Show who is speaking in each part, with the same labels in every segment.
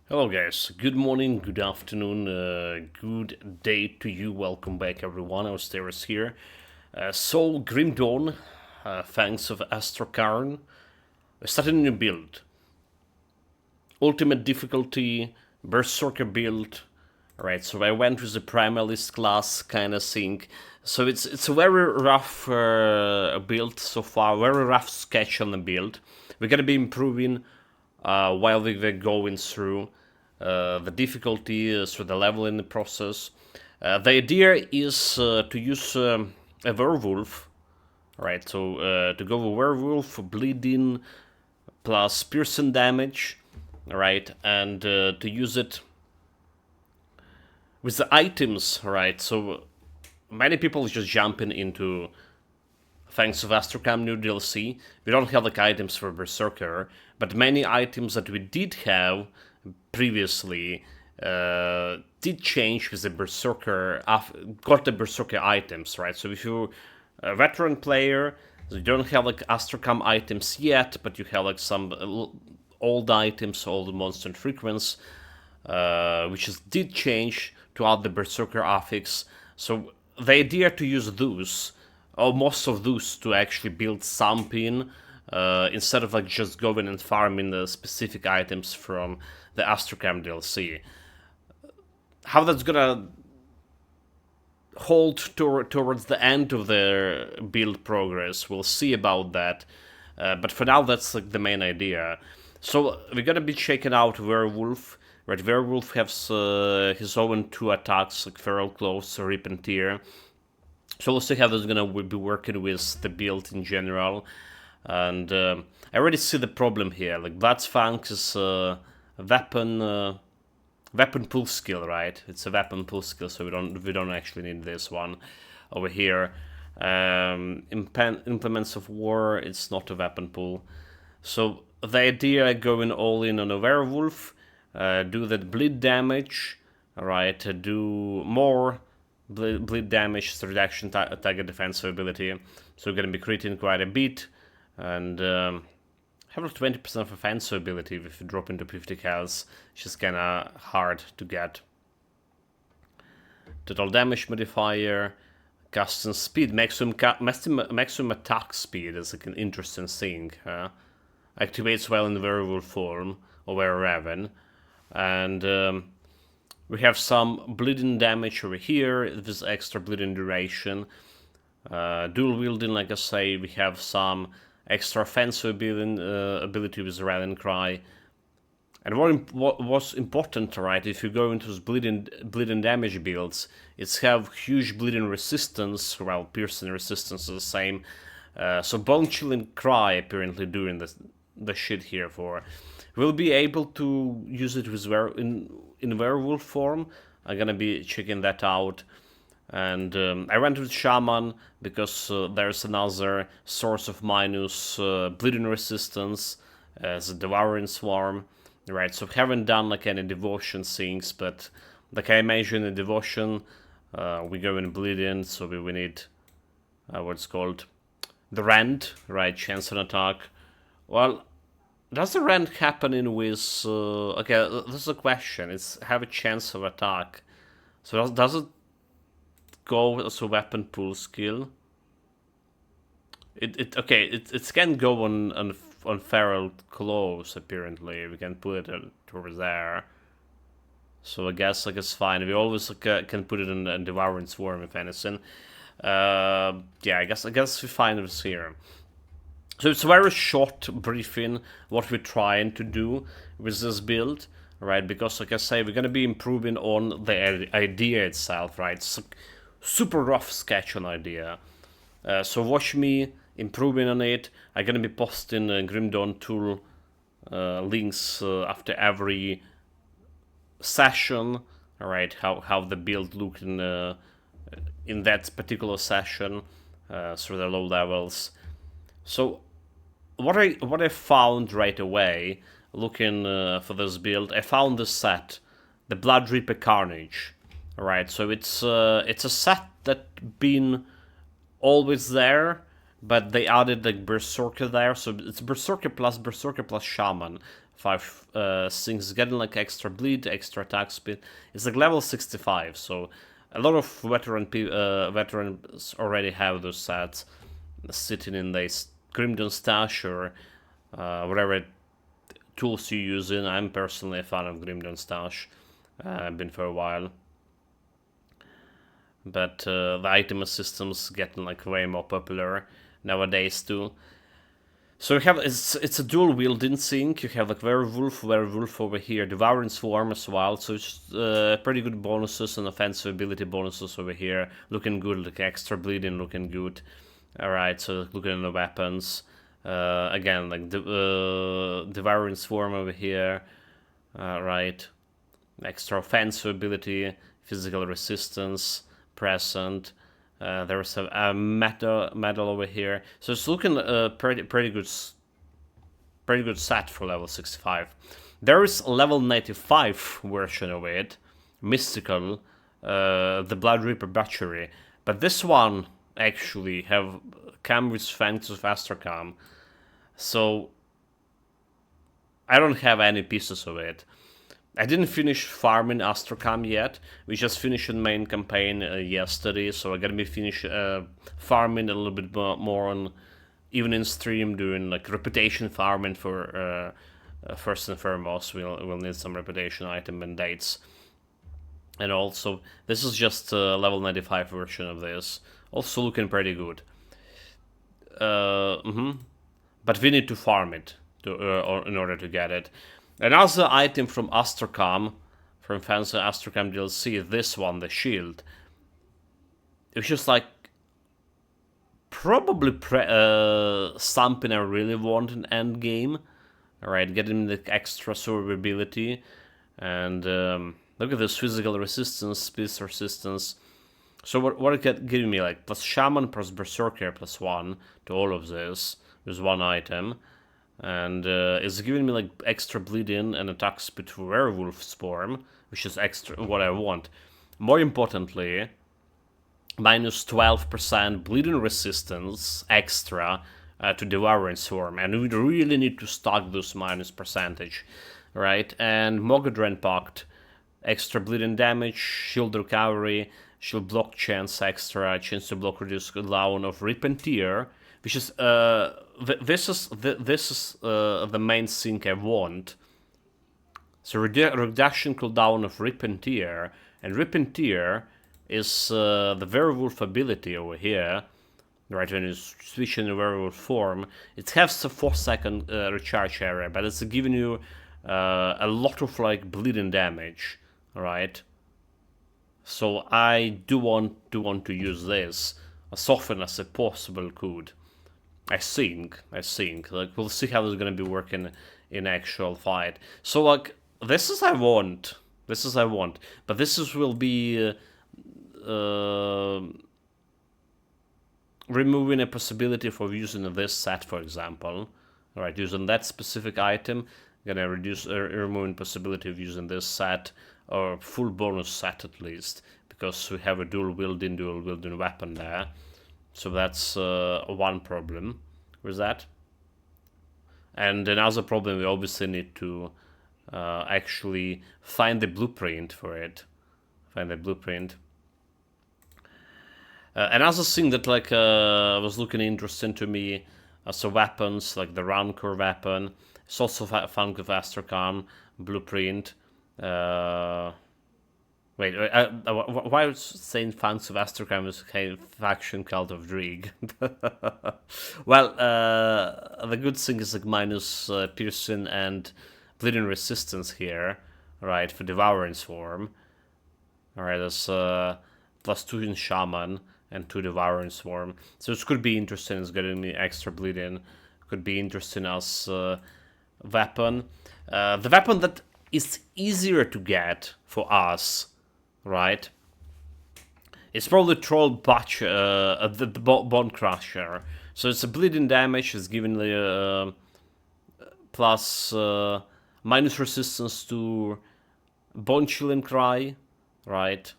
Speaker 1: Hello guys, good morning, good afternoon, good day to you. Welcome back everyone, Austeris here. Soul Grim Dawn, thanks of Astrokarn. We started a new build. Ultimate difficulty, Berserker build. Right, so I went with the Primalist class kind of thing. So it's a very rough build so far, very rough sketch on the build. We're gonna be improving while we're going through the difficulty, through the level in the process. The idea is to use a werewolf, right? So to go with werewolf, bleeding plus piercing damage, right? And to use it with the items, right? So many people just jumping into thanks to Astrocam new DLC. We don't have like items for Berserker, but many items that we did have previously did change with the Berserker, got the Berserker items, right? So if you're a veteran player, you don't have like Astrocam items yet, but you have like some old items, old monster frequency, which did change to add the Berserker affix. So the idea to use those, or most of those, to actually build something instead of like just going and farming the specific items from the Astrocam DLC. How that's gonna hold towards the end of their build progress, we'll see about that. But for now, that's like the main idea. So we're gonna be checking out Werewolf. Right, Werewolf has his own two attacks, like Feral Claws, Rip and Tear. So we'll see how that's gonna be working with the build in general. And I already see the problem here. Like Vlad's Funk is weapon weapon pull skill, right? It's a weapon pull skill, so we don't actually need this one over here. Implements of War, it's not a weapon pull. So the idea going all in on a werewolf, do that bleed damage, right? Do more bleed damage, reduction target defensive ability. So we're gonna be critting quite a bit, and have like 20% of offensive ability if you drop into 50 health. It's just kinda hard to get. Total damage modifier, custom speed, maximum attack speed is like an interesting thing. Activates while in the werewolf form or were and we have some bleeding damage over here. This extra bleeding duration. Dual wielding, like I say, we have some extra offensive ability with Rallying Cry. And what was important, right, if you go into those bleeding damage builds, it's have huge bleeding resistance, while piercing resistance is the same. So Bone Chilling Cry apparently doing the shit here for. We'll be able to use it with in werewolf form. I'm gonna be checking that out. And I went with Shaman because there's another source of minus bleeding resistance as a Devouring Swarm, right? So haven't done like any devotion things, but like I mentioned in devotion, we go in bleeding, so we need what's called the rend, right? Chance on attack. Well, does the rend happening with? Okay, this is a question. It's have a chance of attack. So does it go as a weapon pool skill? It can go on feral claws. Apparently, we can put it over there. So I guess like it's fine. We always can put it in devouring swarm if anything. Yeah, I guess we find this here. So it's a very short briefing what we're trying to do with this build, right? Because like I say, we're gonna be improving on the idea itself, right? It's a super rough sketch on idea. So watch me improving on it. I'm gonna be posting Grim Dawn tool links after every session, alright? How the build looked in that particular session through the low levels. So what I found right away, looking for this build, I found this set, the Blood Reaper Carnage. Alright, so it's a set that been always there, but they added like Berserker there, so it's Berserker plus Shaman 5 things, getting like extra bleed, extra attack speed. It's like level 65, so a lot of veterans already have those sets sitting in their Grimdon stash or whatever tools you use in. I'm personally a fan of Grimdon stash. I've been for a while. But the item systems getting like way more popular nowadays too. So you have it's a dual wielding thing. You have like werewolf over here, devouring swarm as well. So it's pretty good bonuses and offensive ability bonuses over here. Looking good, like extra bleeding, looking good. All right, so looking at the weapons. Again, like the devouring swarm over here. Right, extra offensive ability, physical resistance present. There's a medal over here, so it's looking pretty good set for level 65. There is a level 95 version of it, mystical, the Blood Reaper Butchery, but this one actually have come with Fangs of Astrakhan, so I don't have any pieces of it. I didn't finish farming Astrakhan yet. We just finished the main campaign yesterday, so I'm gonna be farming a little bit more on evening stream, doing like reputation farming for first and foremost. We'll need some reputation item and dates, and also this is just a level 95 version of this. Also looking pretty good. But we need to farm it in order to get it. Another item from Astrakhan, from Fancy Astrakhan DLC, this one, the shield. It's just like probably something I really want in end game. Alright, getting the extra survivability. And look at this physical resistance, speed resistance. So what it giving me, like plus Shaman plus Berserker plus 1 to all of this. There's one item. And it's giving me like extra bleeding and attack speed for Werewolf Swarm, which is extra what I want. More importantly, minus 12% bleeding resistance extra to Devouring Swarm, and we really need to stock this minus percentage, right? And Mogadren Pact, extra bleeding damage, shield recovery, shield block chance extra, chance to block reduce cooldown of Repentir, which is this is the main thing I want. So reduction cooldown of Repentir, and Repentir is the werewolf ability over here. Right, when you switch in the werewolf form, it has a 4-second recharge area, but it's giving you a lot of like bleeding damage. Right, so I do want to use this as often as I possible could. I think. Like, we'll see how this is gonna be working in actual fight. So, like, this is I want. But this will be removing a possibility for using this set, for example. Alright, using that specific item, gonna removing possibility of using this set, or full bonus set at least, because we have a dual wielding weapon there. So that's one problem with that. And another problem, we obviously need to actually find the blueprint for it. Another thing that like was looking interesting to me as weapons, like the Rancor weapon. It's also found with Astrakhan blueprint. Wait, why was saying Fangs of Astrakhan was a faction cult of Drieg? Well, the good thing is like minus piercing and bleeding resistance here, right, for Devouring Swarm. Alright, that's plus 2 in Shaman and 2 Devouring Swarm. So it could be interesting, it's getting me extra bleeding. Could be interesting as weapon. The weapon that is easier to get for us, right? It's probably Troll Butch, the Bone Crusher. So it's a bleeding damage, it's giving the plus minus resistance to Bone Chilling Cry, right?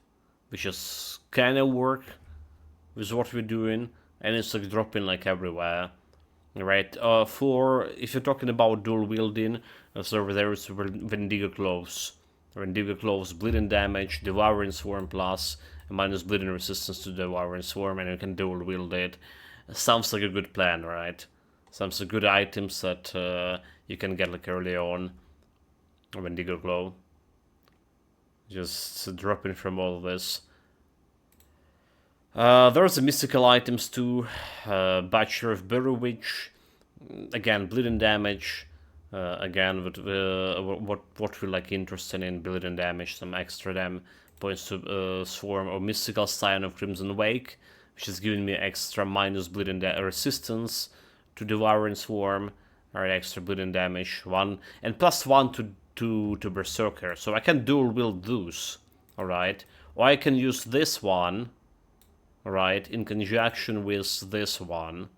Speaker 1: Which is kinda work with what we're doing, and it's like dropping like everywhere. right? For if you're talking about dual wielding, so there is Vendigo Cloves. Vendigo Cloves, bleeding damage, Devouring Swarm plus, and minus bleeding resistance to Devouring Swarm, and you can dual wield it. Sounds like a good plan, right? Sounds like good items that you can get like early on. Vendigo Glow. Just dropping from all of this. There's the mystical items too. Butcher of Burrow Witch. Again, bleeding damage. Again, what we're like interested in, bleeding damage, some extra points to Swarm or Mystical Sign of Crimson Wake, which is giving me extra minus bleeding resistance to Devouring Swarm, or extra bleeding damage, 1, and +1 to Berserker. So I can dual wield those, alright? Or I can use this one, right, in conjunction with this one.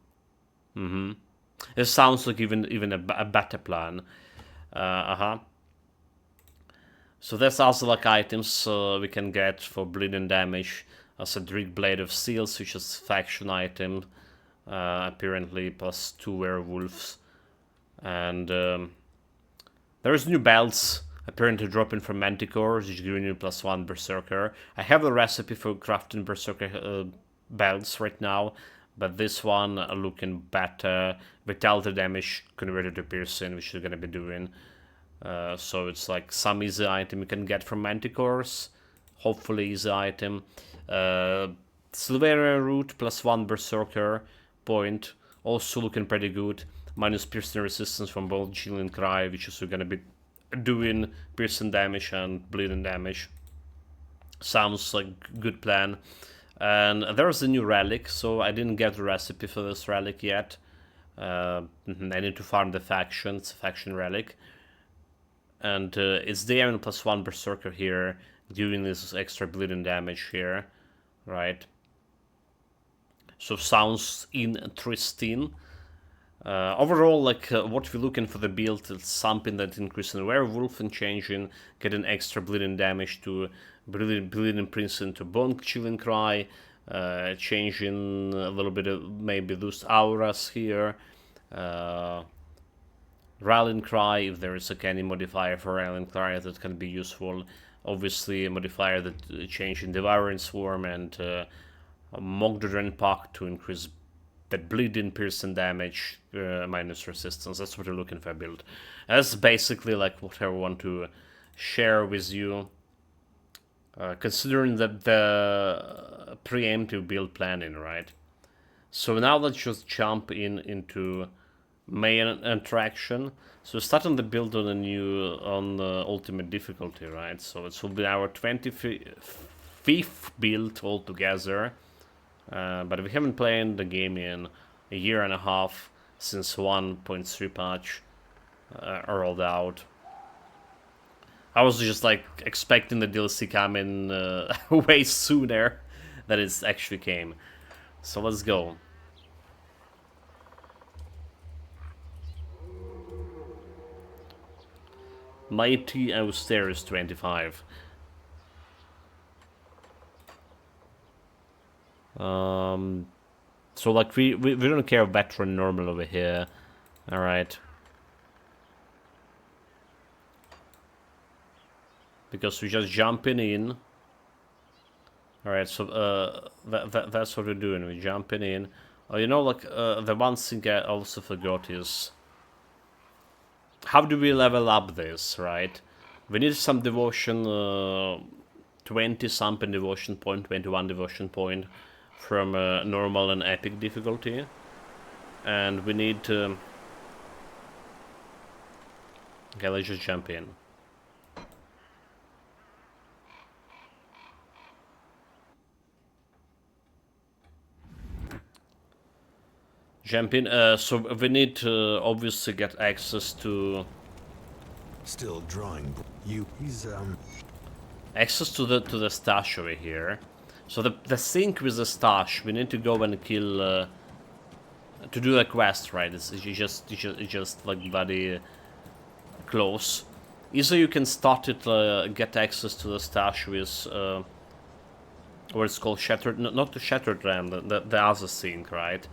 Speaker 1: It sounds like even a better plan. So there's also like items we can get for bleeding damage. Cedric Blade of Seals, which is faction item, apparently +2 werewolves. And there's new belts apparently dropping from Manticores, which giving you +1 Berserker. I have the recipe for crafting Berserker belts right now, but this one looking better. Vitality damage converted to piercing, which you're gonna be doing. So it's like some easy item you can get from Manticores. Hopefully easy item. Silverian Root +1 Berserker point. Also looking pretty good. Minus piercing resistance from both Chill and Cry, which is gonna be doing piercing damage and bleeding damage. Sounds like good plan. And there's a new relic, so I didn't get the recipe for this relic yet. I need to farm the faction. It's a faction relic. And it's the Iron +1 Berserker here, doing this extra bleeding damage here, right? So sounds interesting. Overall, like what we're looking for the build is something that increases the Werewolf and changing, getting extra bleeding damage to bleeding Prince into Bone Chilling Cry, changing a little bit of maybe those auras here. Rallying Cry, if there is like any modifier for Rallying Cry that can be useful. Obviously a modifier that changing Devouring Swarm and Mogdren Pact to increase that bleeding piercing damage minus resistance. That's what you're looking for a build. That's basically like what I want to share with you. Considering that the preemptive build planning, right? So now let's just jump into main attraction. So starting the build on the ultimate difficulty, right? So it will be our 25th build altogether. But we haven't played the game in a year and a half since 1.3 patch rolled out. I was just like expecting the DLC coming way sooner than it actually came. So let's go. Mighty Austerus 25. So like we don't care veteran normal over here. Alright. Because we're just jumping in. Alright, so that's what we're doing, we're jumping in. Oh, you know, like the one thing I also forgot is how do we level up this, right? We need some devotion, 20 something devotion point, 21 devotion point from normal and epic difficulty. And we need to... Okay, let's just jump in. Jump in, so we need to obviously get access to...
Speaker 2: Still drawing. He's
Speaker 1: access to the stash over here. So the thing with the stash, we need to go and kill to do a quest, right? It's just like bloody close. Either you can start it, get access to the stash with what it's called, Shattered, not the Shattered Ram, the other thing, right?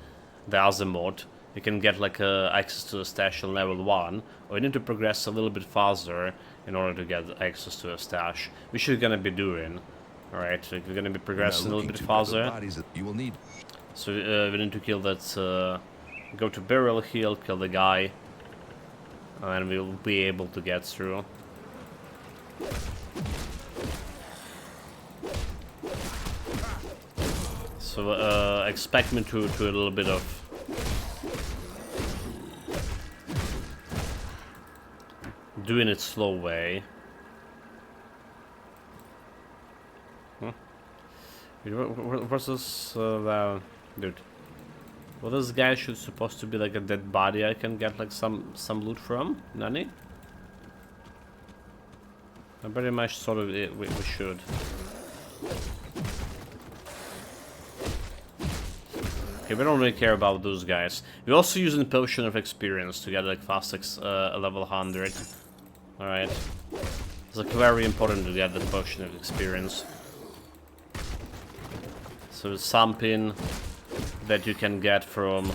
Speaker 1: The other mod. you can get like access to a stash on level 1, or you need to progress a little bit faster in order to get access to a stash, which you're gonna be doing. Alright, so you're gonna be progressing a little bit faster.
Speaker 2: You will need.
Speaker 1: So we need to kill that, go to Burial Hill, kill the guy, and we'll be able to get through. So expect me to a little bit of doing it slow way. What's this? Dude. Well, this guy should supposed to be like a dead body I can get like some loot from? Nani? I pretty much thought of it, we should. Okay, we don't really care about those guys. We're also using Potion of Experience to get like fast level 100. Alright. It's like very important to get the Potion of Experience. So it's something that you can get from...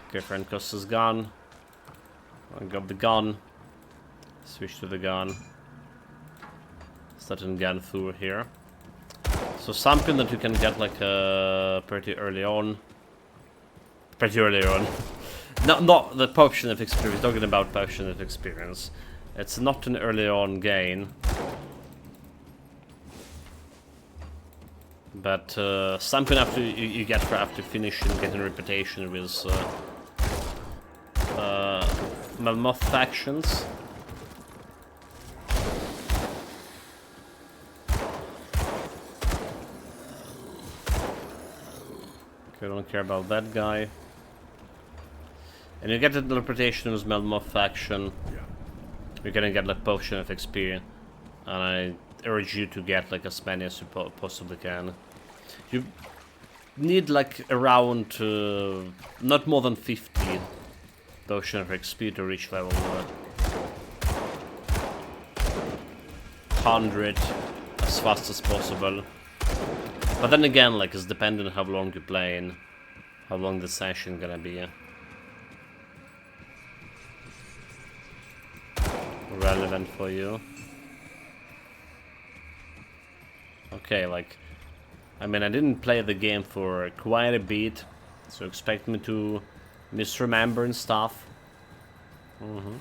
Speaker 1: Okay, friend costs his gun. I got the gun. Switch to the gun. Starting gun through here. So something that you can get like pretty early on. Pretty early on. Not the Potion of Experience, talking about Potion of Experience. It's not an early on gain. But something after you get for after finishing getting reputation with Mammoth factions. Okay, I don't care about that guy. And you get the reputation with Mammoth faction. You're gonna get like Potion of Experience, and I urge you to get like as many as you possibly can. You need like around not more than 50 Potion of XP to reach level 100 as fast as possible. But then again, like it's dependent on how long you're playing, how long the session gonna be. Relevant for you. Okay, like, I mean, I didn't play the game for quite a bit, so expect me to misremember and stuff. So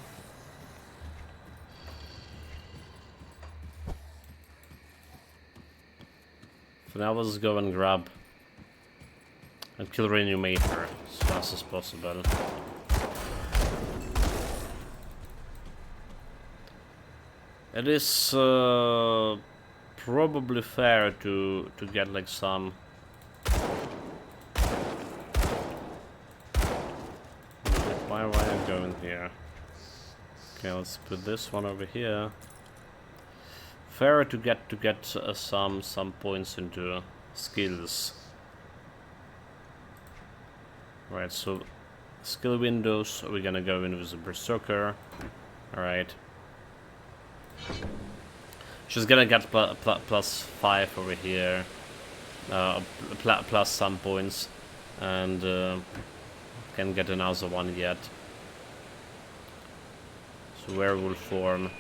Speaker 1: now let's go and grab and kill Reanimator as fast as possible. It is probably fair to get like some. Why am I going here? Okay, let's put this one over here. Fair to get some points into skills. Right, so skill windows. We're gonna go in with the Berserker. All right. She's gonna get plus 5 over here, plus some points, and can get another one yet. So werewolf form.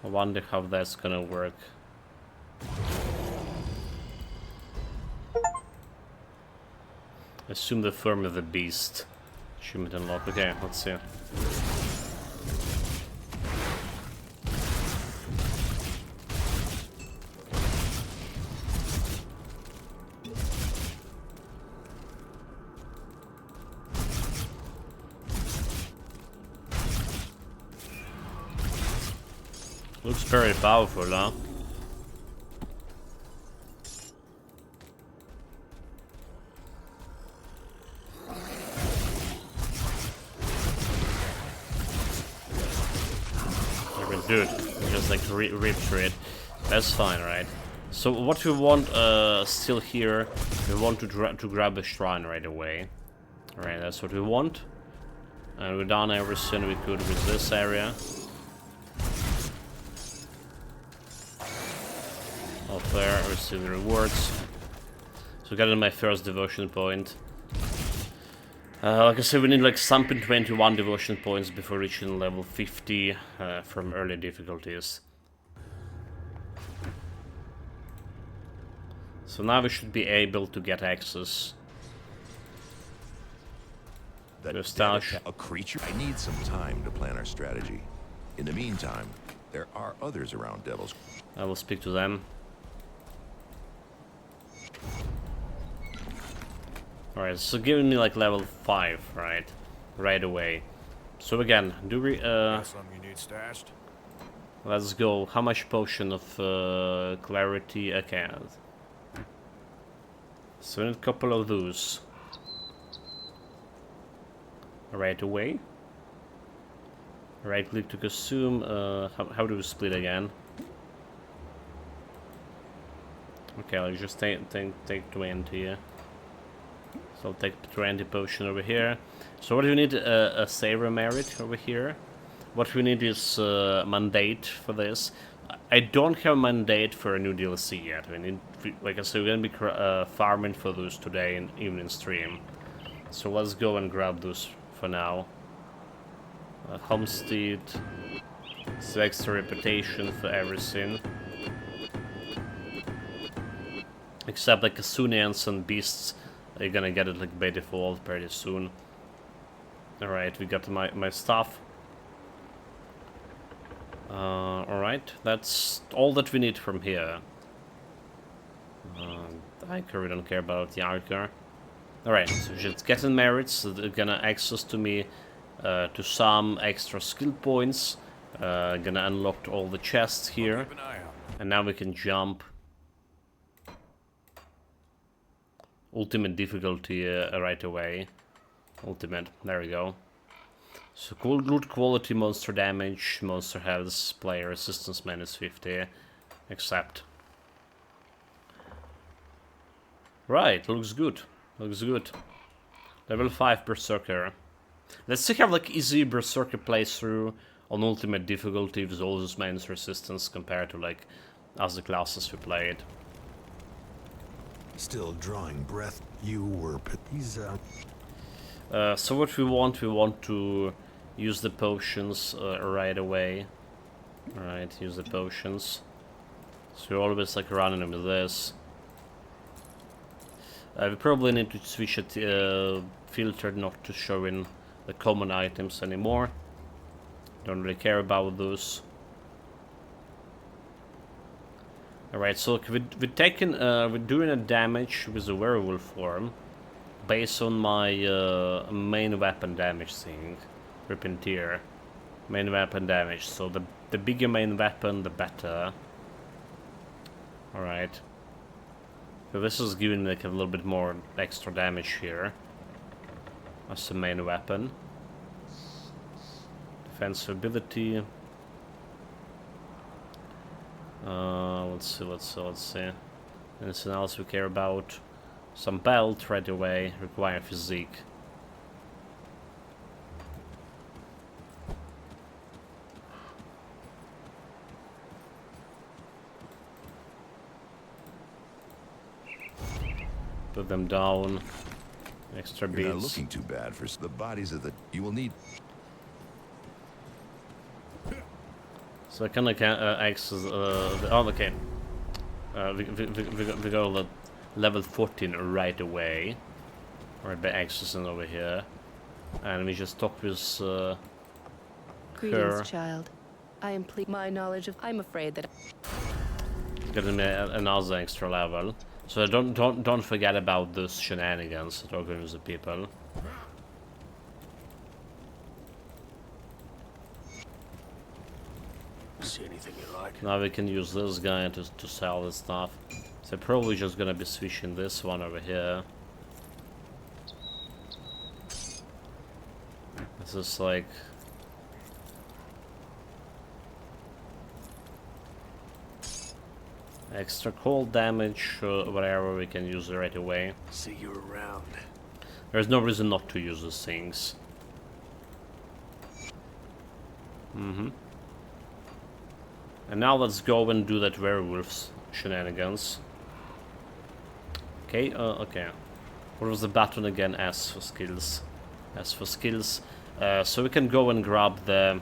Speaker 1: I wonder how that's gonna work. Assume the form of the beast. Achievement unlocked. Okay, let's see. Looks very powerful, huh? Dude, just like rip through it. That's fine, right? So what we want still here, we want to grab a shrine right away. Alright, that's what we want. And we've done everything we could with this area. Up there, receive the rewards. So got in my first devotion point. Like I said, we need like something 21 devotion points before reaching level 50 from early difficulties. So now we should be able to get access to a stash.
Speaker 3: A creature. I need some time to plan our strategy. In the meantime, there are others around Devil's.
Speaker 1: I will speak to them. Alright, so giving me like level 5, right? Right away. So again, do we
Speaker 4: Something you need stashed?
Speaker 1: let's go. How much potion of clarity? Okay. So we need a couple of those. Right away. Right click to consume. How do we split again? Okay, I'll just take 20 here. So I'll take 20 potion over here. So what do we need? A Saver Merit over here. What we need is mandate for this. I don't have mandate for a new DLC yet. We need, like I said, we're gonna be farming for those today in evening stream. So let's go and grab those for now. Homestead. It's extra reputation for everything. Except like Kasunians and beasts, you're gonna get it like by default pretty soon. Alright, we got my stuff. Alright, that's all that we need from here. I really don't care about the Archer. Alright, so just getting merits, so they're gonna access to me to some extra skill points. Gonna unlock all the chests here.
Speaker 4: Keep an eye out.
Speaker 1: And now we can jump. Ultimate difficulty right away. Ultimate, there we go. So good quality monster damage, monster health, player resistance -50, accept. Right, looks good. Looks good. Level 5 Berserker. Let's see have like easy Berserker playthrough on ultimate difficulty with all those man's resistance compared to like other classes we played.
Speaker 2: Still drawing breath. You were. He's
Speaker 1: So what we want to use the potions right away. Alright, use the potions. So we're always like running with this. We probably need to switch it filter not to showing the common items anymore. Don't really care about those. Alright, so we're doing a damage with the werewolf form based on my main weapon damage thing. Repentier. Main weapon damage. So the bigger main weapon, the better. Alright. So this is giving like a little bit more extra damage here. As the main weapon. Defensive ability. Let's see. Anything else we care about? Some belt right away. Require physique. Put them down. Extra
Speaker 3: You're not
Speaker 1: beats.
Speaker 3: looking too bad for the bodies of the. You will need.
Speaker 1: So I kind of can access. Oh, okay. We go to level 14 right away. Right by accessing over here, and we just talk with
Speaker 5: Greetings,
Speaker 1: her.
Speaker 5: child. I am my knowledge of. I'm afraid that.
Speaker 1: Getting me another extra level. So don't forget about those shenanigans that are going with the people.
Speaker 4: See anything you like?
Speaker 1: Now we can use this guy to sell this stuff. So probably just gonna be switching this one over here. This is like extra cold damage, whatever, we can use it right away.
Speaker 4: See you around.
Speaker 1: There's no reason not to use these things. And now let's go and do that werewolf's shenanigans. Okay, okay. What was the button again? S for skills. S for skills. So we can go and grab the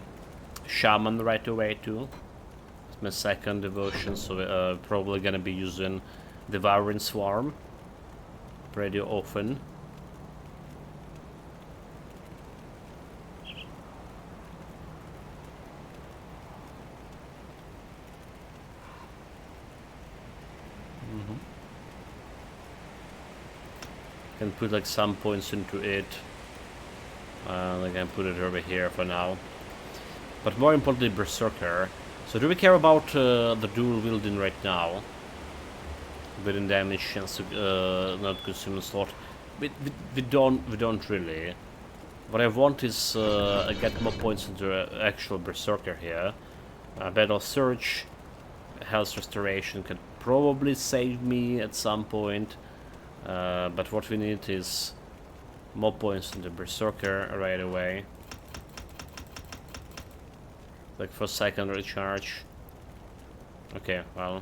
Speaker 1: Shaman right away too. It's my second devotion, so we're probably gonna be using Devouring Swarm pretty often. Can put like some points into it. I can put it over here for now. But more importantly, Berserker. So do we care about the dual wielding right now? Within damage chance to not consume a slot. We don't really. What I want is get more points into actual Berserker here. Battle Surge, Health Restoration can probably save me at some point. But what we need is more points into Berserker right away. Like for second recharge. Okay, well.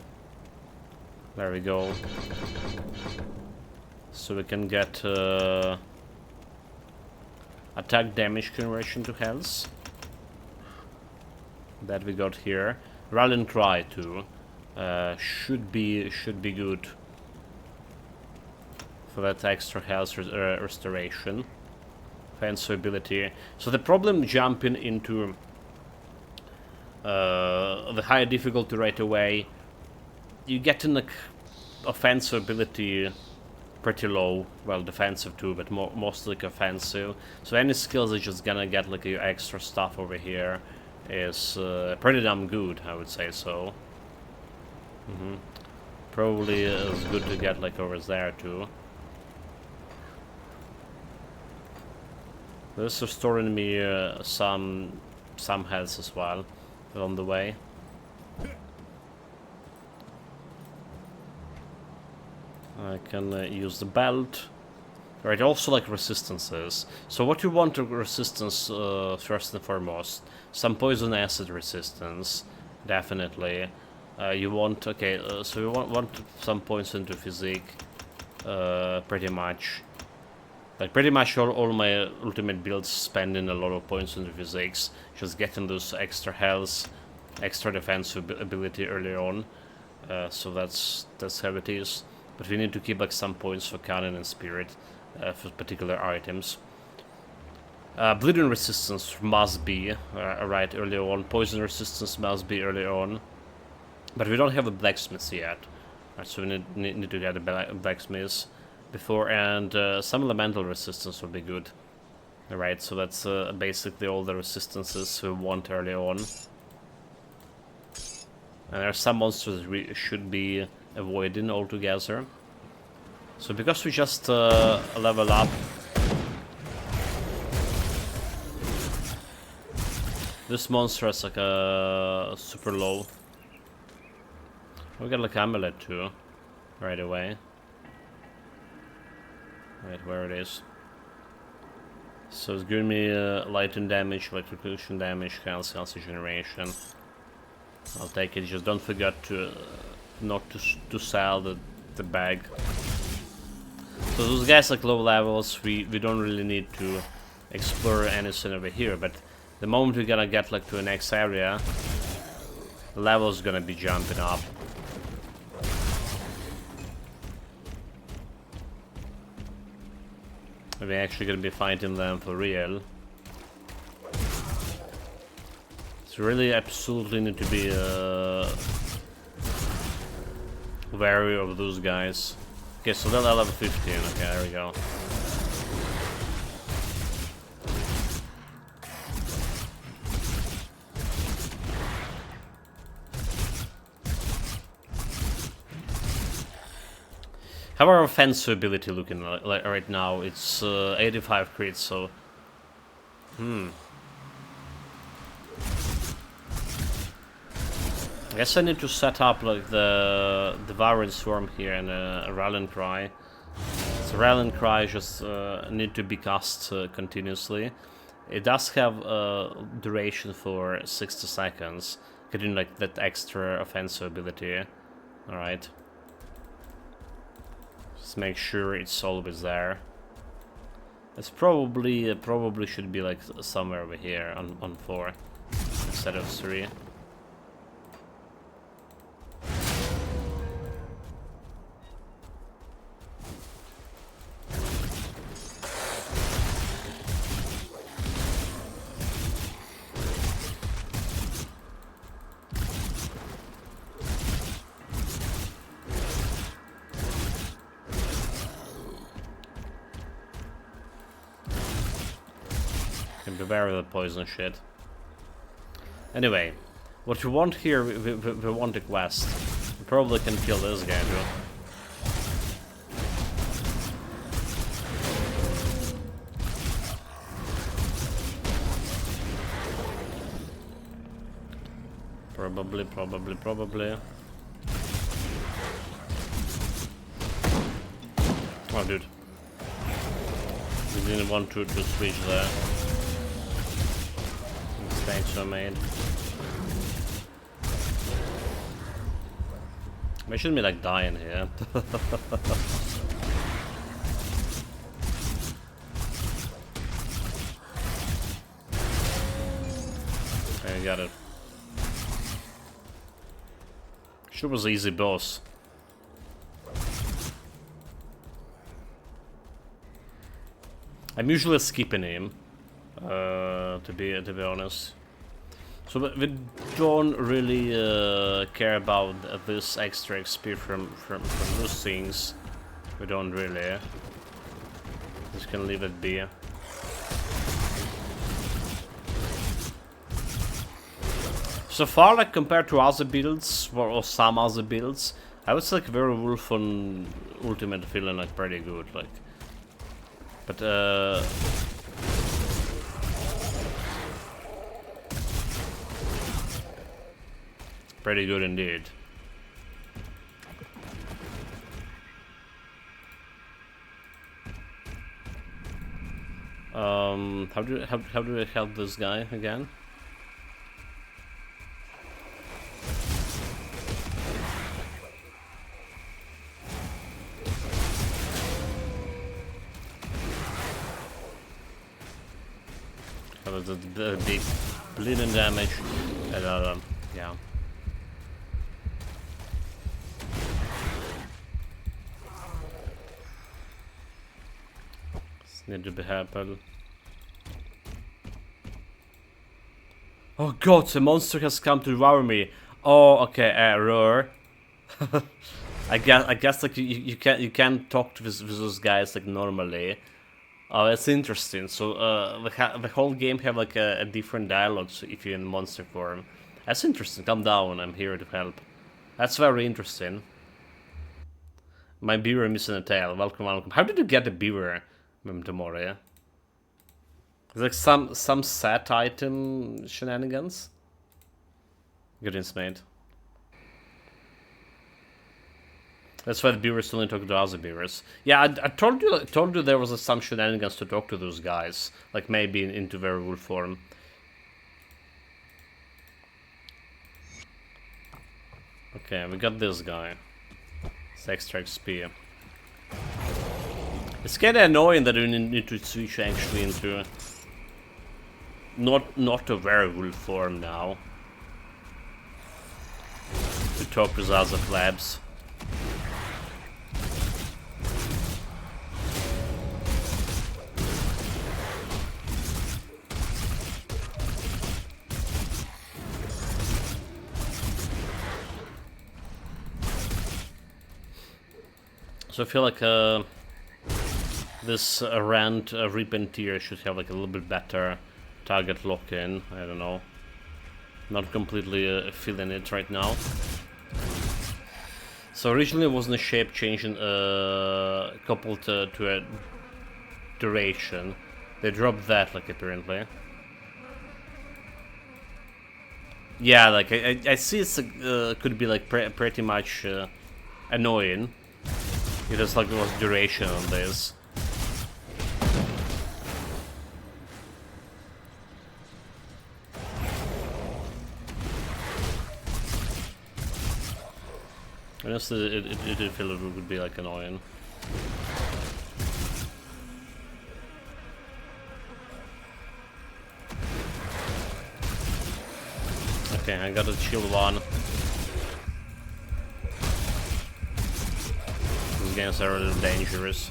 Speaker 1: There we go. So we can get attack damage conversion to health. That we got here. Rallying Cry too. Should be good for that extra health restoration. Fancy ability. So the problem jumping into the higher difficulty right away, you get in like offensive ability pretty low. Well, defensive too, but mostly like offensive. So any skills are just gonna get like your extra stuff over here is pretty damn good, I would say so. Probably is good to get like over there too. This is restoring me some health as well along the way. I can use the belt. Right, also like resistances. So what you want to resistance first and foremost. Some poison acid resistance, definitely. You want, okay, so you want some points into physique, pretty much. Like pretty much all my ultimate builds spending a lot of points into physics, just getting those extra health, extra defensive ability early on. So that's how it is. But we need to keep like some points for cannon and spirit for particular items. Bleeding resistance must be right early on. Poison resistance must be early on. But we don't have a blacksmith yet, right, so we need to get a blacksmith before, and some elemental resistance will be good. Alright, so that's basically all the resistances we want early on. And there are some monsters we should be avoiding altogether. So because we just level up, this monster is like super low. We got like amulet too, right away. Right, where it is. So it's giving me lightning damage, electrocution damage, health regeneration. I'll take it. Just don't forget to not to sell the bag. So those guys like low levels, we don't really need to explore anything over here. But the moment we're gonna get like to the next area, the level's gonna be jumping up. We're actually gonna be fighting them for real. So really absolutely need to be wary of those guys. Okay, so they're level 15, okay, there we go. How our offensive ability looking like right now? It's 85 crits, so... I guess I need to set up like the Devouring Swarm here and a Rallying Cry. So Rallying Cry just need to be cast continuously. It does have a duration for 60 seconds, getting like that extra offensive ability. Alright. Just make sure it's always there. It's probably should be like somewhere over here on 4 instead of 3. Beware of the poison shit. Anyway, what we want here, we want a quest. We probably can kill this guy too. Probably. Oh, dude. We didn't want to switch there. Mistakes were made. We shouldn't be like dying here. Okay, got it. Sure was easy boss. I'm usually skipping him, to be honest. So we don't really care about this extra XP from those things. We don't really. Just gonna leave it be. So far, like compared to other builds or some other builds, I would say like Werewolf on Ultimate feeling like pretty good, like. But pretty good indeed. How do I help this guy again? The big bleeding damage, and yeah. This need to be happen. Oh god, the monster has come to devour me. Oh, okay, error. I guess like you can't talk to those guys like normally. Oh, that's interesting. So the whole game have like a different dialogue if you're in monster form. That's interesting. Calm down. I'm here to help. That's very interesting. My beaver missing a tail. Welcome, welcome. How did you get a beaver, Tomori? It's like some set item shenanigans. Goodness, mate. That's why the beavers only talk to other beavers. Yeah, I told you there was some shenanigans to talk to those guys, like maybe into werewolf form. Okay, we got this guy. It's extra XP. It's kinda annoying that you need to switch actually into not a werewolf form now to talk with other labs. So I feel like this Rand Repentier should have like a little bit better target lock-in. I don't know. Not completely feeling it right now. So originally it wasn't a shape changing coupled to a duration. They dropped that like apparently. Yeah, like I see it's could be like pretty much annoying. It just like there was duration on this. Honestly, it did feel it would be like annoying. Okay, I got a chill one. These games are a little dangerous.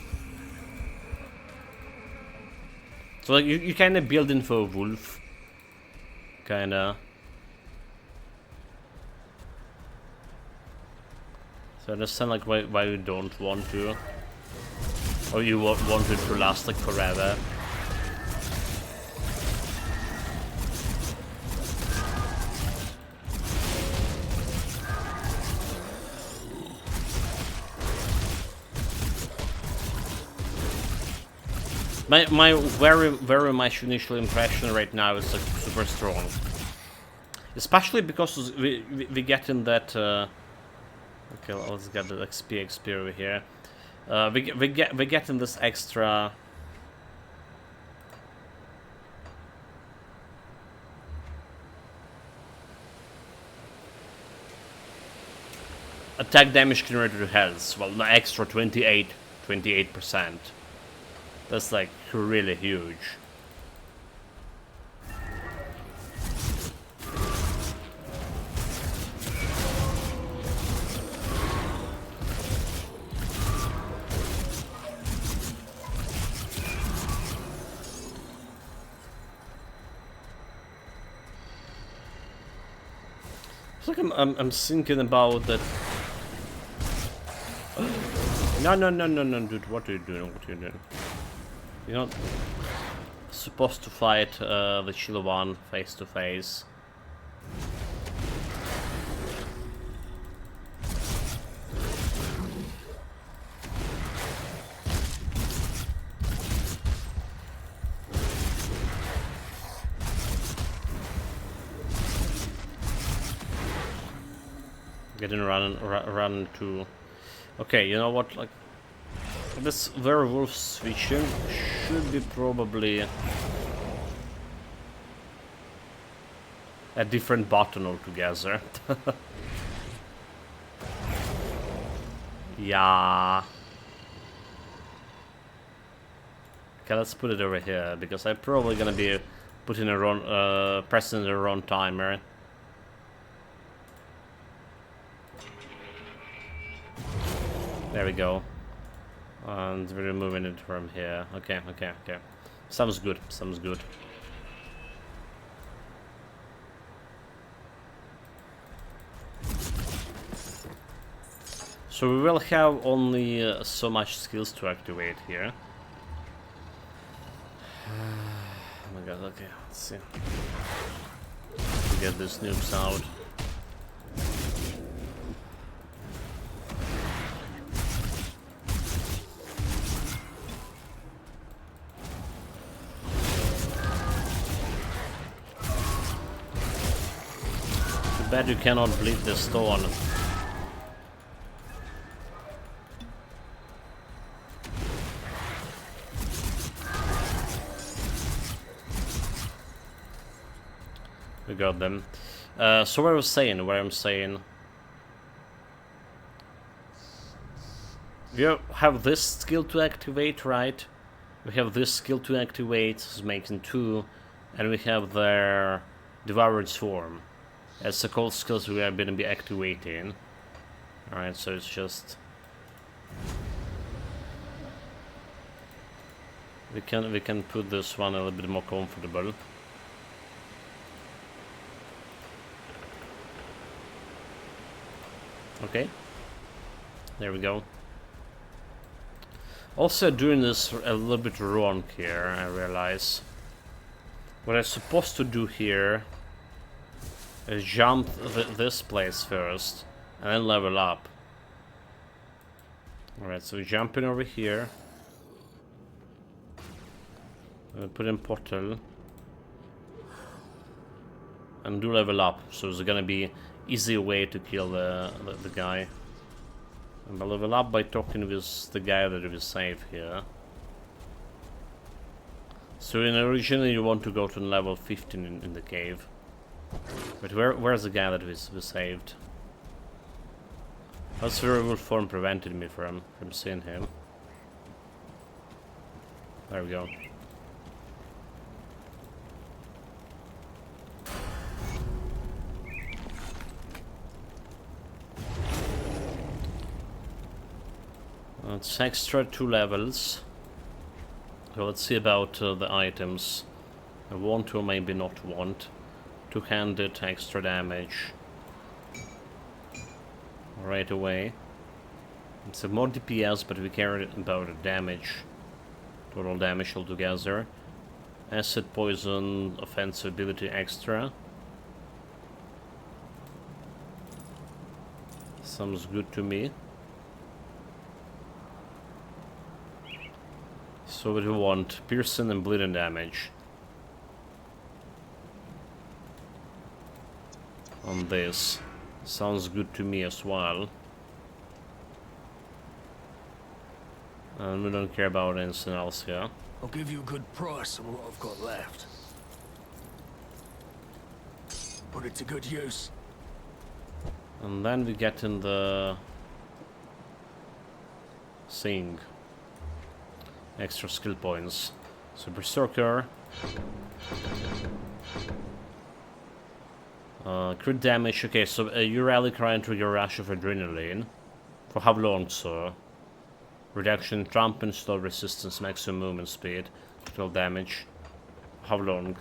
Speaker 1: So like you kinda build in for a wolf. Kinda. So I understand like why you don't want to. Or you want it to last like forever. My very much initial impression right now is like super strong, especially because we get in that. Okay, let's get the XP over here. We get in this extra. Attack damage generated to health. Well, the extra 28%. That's like really huge. It's like I'm thinking about that. No, dude! What are you doing? What are you doing? You're not supposed to fight the Chill one face to face. Getting run to. Okay, you know what? Like. This werewolf switching should be probably a different button altogether. Yeah. Okay, let's put it over here because I'm probably gonna be putting a wrong, pressing the wrong timer. There we go. And we're removing it from here. Okay. Sounds good. So we will have only so much skills to activate here. Oh my god, okay, let's see. Get these noobs out. Bet you cannot bleed the stone. We got them. So what I'm saying. We have this skill to activate, right? We have this skill to activate, making 2, and we have their Devoured Swarm. As the cold skills we are going to be activating. Alright, so it's just we can put this one a little bit more comfortable. Okay. There we go. Also doing this a little bit wrong here, I realize. What I'm supposed to do here is jump this place first, and then level up. Alright, so jumping over here. Put in portal. And do level up, so it's gonna be easy way to kill the guy. And I'll level up by talking with the guy that we saved here. So originally you want to go to level 15 in the cave. But where's the guy that we saved? How's werewolf form prevented me from seeing him? There we go. It's extra 2 levels. So let's see about the items. I want to, maybe not want. Two-handed, extra damage. Right away. It's a more DPS, but we care about the damage. Total damage altogether. Acid, poison, offensive ability extra. Sounds good to me. So what do we want? Piercing and bleeding damage. On this. Sounds good to me as well. And we don't care about anything else here.
Speaker 4: I'll give you a good price on what I've got left. Put it to good use.
Speaker 1: And then we get in the thing. Extra skill points. So Berserker. Crit damage. Okay, so you rally cry into your rush of adrenaline. For how long, sir? Reduction in tramp and slow resistance, maximum movement speed. Total damage. How long?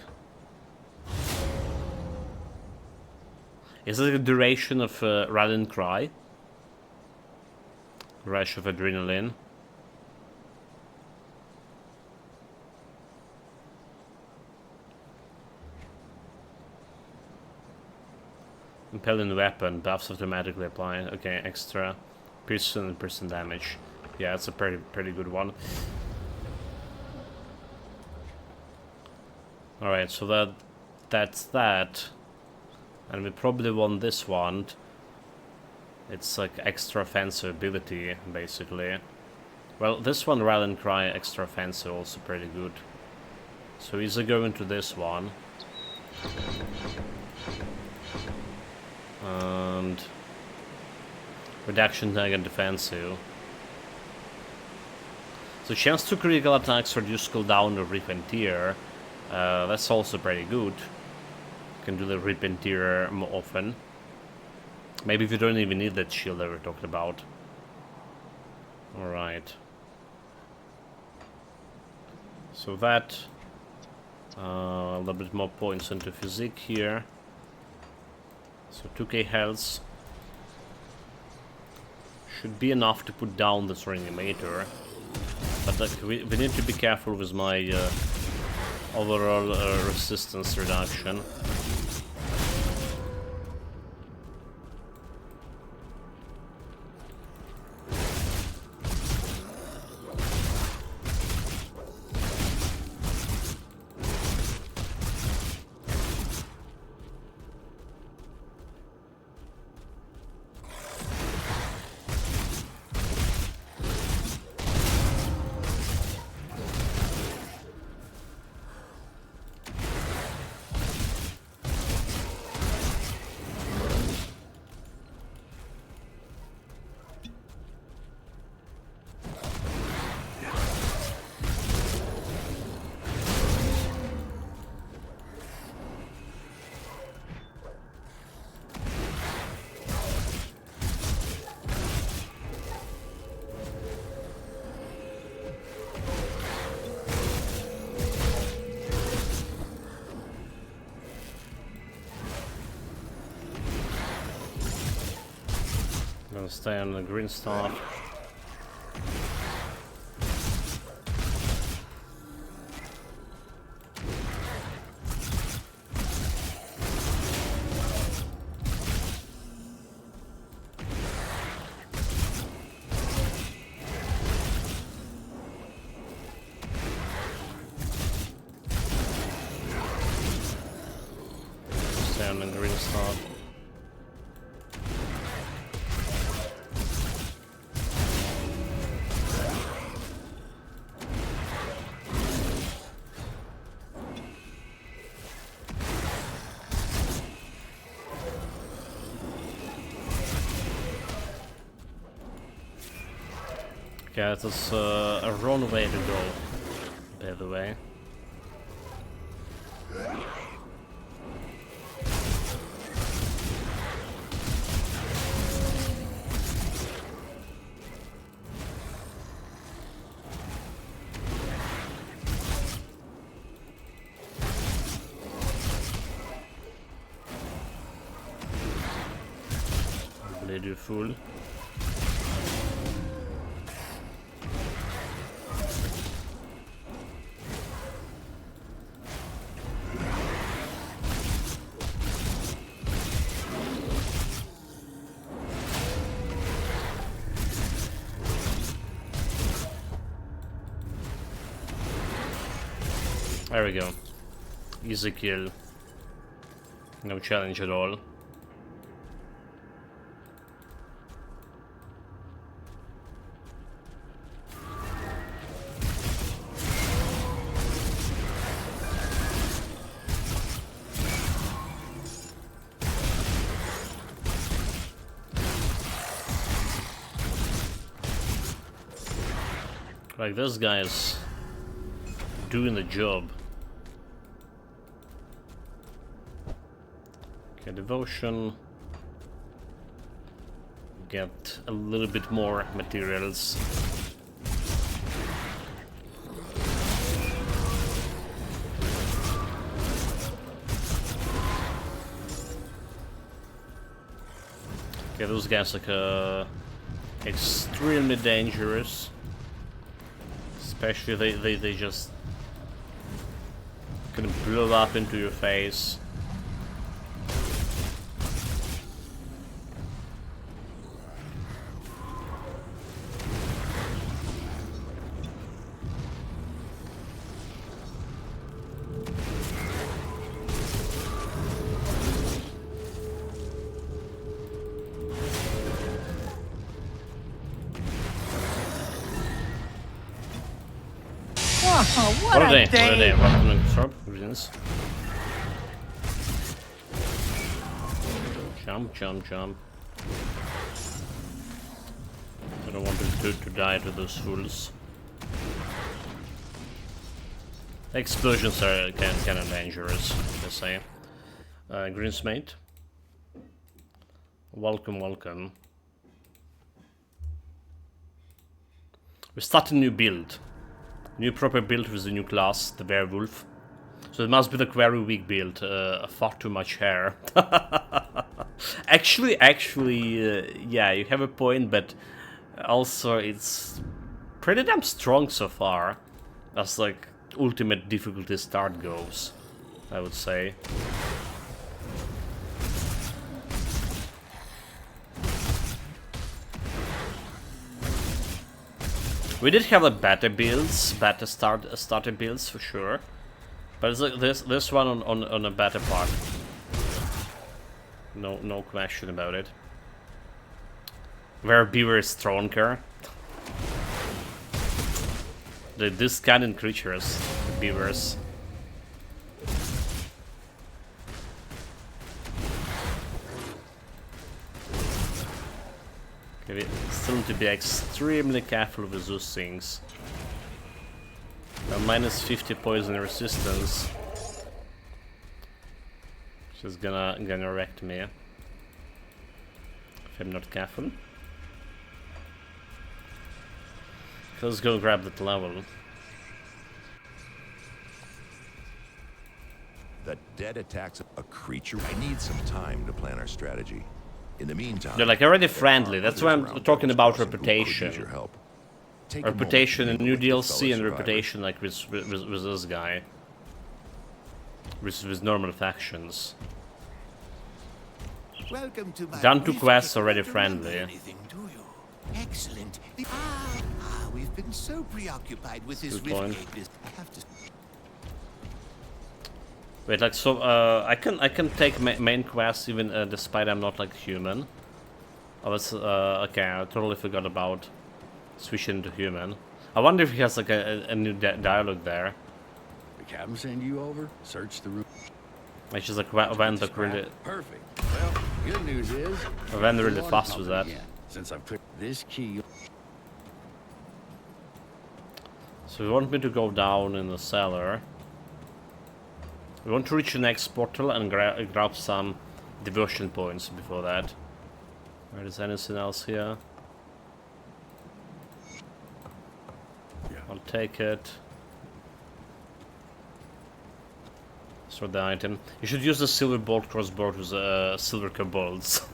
Speaker 1: Is it the duration of rallying cry? Rush of adrenaline. Impelling weapon, buffs automatically apply. Okay, extra piercing and piercing damage. Yeah, it's a pretty good one. Alright, so that's that. And we probably want this one. It's like extra offensive ability, basically. Well, this one, Rallying Cry, extra offensive, also pretty good. So easy going to this one. And reduction tag and defensive. So chance to critical attacks reduce cooldown of Repentier. That's also pretty good. Can do the Repentier more often. Maybe if you don't even need that shield that we're talking about. Alright. So that a little bit more points into physique here. So 2k health should be enough to put down this reanimator, but we need to be careful with my overall resistance reduction. Gonna stay on the green star. Stay on the green star. Okay, that's a wrong way to go, by the way. Bleed you fool. There we go. Easy kill. No challenge at all. Like, this guy is doing the job. Okay, devotion. Get a little bit more materials. Okay, those guys are extremely dangerous. Especially they just gonna blow up into your face.
Speaker 6: What a
Speaker 1: What a day,
Speaker 6: day!
Speaker 1: welcome to Sorb, greetings. Jump, jump, jump. I don't want to die to those fools. Explosions are kind of dangerous, I say. Greensmate. Welcome, welcome. We start a new build. New proper build with the new class, the Werewolf. So it must be the very weak build, far too much hair. actually, yeah, you have a point, but also it's pretty damn strong so far, as like ultimate difficulty start goes, I would say. We did have like better builds, better starter builds for sure, but it's like this one on a better part. No question about it. Where beaver is stronger. This kind of creatures, beavers. Okay, we still need to be extremely careful with those things. Minus 50 poison resistance. She's gonna wreck me if I'm not careful. Let's go grab that level.
Speaker 3: The dead attacks a creature. I need some time to plan our strategy. In the meantime,
Speaker 1: They're like already friendly. That's why I'm
Speaker 3: around
Speaker 1: talking
Speaker 3: those
Speaker 1: about
Speaker 3: crossing who could
Speaker 1: reputation.
Speaker 3: use your help. Take a moment
Speaker 1: Reputation
Speaker 3: to
Speaker 1: and
Speaker 3: mingle
Speaker 1: new
Speaker 3: with your
Speaker 1: DLC and
Speaker 3: fellow
Speaker 1: reputation like with this guy. With normal factions.
Speaker 6: Welcome to my
Speaker 1: Done 2
Speaker 6: brief
Speaker 1: quests
Speaker 6: trip.
Speaker 1: already
Speaker 6: Don't remember
Speaker 1: friendly.
Speaker 6: anything, do you? Excellent. We've been so preoccupied with this
Speaker 1: Good point.
Speaker 6: Riftgate business. I have to.
Speaker 1: Wait, like so, I can take main quests even despite I'm not like human. Oh, that's okay. I totally forgot about switching to human. I wonder if he has like a new dialogue there.
Speaker 7: The captain send you over? Search the room.
Speaker 1: It's just like went like really,
Speaker 7: Perfect. Well, good news is
Speaker 1: went really
Speaker 7: water
Speaker 1: fast with that.
Speaker 7: pumping again. Since I've put this key.
Speaker 1: So we want me to go down in the cellar. We want to reach the next portal and grab some devotion points before that. Alright, is anything else here? I'll take it. Sort the item. You should use the silver bolt crossbow with silver kobolds.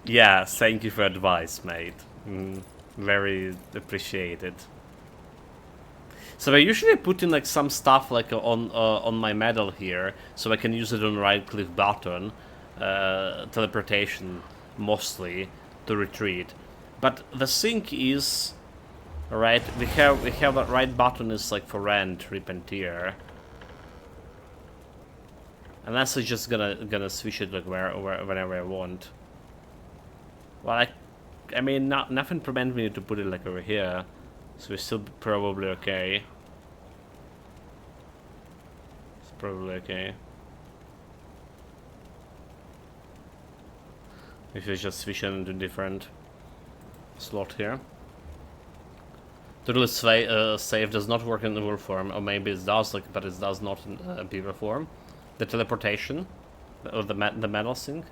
Speaker 1: Yeah, thank you for advice, mate. Very appreciated. So I usually put in like some stuff like on my medal here, so I can use it on right click button, teleportation mostly to retreat. But the thing is, right? We have that right button is like for rent, rip and tear. Unless I'm just gonna switch it like whenever I want. Well, I mean, nothing prevents me to put it like over here, so we're still probably okay. It's probably okay. If we just switch it into different slot here. Totally save does not work in the wolf form, or maybe it does, like, but it does not in beaver form. The teleportation, or the metal thing.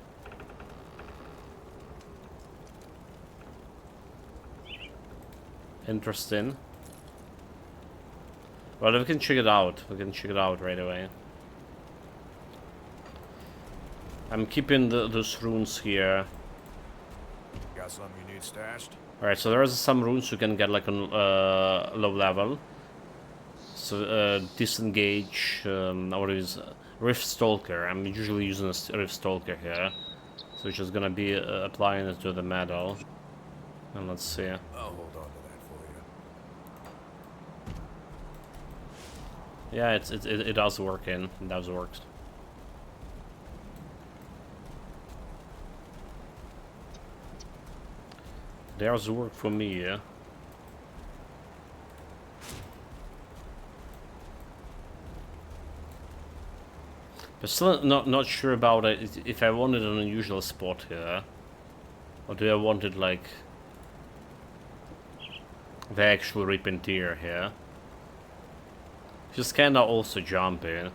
Speaker 1: Interesting. Well, we can check it out. We can check it out right away. I'm keeping those runes here.
Speaker 8: Got something you need stashed?
Speaker 1: Alright, so there's some runes you can get like on low level. So disengage, what is Rift Stalker. I'm usually using a Rift Stalker here, so it's just gonna be applying it to the medal. And let's see.
Speaker 8: I'll hold on to that for you.
Speaker 1: Yeah, it does work in. It does work. There's work for me, yeah. But still not sure about it, if I wanted an unusual spot here, or do I want it like the actual rip and tear here? Just kinda also jump in.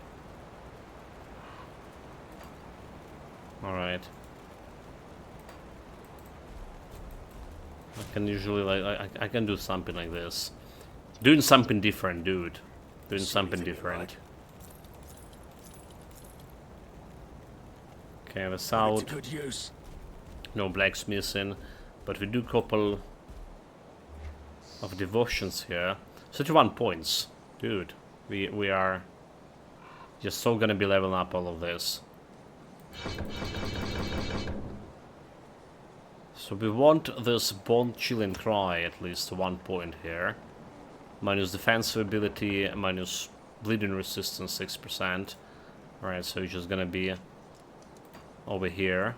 Speaker 1: Alright. I can usually like I can do something like this. Doing something different, dude. Doing something different. Okay, the south.
Speaker 4: Good use.
Speaker 1: No blacksmithing, but we do couple of devotions here. 31 points, dude. We are just so gonna be leveling up all of this. So we want this Bone Chilling Cry at least 1 point here. Minus defensive ability, minus bleeding resistance 6%. Alright, so it's just gonna be over here.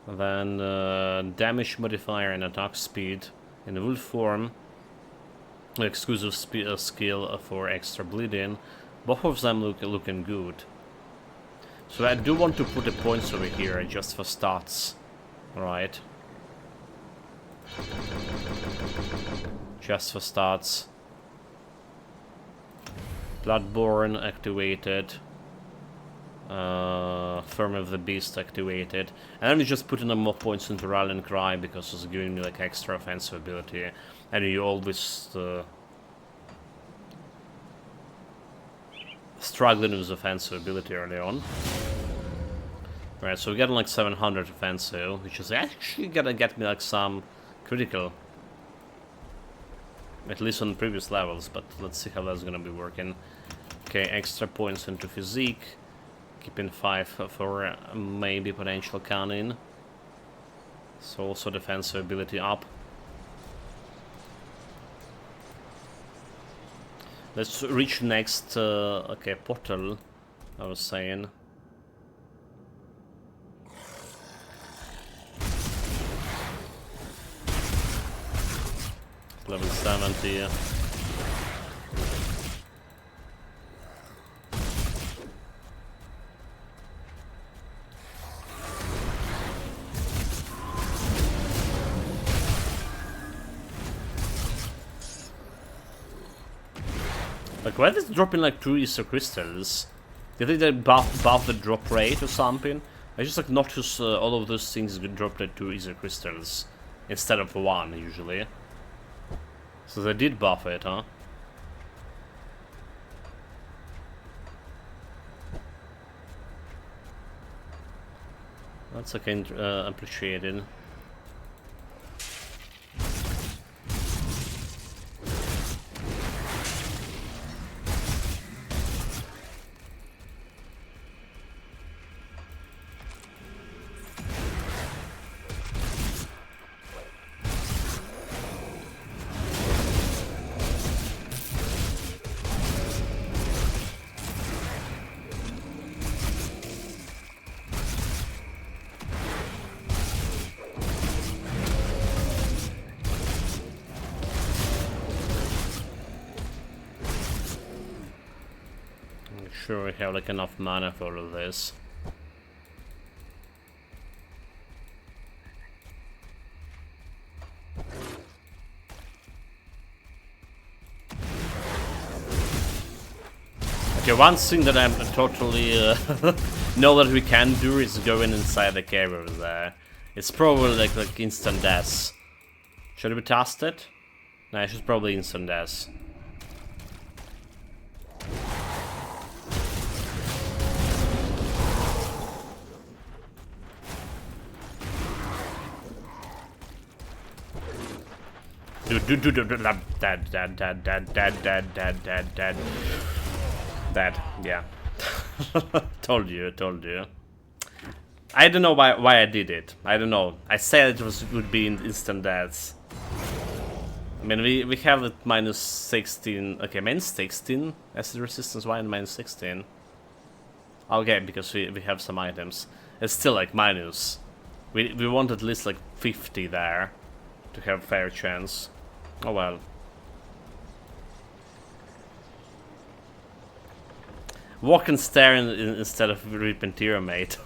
Speaker 1: Then damage modifier and attack speed in the wolf form. Exclusive skill for extra bleeding. Both of them looking good. So I do want to put the points over here just for stats. Right. Just for stats. Bloodborne activated. Firm of the Beast activated. And then we just put in more points into Rallying Cry because it's giving me like extra offensive ability. And you always struggling with offensive ability early on. Right, so we're getting like 700 offensive, which is actually gonna get me like some critical. At least on previous levels, but let's see how that's gonna be working. Okay, extra points into physique. Keeping 5 for maybe potential cannon. So also defensive ability up. Let's reach next, okay, portal, I was saying. Level 70. Like, why is it dropping like 2 Ether crystals? Did they buff the drop rate or something? I just like notice all of those things drop like 2 Ether crystals instead of 1 usually. So they did buff it, huh? That's okay, appreciated. Sure we have like enough mana for all of this. Okay, one thing that I'm totally know that we can do is go inside the cave over there. It's probably like instant death. Should we test it? No, it's just probably instant death. Dead, yeah. Told you. I don't know why I did it. I don't know. I said it would be instant deaths. I mean, we have it minus 16. Okay, minus 16 acid resistance. Why minus 16? Okay, because we have some items. It's still like minus. We want at least like 50 there to have fair chance. Oh well. Walk and stare instead of Repentir, mate.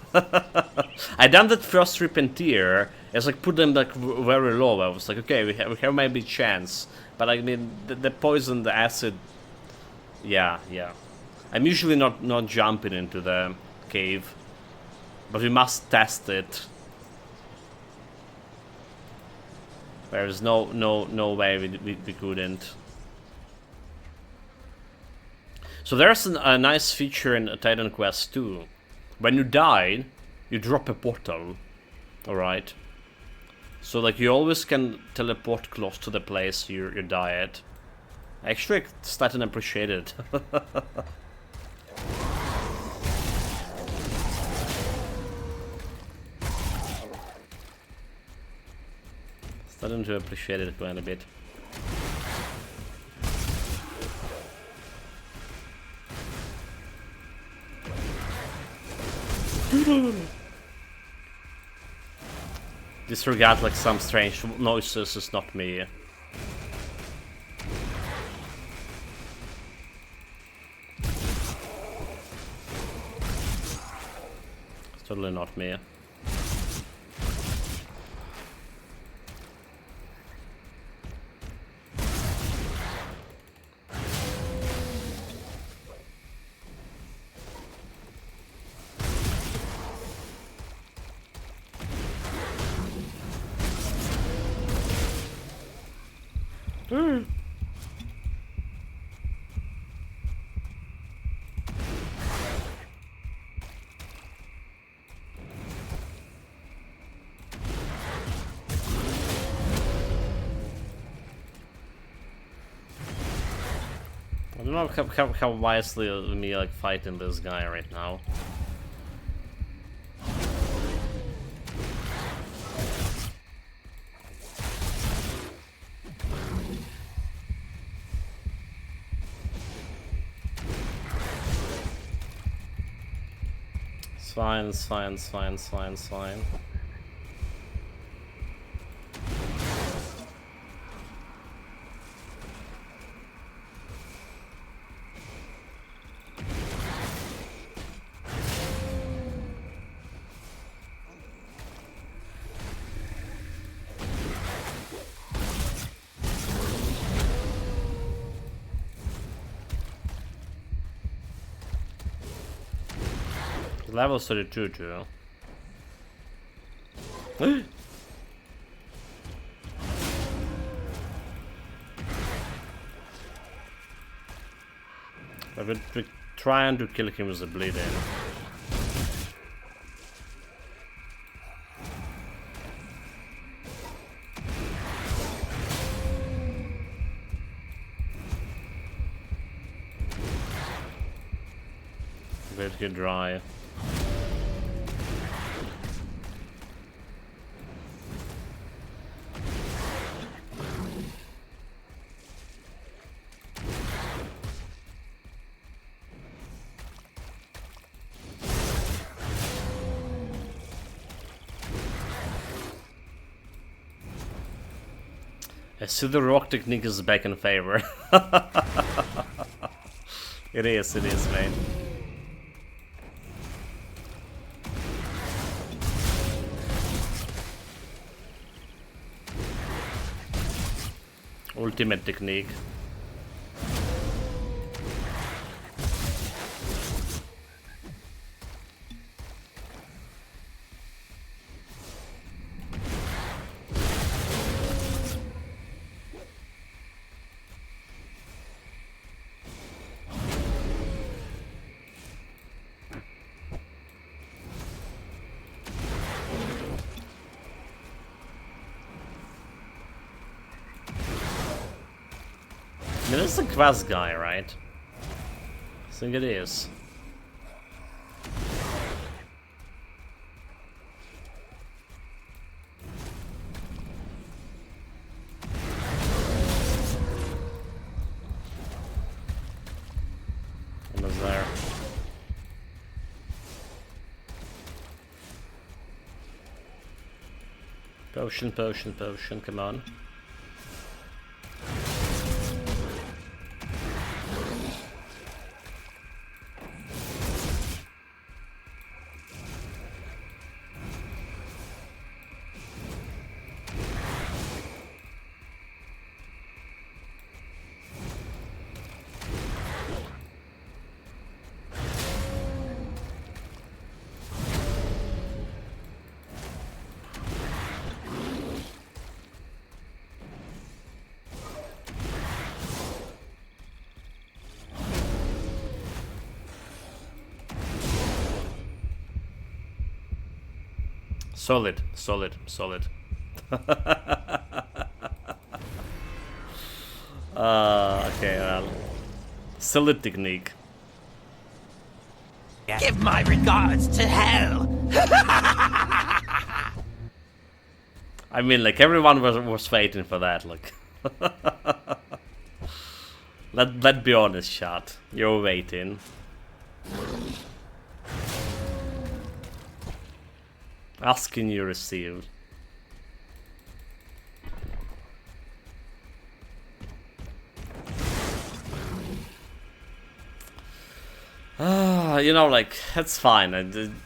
Speaker 1: I done that first Repentir. It's like put them like very low. I was like, okay, we have maybe chance, but I mean the poison, the acid. Yeah. I'm usually not jumping into the cave, but we must test it. There's no way we couldn't. So there's a nice feature in Titan Quest 2. When you die, you drop a portal. Alright? So like you always can teleport close to the place you die at. Actually, starting to appreciate it. Starting to appreciate it quite a bit. Disregard like some strange noises, it's not me. It's totally not me. I don't know how wisely me like fighting this guy right now. It's fine. Level 32 too. I will be trying to kill him with the bleeding. Let get dry. I see the rock technique is back in favor. It is, mate. Ultimate technique. I mean, it's a quest guy, right? I think it is. Almost there. Potion, potion, potion, come on. Solid, solid, solid. Okay, well. Solid technique.
Speaker 6: Give my regards to hell.
Speaker 1: I mean, like, everyone was waiting for that, like. Let's be honest, chat. You're waiting. Asking you received. You know, like, that's fine. I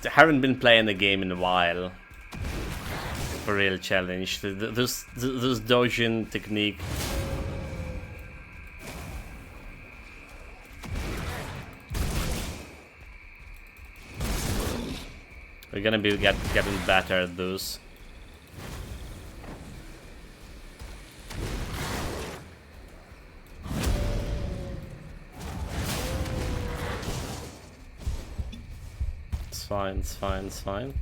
Speaker 1: haven't been playing the game in a while. For real challenge. This dodging technique. We're gonna be getting better at those. It's fine, it's fine, it's fine.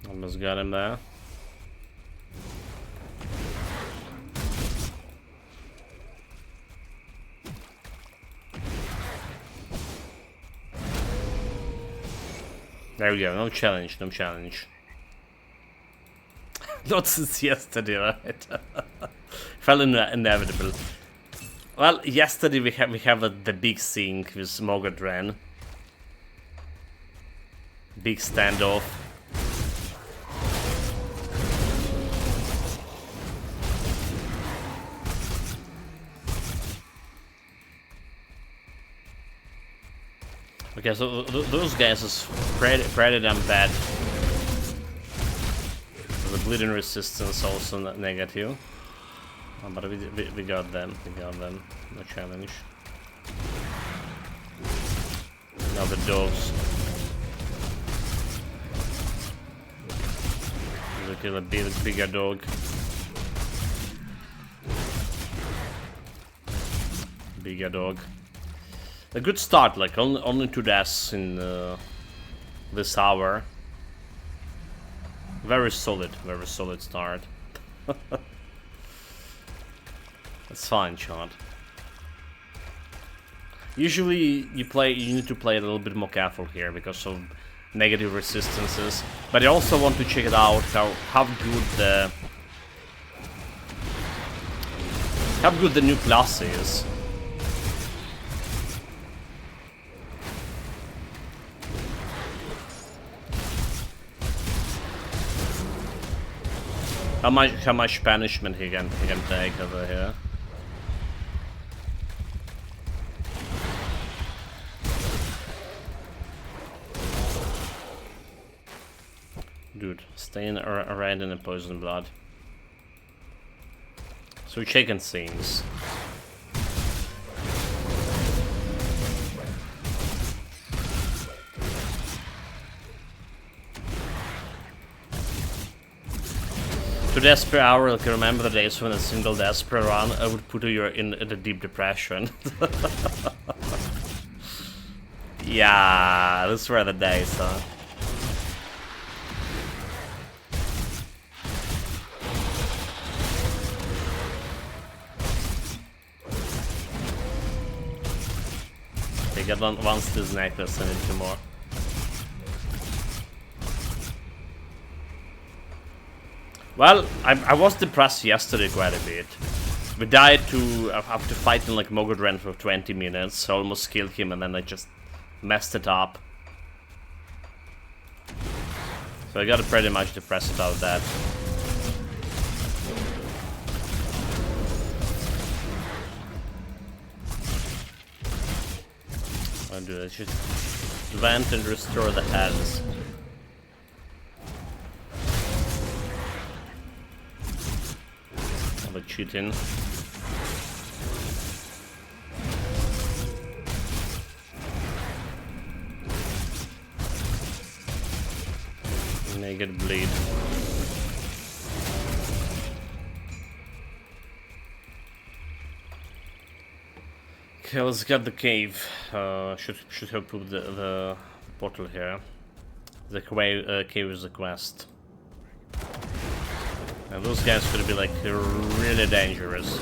Speaker 1: Almost got him there. There we go, no challenge, no challenge. Not since yesterday, right? Felt inevitable. Well, yesterday we have the big sync with Mogadren. Big standoff. Okay, so those guys is pretty damn bad. The bleeding resistance also not negative. Oh, but we got them. We got them. No challenge. Now the dogs. We'll kill a bigger dog. Bigger dog. A good start, like only 2 deaths in this hour. Very solid start. That's fine, Chad. Usually you need to play a little bit more careful here because of negative resistances. But I also want to check it out how good the new class is. How much punishment he can take over here. Dude, staying around in the poison blood. So checking things. To deaths per hour, I can remember the days when a single death per run I would put you in a deep depression. Yeah, those were the days, huh? They got once this necklace and into more. Well, I was depressed yesterday quite a bit. We died after fighting like Mogodren for 20 minutes, I almost killed him and then I just messed it up. So I got pretty much depressed about that. I'll do it, just vent and restore the heads. Cheating. Make it bleed. Okay, let's get the cave. Should help with the portal here. The cave is the quest. And those guys could be like really dangerous.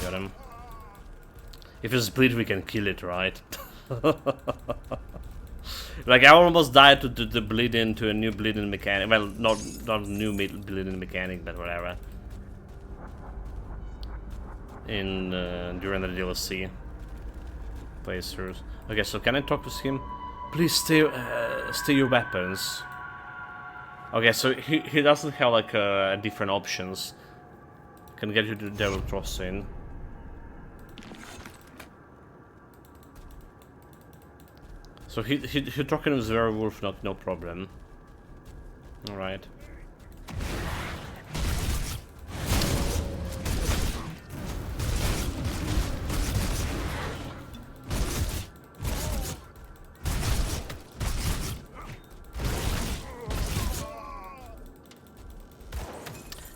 Speaker 1: Got him. If it's bleed, we can kill it, right? Like I almost died to the bleed into a new bleeding mechanic. Well, not new bleeding mechanic, but whatever. In during the DLC playthroughs. Okay, so can I talk with him? Please stay your weapons. Okay, so he doesn't have like different options. Can get you to Devil Crossing. So he talking with Werewolf, no problem. All right.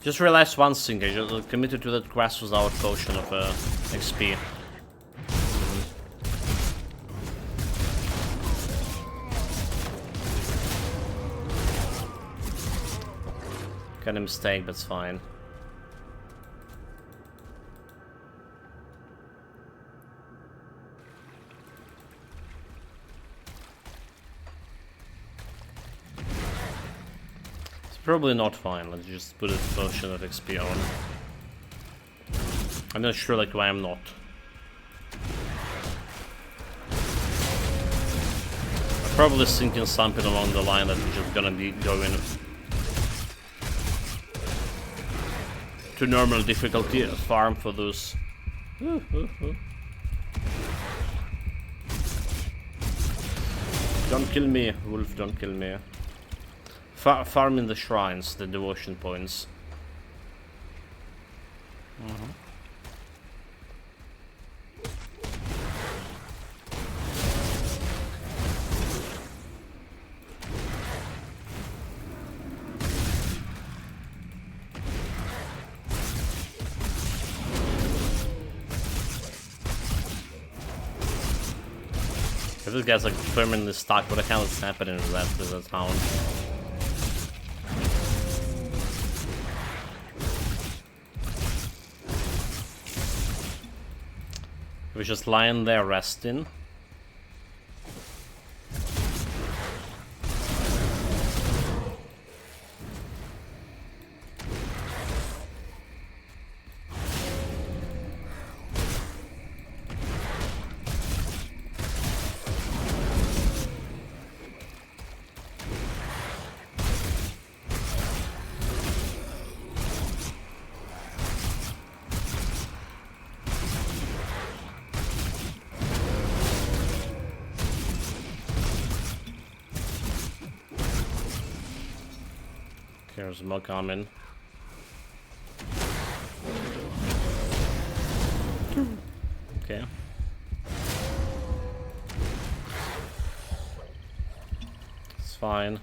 Speaker 1: Just realized one thing. I just committed to that quest without potion of XP. Kind of mistake, but it's fine. It's probably not fine. Let's just put a potion of XP on. I'm not sure like why I'm not. I'm probably thinking something along the line that we're just gonna be going to normal difficulty farm for those Don't kill me, Wolf, don't kill me. Farm in the shrines, the devotion points. If this guy's like permanently stuck, what the hell is happening with that town? We're just lying there resting. There's more coming. Okay. It's fine.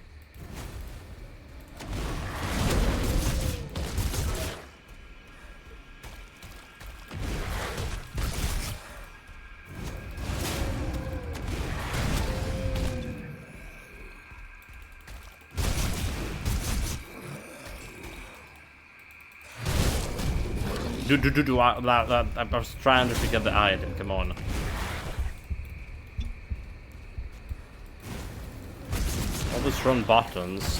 Speaker 1: I was trying to get the item, come on. All these wrong buttons.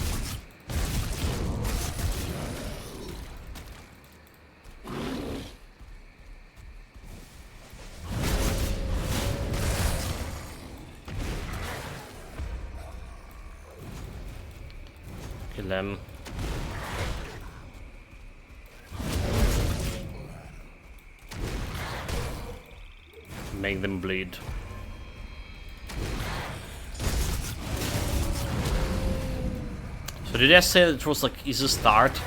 Speaker 1: Kill them. Make them bleed. So did I say it was like easy start?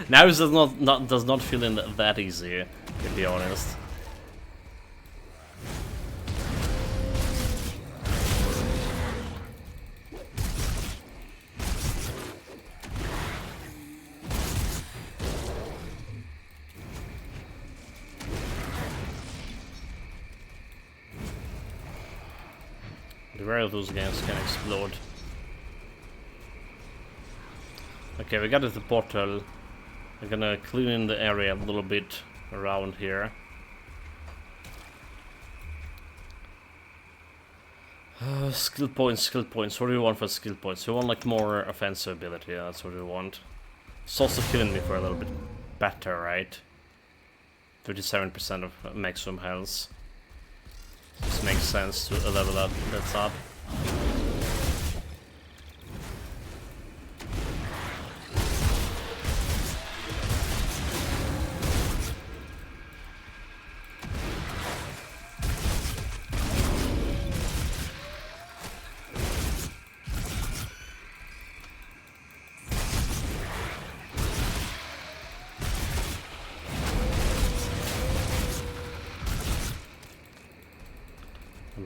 Speaker 1: Now it does not feel that easy, to be honest. The rare of those guys can explode. Okay, we got the portal. We're gonna clean the area a little bit around here. Skill points, skill points. What do you want for skill points? We want like more offensive ability, yeah, that's what we want. It's also killing me for a little bit better, right? 37% of maximum health. This makes sense to level up that's up.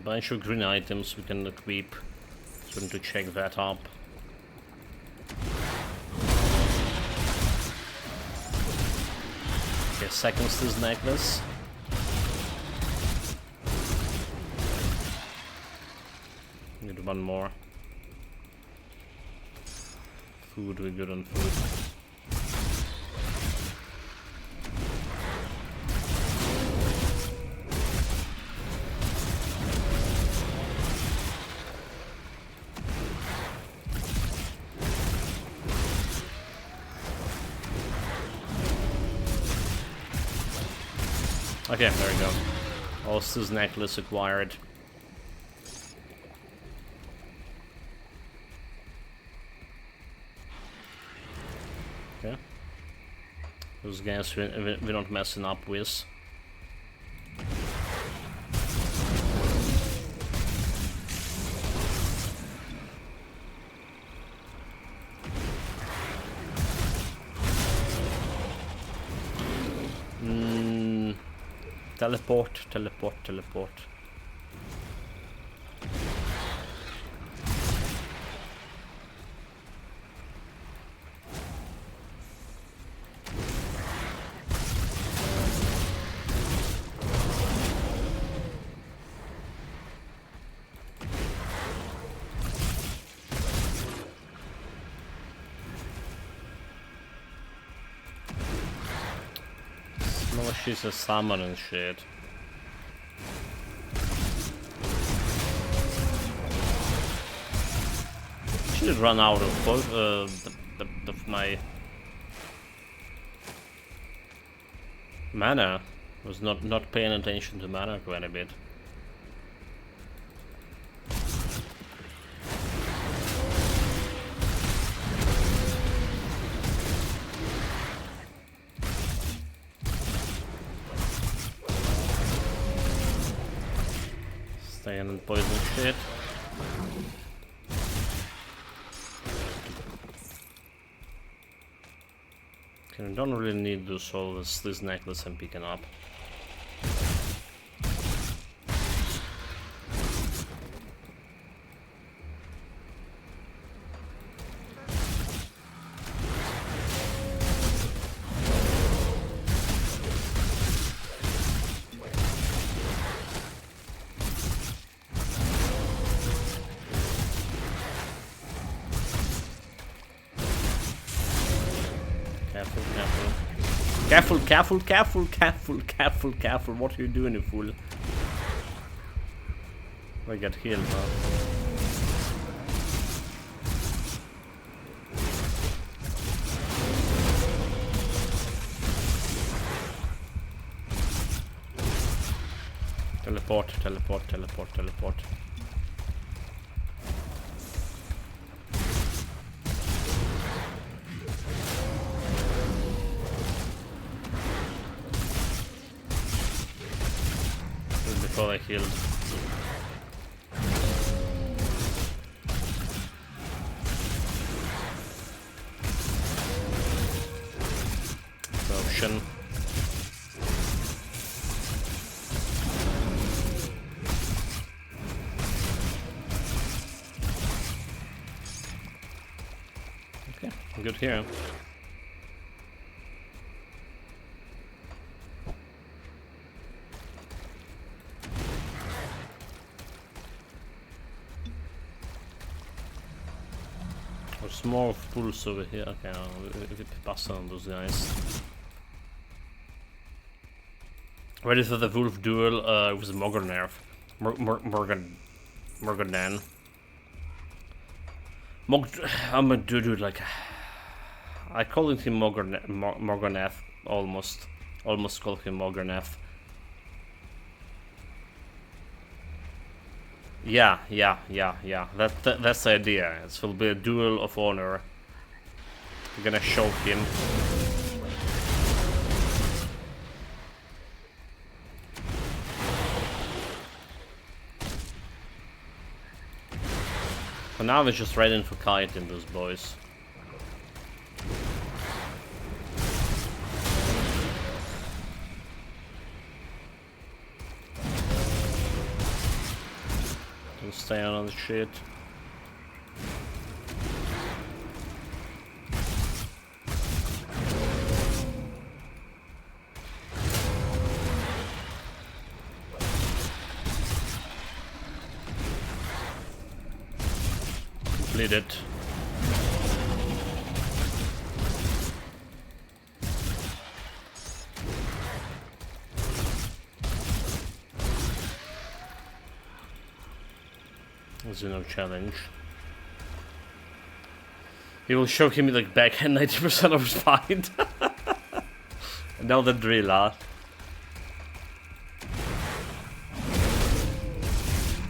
Speaker 1: Bunch of green items we can equip, so we need to check that up. Okay, seconds this necklace. Need one more. Food, we're good on food. Okay, there we go. Oster's necklace acquired. Okay. Those guys we're not messing up with. Teleport, teleport, teleport. No, she's a summon and shit. She did run out of my mana. Was not paying attention to mana quite a bit. Staying in poison shit. Okay, I don't really need to solve this necklace I'm picking up. Careful, careful, careful, careful, careful, careful. What are you doing, you fool? I got healed, huh? Teleport, teleport, teleport, teleport. Before I healed. Potion. Okay, good here. There's more pulse over here. Okay, if it passes on those guys. Ready for the wolf duel with Morgan. I'm a dude like I called him Morganeth almost called him Morganeth. Yeah. That's the idea. It will be a duel of honor. We're gonna choke him. For now, we're just riding for kiting those boys. Don't stay on the shit. Completed. There's no challenge. He will show him like backhand 90% of his fight. Now the driller.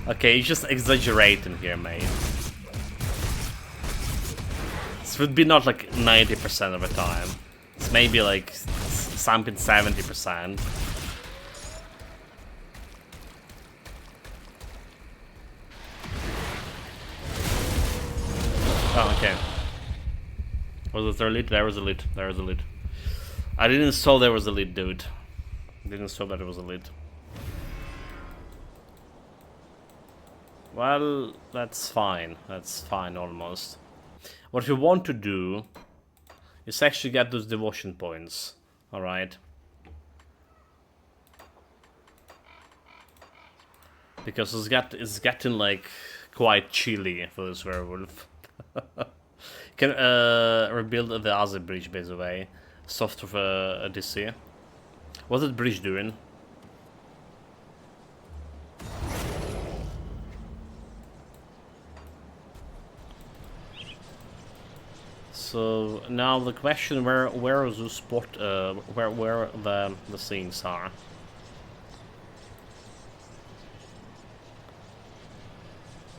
Speaker 1: Okay, he's just exaggerating here, mate. This would be not like 90% of the time. It's maybe like something 70%. Oh, okay. Was there a lead? There was a lead. There was a lead. I didn't saw there was a lead, dude. Didn't saw that it was a lid. Well, that's fine. That's fine almost. What we want to do is actually get those devotion points. Alright. Because it's getting like quite chilly for this werewolf. Can rebuild the other bridge by the way. Soft of a DC. What's that bridge doing? So now the question where is the spot where the things are.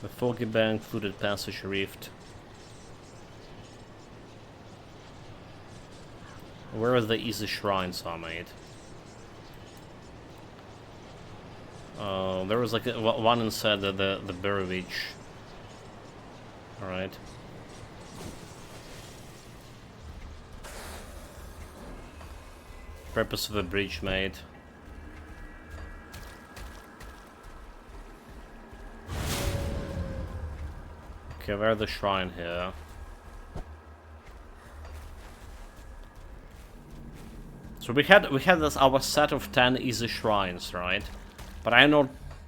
Speaker 1: The foggy bank, fluted passage rift. Where are the easy shrines are made? There was like one inside the Berwich. Alright. Purpose of a bridge made. Okay, where the shrine here? So we had this our set of 10 easy shrines, right? But I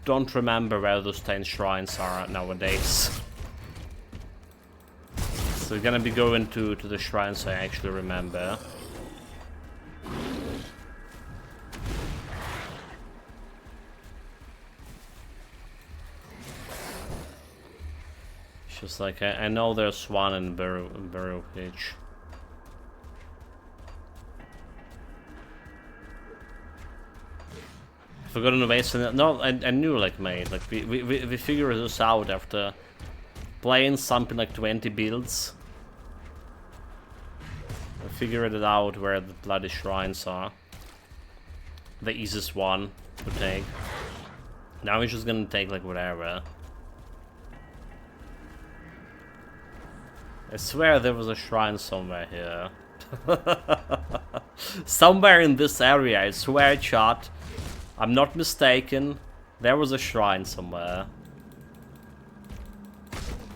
Speaker 1: don't remember where those 10 shrines are nowadays. So we're gonna be going to the shrines I actually remember. It's just like I know there's one in Burrow Pitch. Forgotten ways. No, I knew like mate. Like we figured this out after playing something like 20 builds. I figured it out where the bloody shrines are. The easiest one to take. Now we're just gonna take like whatever. I swear there was a shrine somewhere here. Somewhere in this area, I swear, chat. I'm not mistaken. There was a shrine somewhere.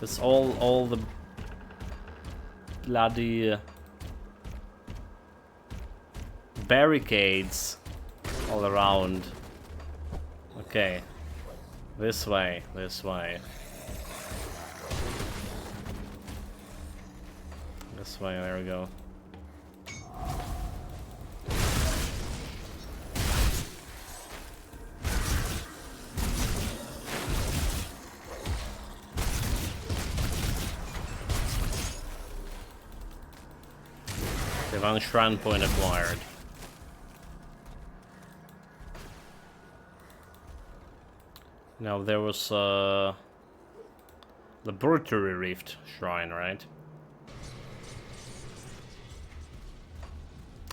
Speaker 1: It's all the bloody barricades all around. Okay. This way, this way. This way, there we go. One shrine point acquired. Now there was Laboratory Rift shrine, right?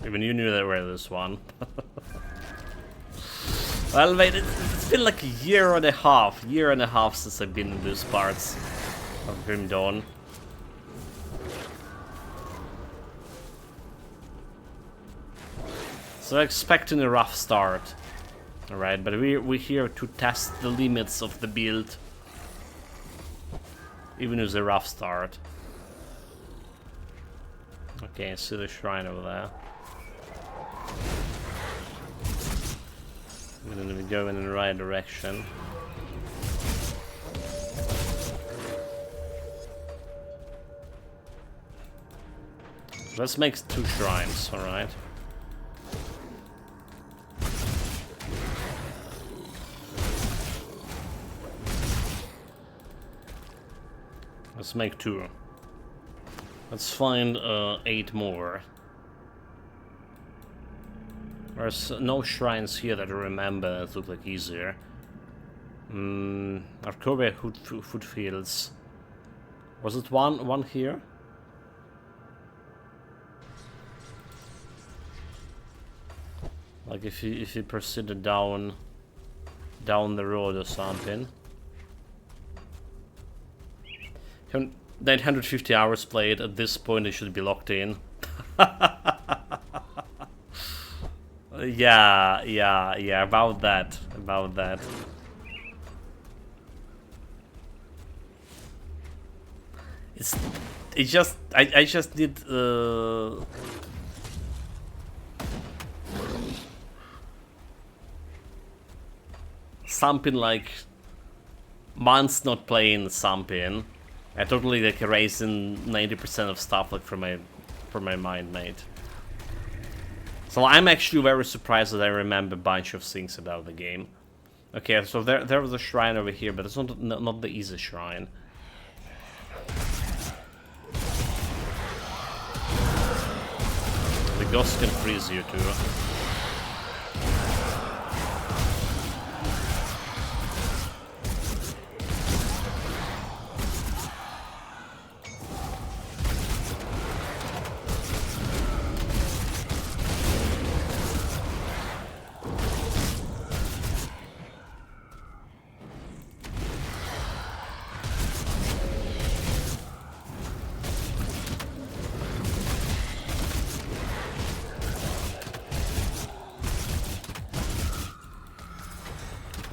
Speaker 1: Even you knew that were this one. Well, mate, it's been like a year and a half since I've been in these parts of Grim Dawn. So expecting a rough start, alright, but we're here to test the limits of the build, even with a rough start. Okay, I see the shrine over there. We're gonna be going in the right direction. Let's make 2 shrines, alright? Let's make 2. Let's find 8 more. There's no shrines here that I remember that look like easier. Arcovia food fields. Was it one here? Like if you proceeded down the road or something. 950 hours played. At this point, they should be locked in. Yeah, about that. I just need something like months not playing something. I totally like erasing 90% of stuff like from my mind, mate. So I'm actually very surprised that I remember a bunch of things about the game. Okay, so there was a shrine over here, but it's not the easy shrine. The ghost can freeze you too.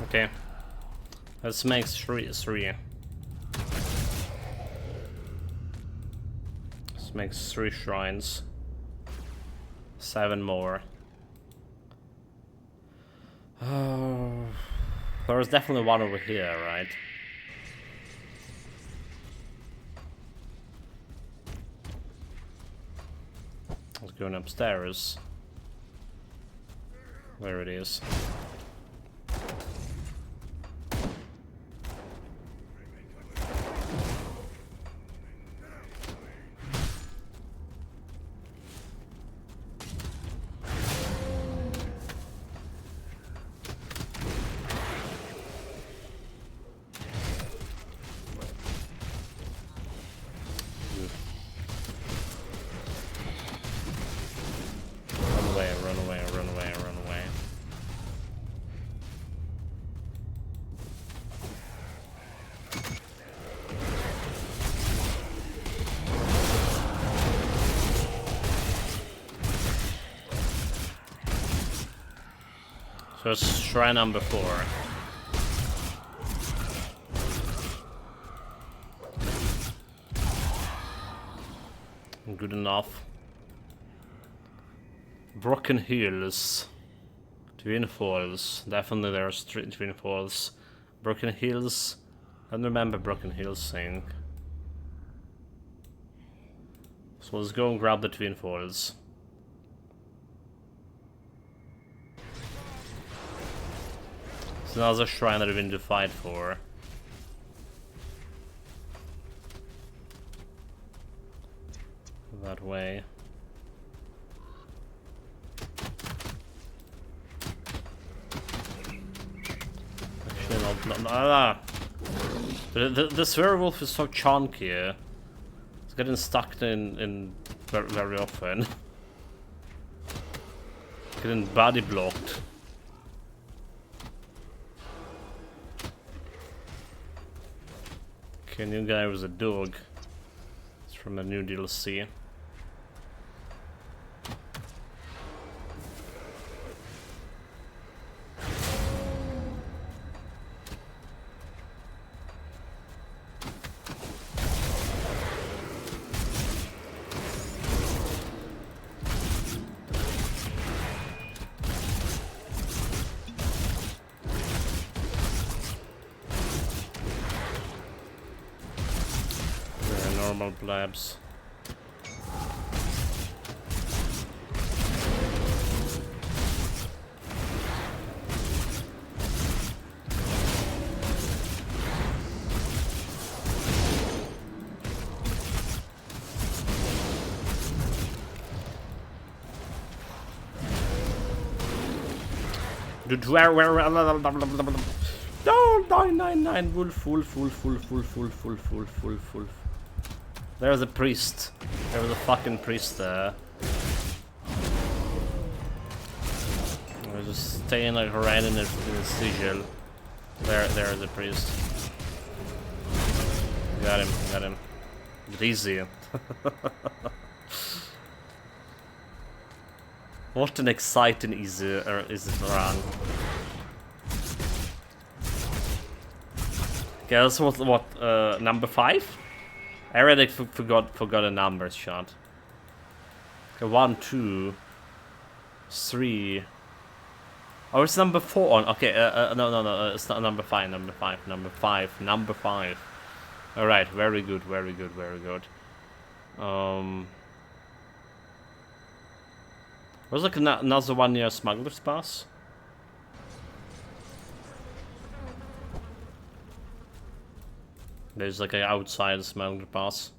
Speaker 1: Okay, let's make three. Let's make 3 shrines. 7 more. There's definitely one over here, right? Let's go upstairs. Where it is. Run away. So it's shrine number 4. Good enough. Broken Hills. Twin Falls. Definitely there's Twin Falls. Broken Hills. I don't remember Broken Hills thing. So let's go and grab the Twin Falls. It's another shrine that we need to fight for. That way. Actually, no. This werewolf is so chunky. It's getting stuck in very often. Getting body blocked. Okay, new guy with a dog. It's from a new DLC. Normal blabs. Dude, where no, 999 wolf. There's a priest. There was a fucking priest there. I was just staying like right in the sigil. There's a priest. Got him. But easy. What an exciting easy run. Okay, that's what number 5? I already forgot a number shot. Okay, 1, 2, 3. Oh, it's number 4 on. Okay, no, it's not number 5. Number 5. All right, very good. Was like another one near Smuggler's Pass. There's like an outside Smuggler's Pass.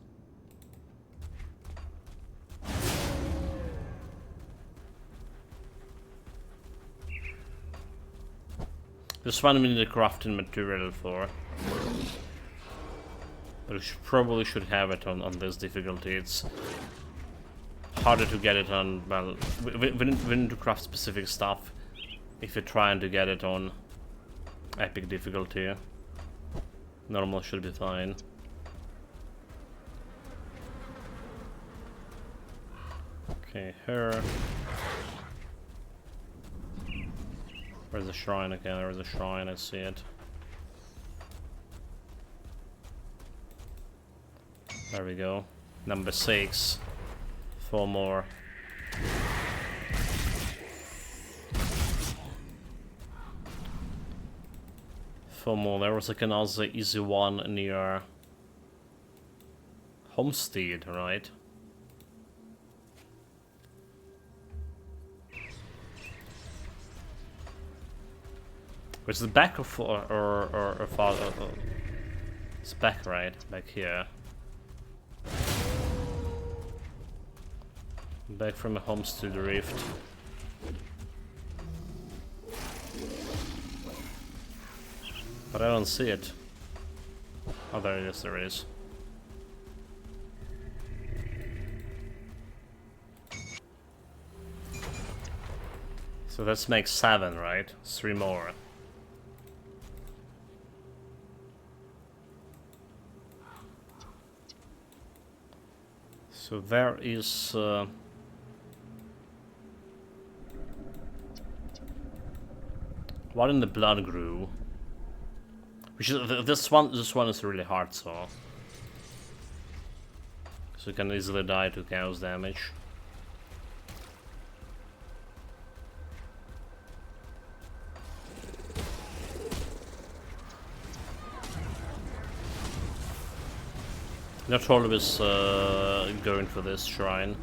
Speaker 1: This one we need a crafting material for. But we probably should have it on this difficulty. It's harder to get it on, well, we need to craft specific stuff if you're trying to get it on epic difficulty. Normal should be fine. Okay, here. Where's the shrine? Okay, there's a shrine, I see it. There we go. Number 6. 4 more. There was like another easy one near Homestead, right? It's the back of or it's back, right? Back here. Back from a Homestead Rift. But I don't see it. Oh, there it is, there it is. So let's make 7, right? 3 more. So there is... one in the blood grew. Which is, this one is really hard, so you can easily die to chaos damage. Not always going for this shrine.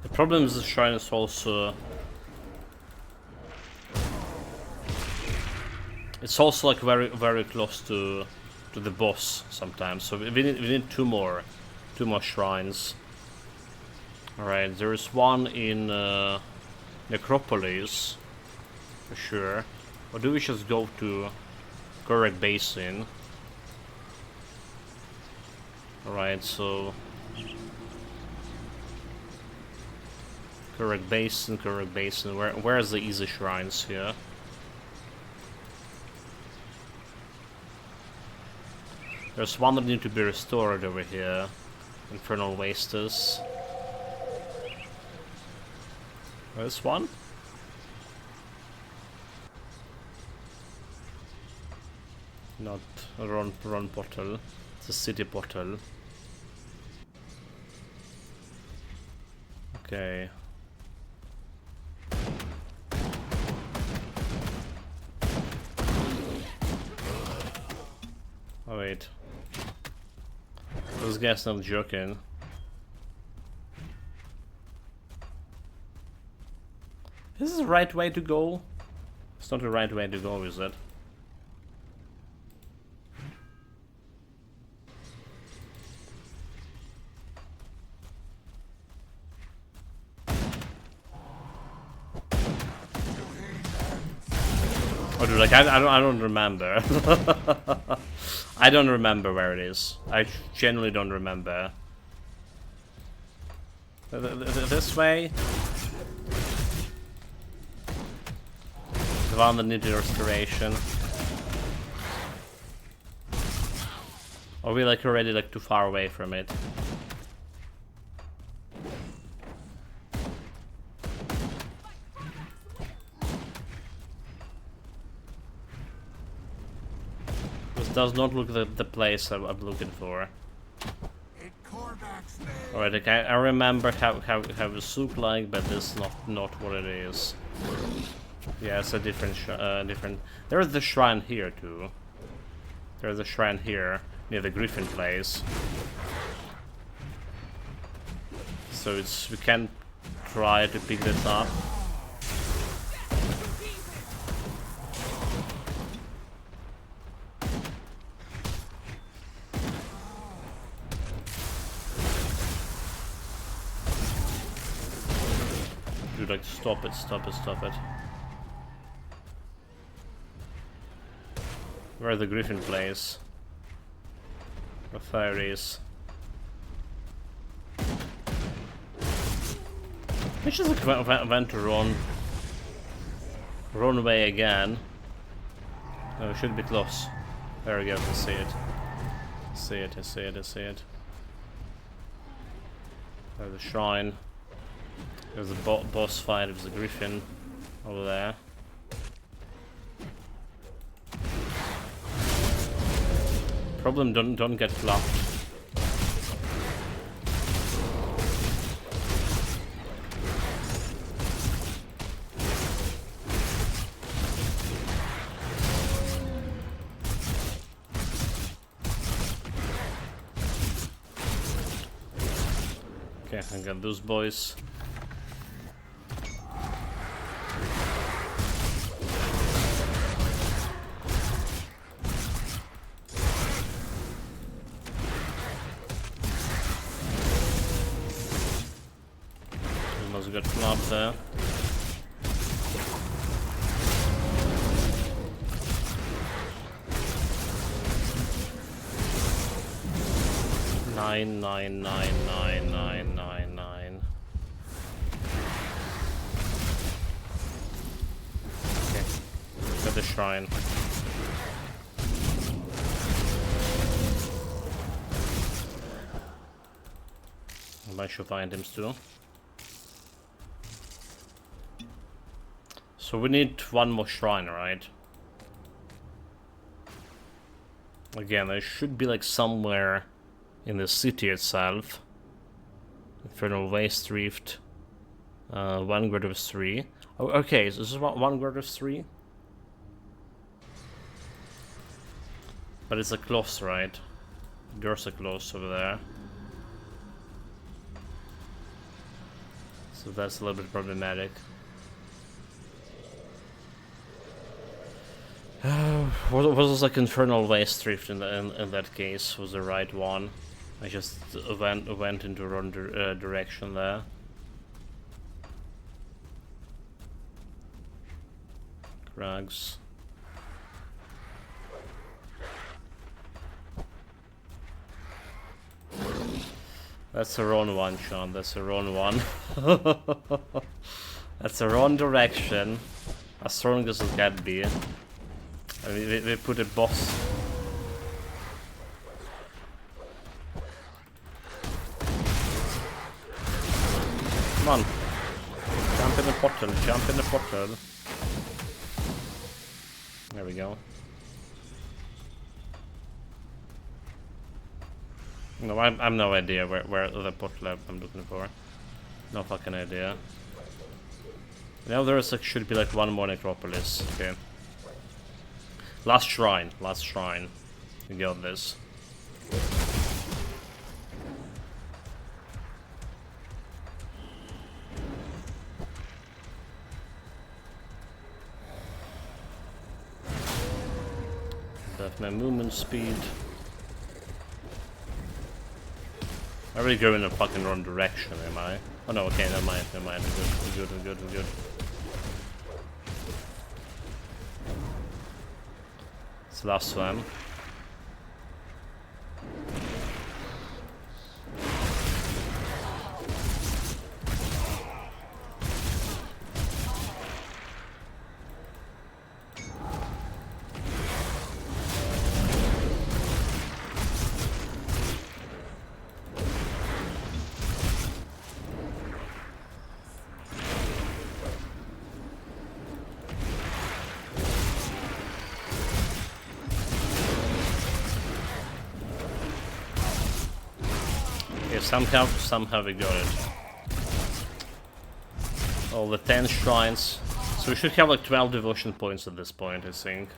Speaker 1: The problem is the shrine is also... It's also like very close to the boss sometimes, so we need 2 more shrines. All right, there is one in Necropolis for sure. Or do we just go to Correct Basin? All right, so Correct Basin. Where's the easy shrines here? There's one that needs to be restored over here. Infernal Wastes. There's one? Not a run portal. It's a city portal. Okay. Oh wait. This guy's not joking. Is this the right way to go? It's not the right way to go, is it? Oh dude, like I don't remember. I don't remember where it is. I genuinely don't remember. This way. Around the Ninja Restoration. Are we like already like too far away from it? This does not look the place I'm looking for. Alright, okay, I remember how it looked like, but this is not what it is. Yeah, it's a different different. There's the shrine here too. There's a shrine here near the Griffin place. So we can try to pick this up. Dude, like stop it, stop it, stop it. Where the Griffin place? The fire is. I just like went to run away again. Oh, we should be close. There we go, I see it. I see it, I see it, I see it. There's the shrine. There's a boss fight with the Griffin over there. Problem, don't get fluffed. Okay, I got those boys. Got flopped there. Nine. Okay, got the shrine. I should find him still. So we need one more shrine, right? Again, there should be like somewhere in the city itself. Infernal Waste Rift. Vanguard of 3. Oh, okay, so this is Vanguard of 3. But it's a close, right? There's a close over there. So that's a little bit problematic. Was like Infernal Waste Rift in that case was the right one. I just went into wrong direction there. Crags. That's the wrong one, Sean. That's the wrong one. That's the wrong direction. As strong as it can be. I mean, they put a boss. Come on. Jump in the portal, jump in the portal. There we go. No, I'm no idea where the portal I'm looking for. No fucking idea. Now there's like should be like one more necropolis. Okay. Last shrine, last shrine. We got this. That's my movement speed. I really go in the fucking wrong direction, am I? Oh no, okay, never mind, never mind. We're good. It's the last one. Okay, somehow we got it. All the 10 shrines. So we should have like 12 devotion points at this point, I think.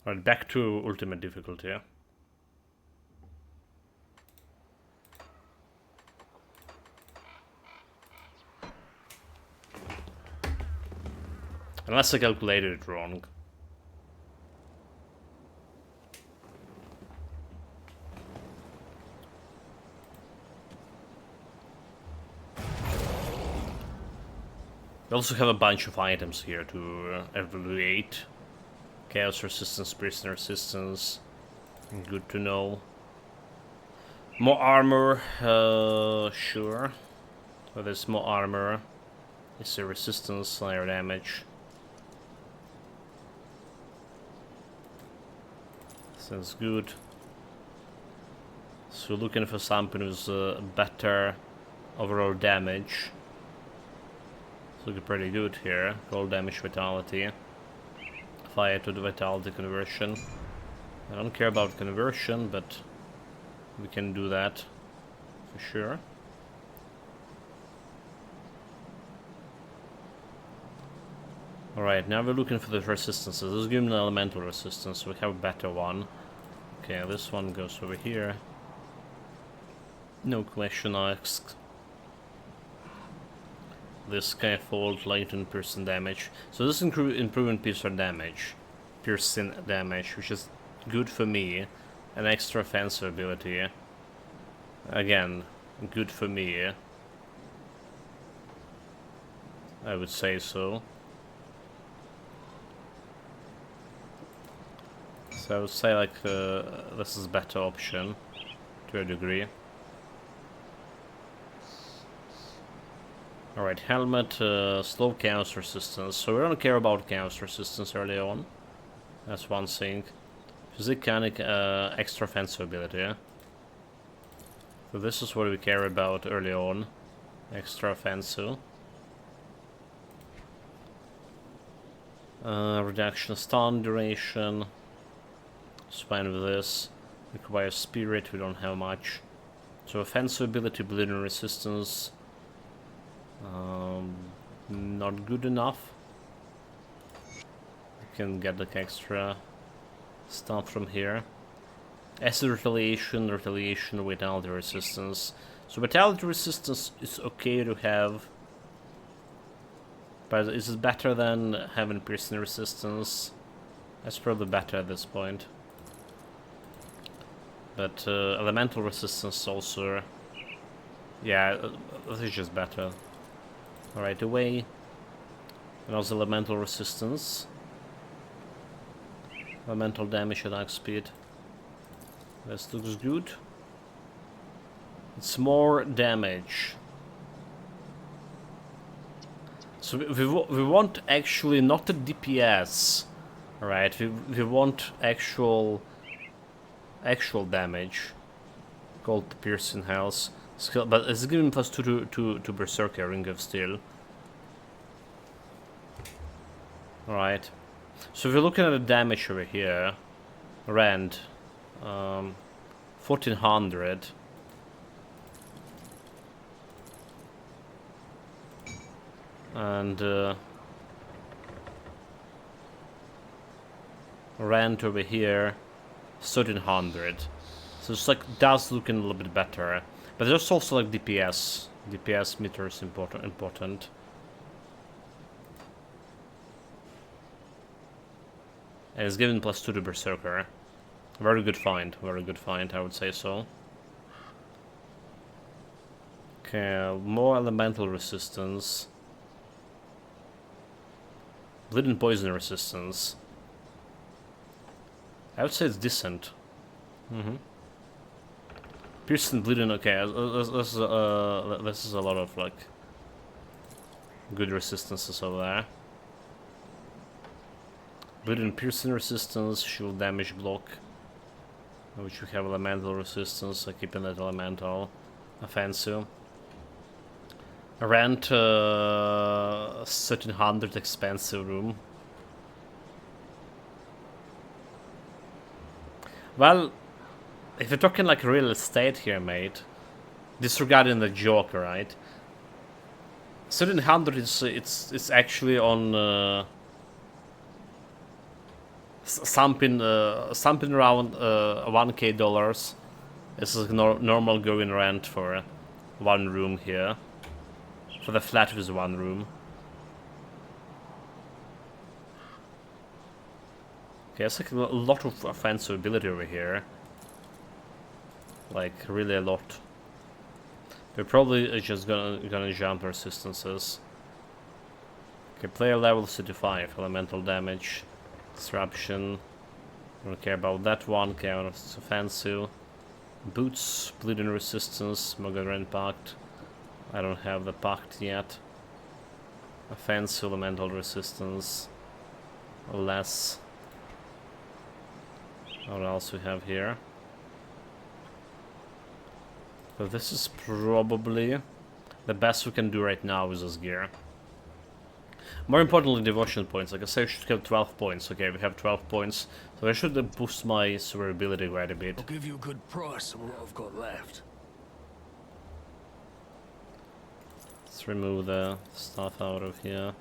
Speaker 1: Alright, back to ultimate difficulty. Unless I calculated it wrong. We also have a bunch of items here to evaluate. Chaos resistance, prison resistance. Good to know. More armor, sure. So there's more armor. Is there resistance, higher damage? Sounds good. So looking for something with better overall damage. It's looking pretty good here. Cold damage, vitality. Fire to the vitality conversion. I don't care about conversion, but we can do that for sure. Alright, now we're looking for the resistances. This is giving an elemental resistance, so we have a better one. Okay, this one goes over here. No question asked. This scaffold, latent piercing damage. So this is improving piercing damage. Piercing damage, which is good for me. An extra offensive ability. Again, good for me. I would say so. So I would say like this is a better option to a degree. Alright, helmet, slow chaos resistance. So we don't care about chaos resistance early on. That's one thing. Physic-canic, extra offensive ability. Yeah? So this is what we care about early on. Extra offensive. Reduction stun duration. It's fine with this. Requires spirit, we don't have much. So offensive ability, bleeding resistance. Not good enough. We can get like extra stuff from here. Acid retaliation, vitality resistance. So vitality resistance is okay to have. But is it better than having piercing resistance? That's probably better at this point. But elemental resistance also. Yeah, this is just better. Alright, away. And also elemental resistance. Elemental damage, attack speed. This looks good. It's more damage. So we want actually not a DPS. Alright, we want actual damage. Called the piercing health. Skill, but it's giving +2 to Berserker, Ring of Steel. Alright. So if you're looking at the damage over here, Rand, 1400. And Rand over here, 1300. So it's like does looking a little bit better. But there's also like DPS. DPS meter is important. And it's given +2 to Berserker. Very good find, I would say so. Okay, more elemental resistance. Bleeding poison resistance. I would say it's decent. Piercing bleeding, okay, this is a lot of like good resistances over there. Bleeding piercing resistance, shield damage block, which we have elemental resistance, so keeping that elemental offensive. Rent 1300 expensive room. Well, if you're talking like real estate here, mate, disregarding the joke, right? 1700 is it's actually on something around 1k dollars. This is normal going rent for one room here. For the flat with one room. Okay, it's like a lot of offensive ability over here. Like really a lot. We're probably just gonna jump resistances. Okay, player level 35, elemental damage, disruption. Don't care about that one. Okay, it's offensive. Boots, bleeding resistance, Mogadren Pact. I don't have the pact yet. Offensive, elemental resistance. Less. What else we have here? But this is probably the best we can do right now with this gear. More importantly, devotion points. Like I said, I should have 12 points. Okay, we have 12 points. So I should boost my survivability quite a bit.
Speaker 4: I'll give you a good price on what I've got left.
Speaker 1: Let's remove the stuff out of here.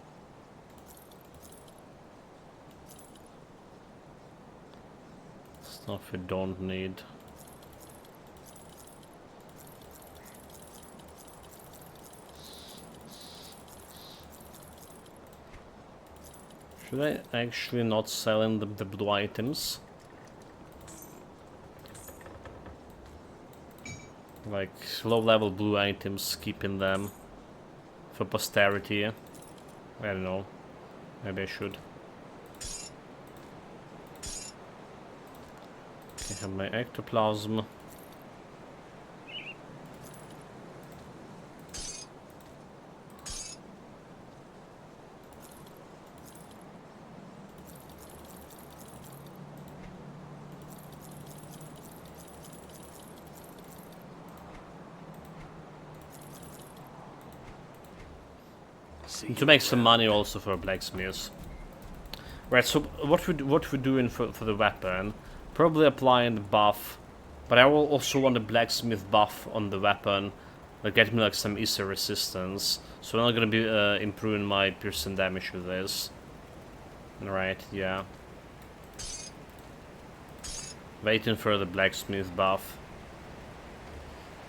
Speaker 1: Stuff we don't need. Should I actually not sell in the blue items? Like low level blue items, keeping them for posterity. I don't know. Maybe I should. I have my ectoplasm. To make some money also for blacksmiths. Right, so what we're doing for the weapon, probably applying the buff, but I will also want the blacksmith buff on the weapon, that get me like some easier resistance. So I'm not gonna be improving my piercing damage with this. Right, yeah. Waiting for the blacksmith buff.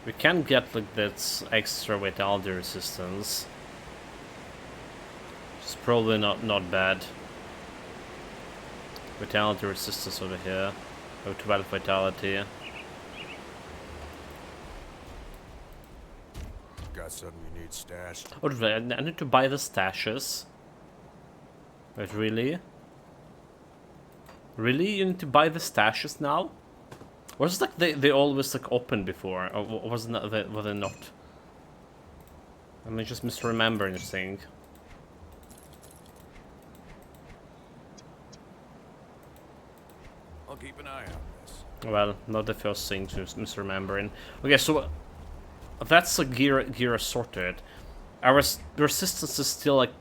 Speaker 1: We can get like that extra vitality resistance. It's probably not bad. Vitality resistance over here. Oh, 12 vitality.
Speaker 8: Got something you need stashed?
Speaker 1: Oh, I need to buy the stashes. Wait, really? Really? You need to buy the stashes now? Was it like they always like open before? Or was were they not? Am I just misremembering this thing?
Speaker 8: I'll keep an eye on this.
Speaker 1: Well, not the first thing to misremembering. Okay, so that's a gear sorted. Our resistance is still like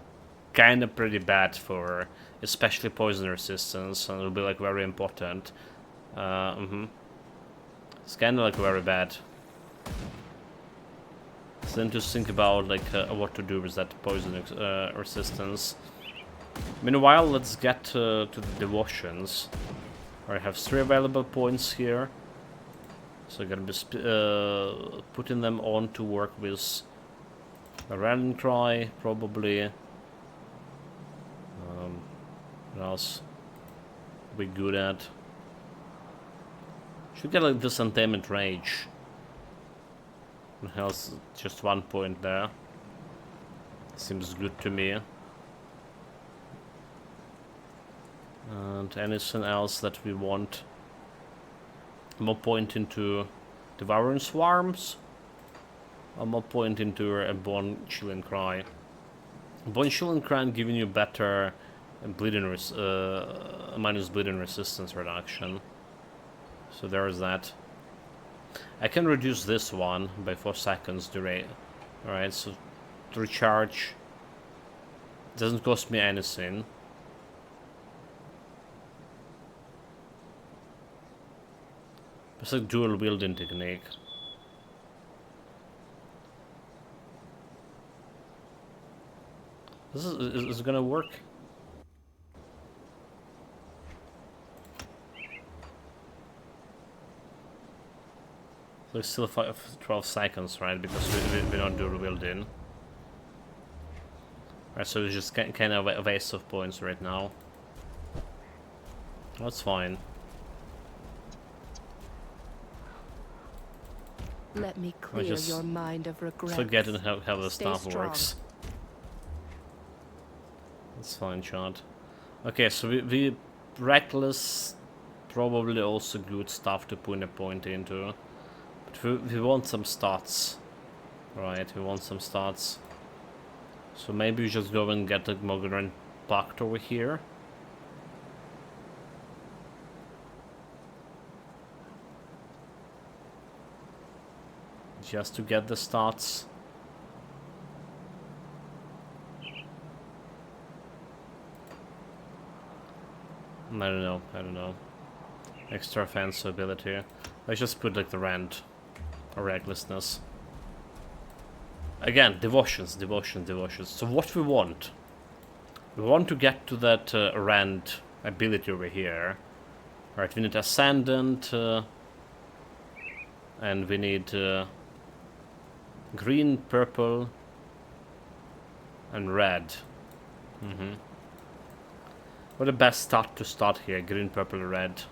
Speaker 1: kind of pretty bad for, especially poison resistance, and it'll be like very important. It's kind of like very bad. So then just think about like what to do with that poison resistance. Meanwhile, let's get to the devotions. I have 3 available points here, so I'm gonna be putting them on to work with a rallying cry, probably. What else we good at? Should get like this Untamed Rage. And health, just 1 point there. Seems good to me. And anything else that we want? More point into Devouring Swarms? Or more point into a Bone Chilling Cry? Bone Chilling Cry giving you better bleeding minus bleeding resistance reduction. So there is that. I can reduce this one by 4 seconds duration. Alright, so to recharge doesn't cost me anything. 。 . . 。 . 。 . . . . . . . . . . . . . . . . . . . . . . . . . . . . . . . . . . . . . . . . . . . . . . . . . . . It's a dual wielding technique. This is gonna work. So it's still 12 seconds, right? Because we don't do rebuilding. Right, so it's just kind of a waste of points right now. That's fine.
Speaker 5: Let me clear
Speaker 1: just
Speaker 5: your mind of regret.
Speaker 1: Forgetting how the
Speaker 5: Stay
Speaker 1: stuff
Speaker 5: strong.
Speaker 1: works. That's fine, Chad. Okay, so we reckless, probably also good stuff to put a point into. But we want some stats. Right, we want some stats. So maybe we just go and get a Mogren Pact over here. Just to get the stats. I don't know. Extra offense ability. Let's just put like the rand or recklessness. Again, devotions. So what we want to get to that rand ability over here. Right, we need ascendant and we need green, purple and red. What the best start to start here? Green, purple, red.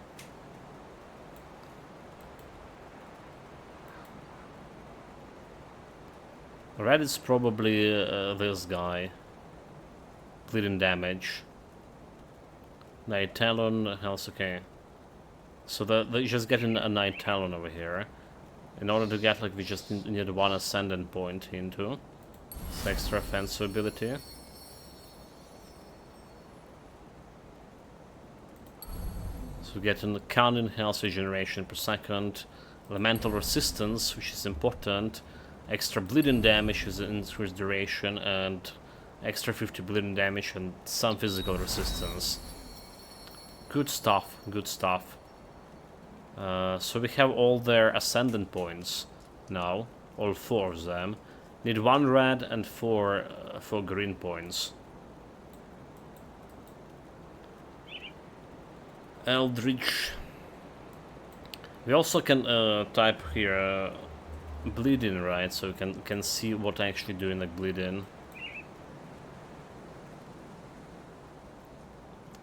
Speaker 1: Red is probably this guy. Bleeding damage. Night Talon, health, okay. So they're just getting a Night Talon over here. In order to get, like, we just need one ascendant point into. It's extra offensive ability. So we get an cannon health regeneration per second. Elemental resistance, which is important. Extra bleeding damage is an increased duration, and extra 50 bleeding damage and some physical resistance. Good stuff, good stuff. So we have all their ascendant points now, all 4 of them. Need 1 red and 4 green points. Eldritch. We also can type here bleeding, right? So we can see what actually doing like bleeding.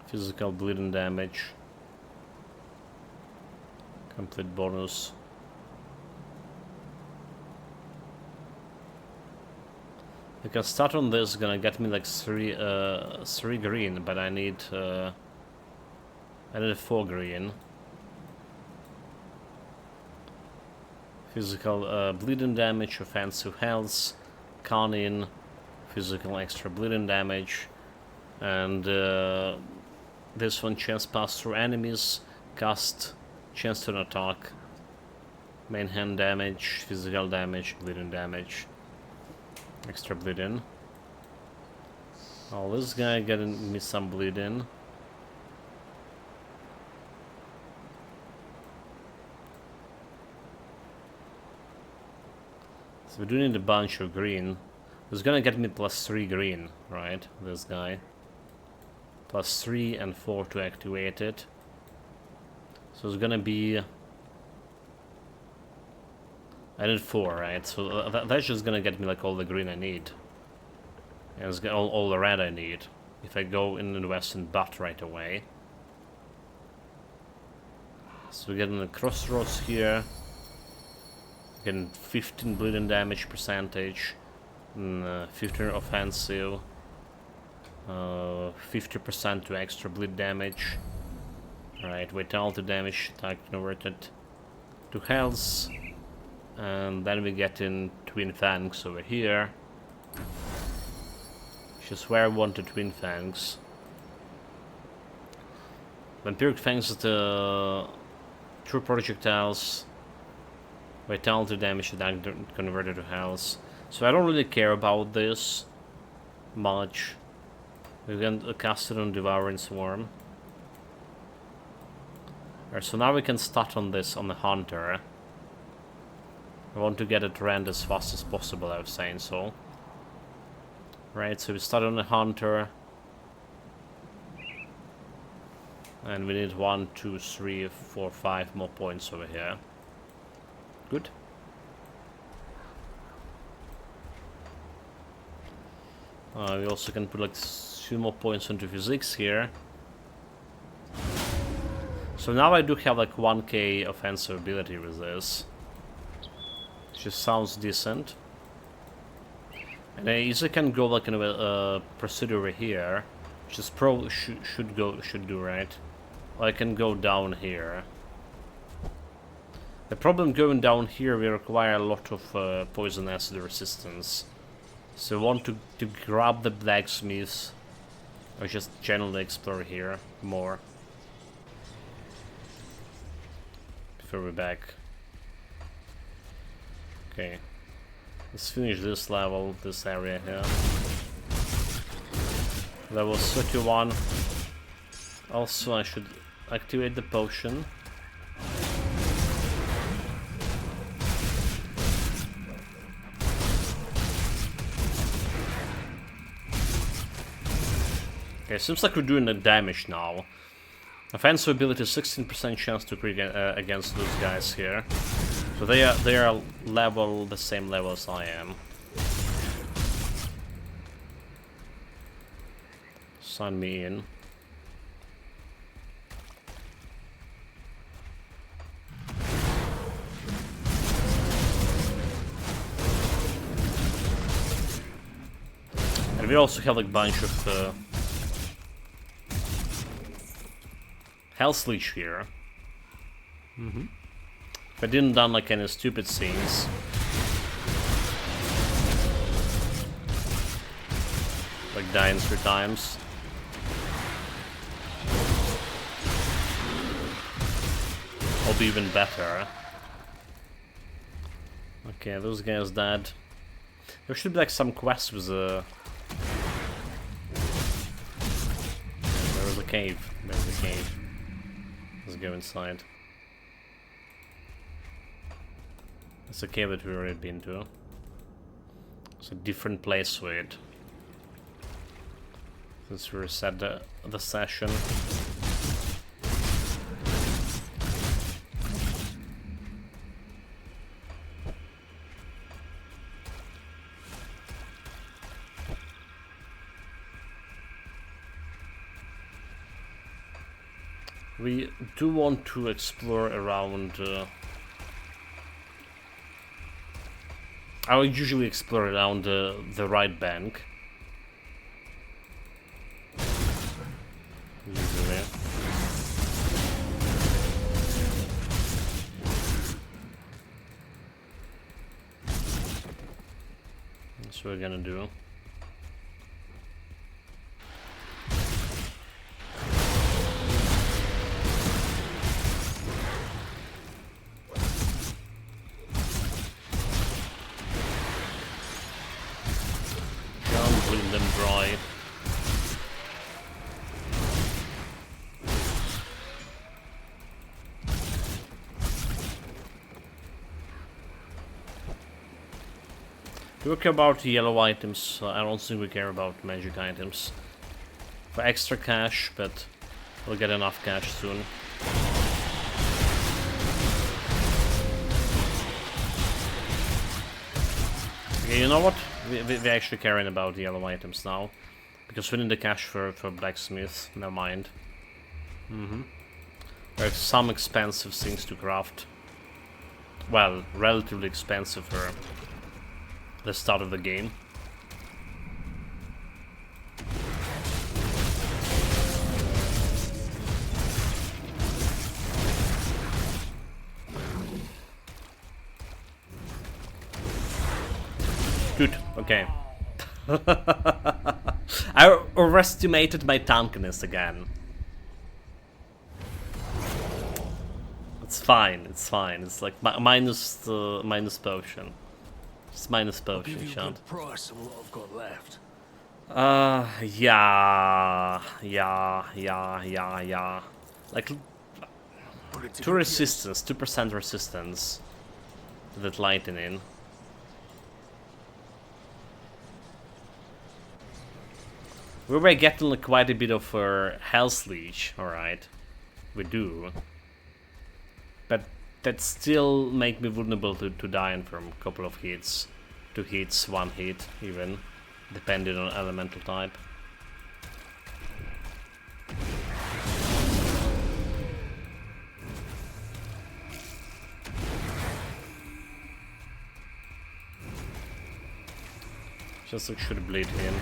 Speaker 1: Physical bleeding damage. Complete bonus. I can start on this, gonna get me like 3 green, but I need 4 green. Physical bleeding damage, offensive health, cunning, physical extra bleeding damage, and this one chance pass through enemies, cast, chance to attack, main hand damage, physical damage, bleeding damage, extra bleeding. Oh, this guy getting me some bleeding. So we do need a bunch of green. It's gonna get me +3 green, right? This guy. +3 and 4 to activate it. So it's gonna be... I need 4, right? So that's just gonna get me like all the green I need. And it's all the red I need. If I go in the western butt right away. So we're getting the crossroads here. Getting 15 bleeding damage percentage, 15 offensive, 50% to extra bleed damage. Right, vitality damage, attack converted to health, and then we get in Twin Fangs over here. Just where I want the Twin Fangs. Vampiric Fangs is the true projectiles. Vitality damage attack converted to health. So I don't really care about this much. We can cast it on Devouring Swarm. Alright, so now we can start on this, on the hunter. I want to get it rend as fast as possible, I was saying so. Right, so we start on the hunter. And we need 1, 2, 3, 4, 5 more points over here. Good. We also can put like 2 more points into physics here. So now I do have like 1k offensive ability with this. Which just sounds decent. And I easily can go like in a procedure here. Which is probably should do right. Or I can go down here. The problem going down here, we require a lot of poison acid resistance. So I want to grab the blacksmiths, or just generally explore here more. Before we're back. Okay. Let's finish this level, this area here. Level 31. Also I should activate the potion. Okay, seems like we're doing the damage now. Offensive ability, 16% chance to crit against those guys here. So they are level the same level as I am. Sign me in. And we also have like a bunch of Health Leech here. If I didn't done like any stupid things. Like dying 3 times. I'll be even better. Okay, those guys dead. There should be like some quest with a... There's a cave. There's a cave. Let's go inside. It's a cave that we've already been to. It's a different place for it. Since we reset the session. We do want to explore around... I would usually explore around the right bank. Usually. That's what we're gonna do. Them dry. Do we care about yellow items? I don't think we care about magic items. For extra cash, but we'll get enough cash soon. Okay, you know what? We're actually caring about the yellow items now. Because we need the cash for blacksmith. Never mind. There's some expensive things to craft. Well, relatively expensive for the start of the game. Good, okay. I overestimated my tankiness again. It's fine, it's fine. It's like minus potion. Just minus
Speaker 4: I'll
Speaker 1: potion,
Speaker 4: give you a
Speaker 1: shan't.
Speaker 4: good price on what I've got left.
Speaker 1: Yeah. Like,
Speaker 6: bits of
Speaker 1: 2
Speaker 6: your
Speaker 1: resistance, 2% resistance to that lightning. We were getting like, quite a bit of health leech, alright. We do. But that still make me vulnerable to dying from a couple of hits. 2 hits, 1 hit even, depending on elemental type. Just like should bleed him.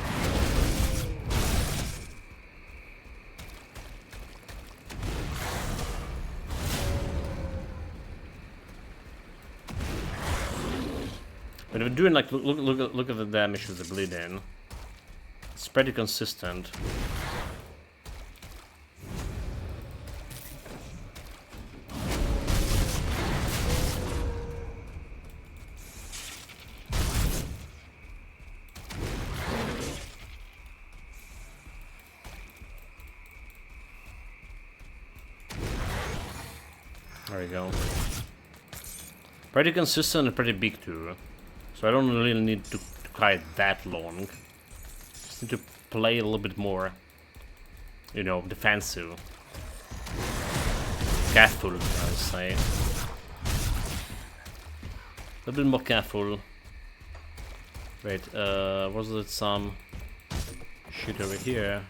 Speaker 1: But we're doing like look at the damage with the bleed in. It's pretty consistent. There we go. Pretty consistent and pretty big too. So I don't really need to kite that long. Just need to play a little bit more, you know, defensive. Careful, I'll say. A little bit more careful. Wait, was it some shit over here?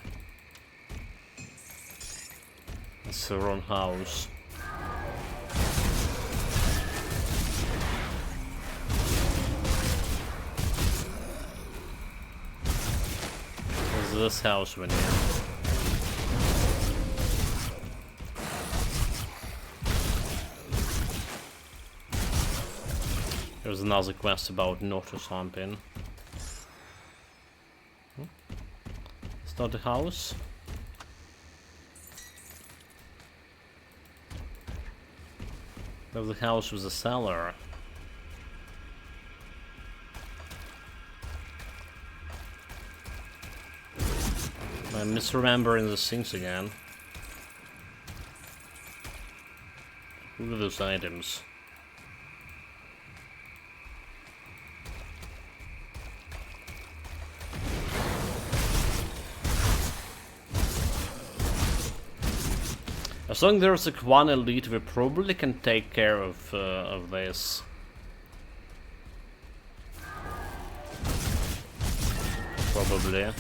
Speaker 1: It's the wrong house. This house when here. There's another quest about Not or something. It's not the house. There's the house with the cellar. I'm misremembering the things again. Look at those items. As long as there's like one elite, we probably can take care of this. Probably.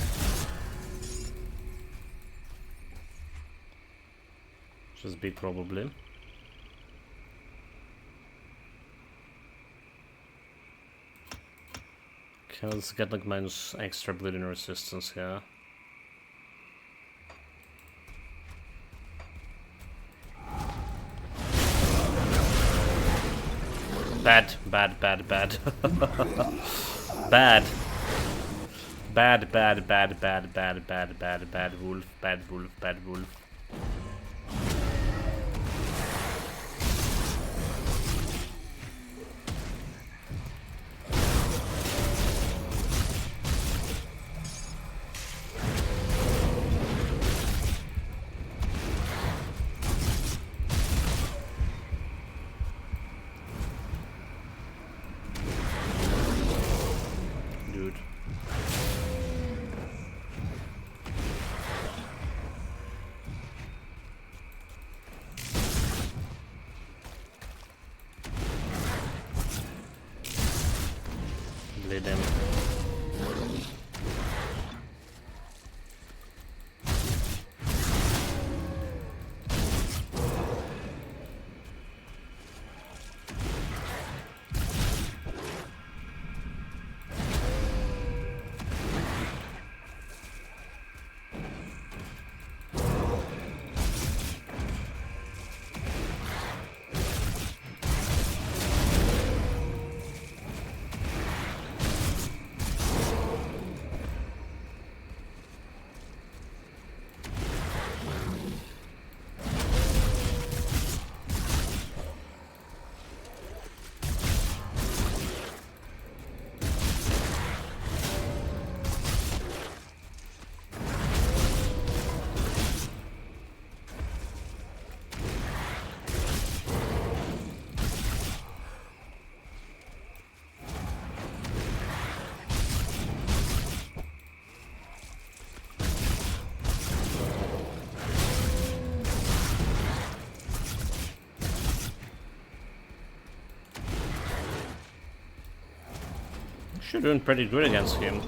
Speaker 1: Just big probably. Okay, let's get like minus extra bleeding resistance here. Bad, bad, bad, bad. Bad. Bad, bad, bad, bad, bad, bad, bad, bad wolf, bad wolf, bad wolf. Them. Actually doing pretty good against him.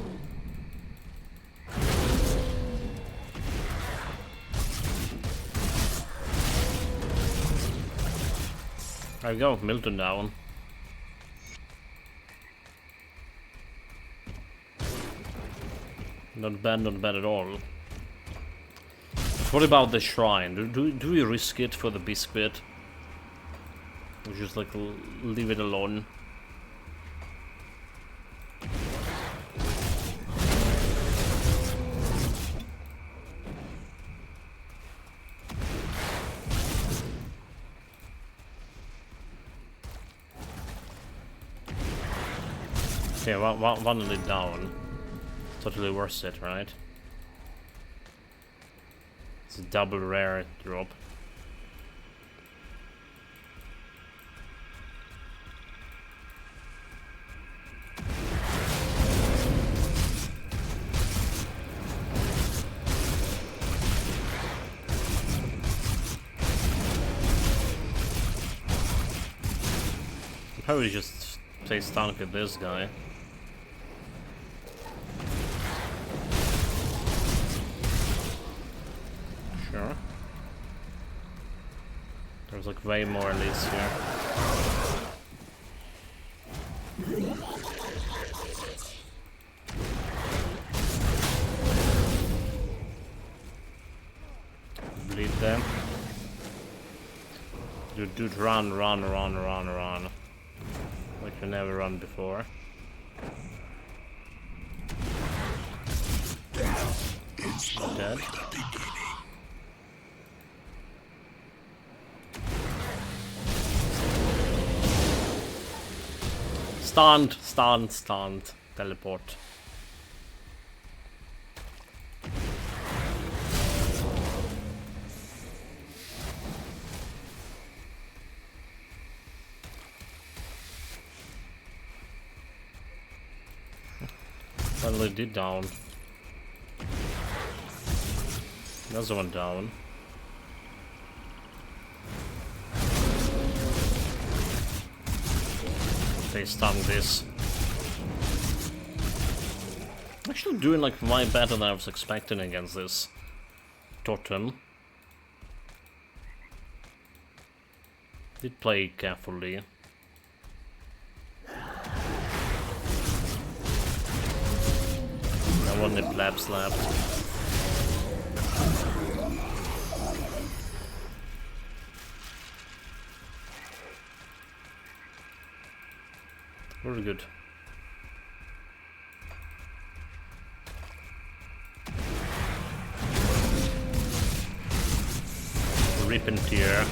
Speaker 1: There we go, Milton down. Not bad at all. What about the shrine? Do we risk it for the biscuit? Or just like leave it alone? Okay, one of it down. Totally worth it, right? It's a double rare drop. Probably just play stun with this guy. Sure. There's like way more elites here. Bleed them. Dude, run. Like you never run before. Dead. Stunned. Teleport. Finally did down. Another one down. They stun this. Actually doing like way better than I was expecting against this totem. Did play carefully. I want the plebs left. Very good. Ripping tier.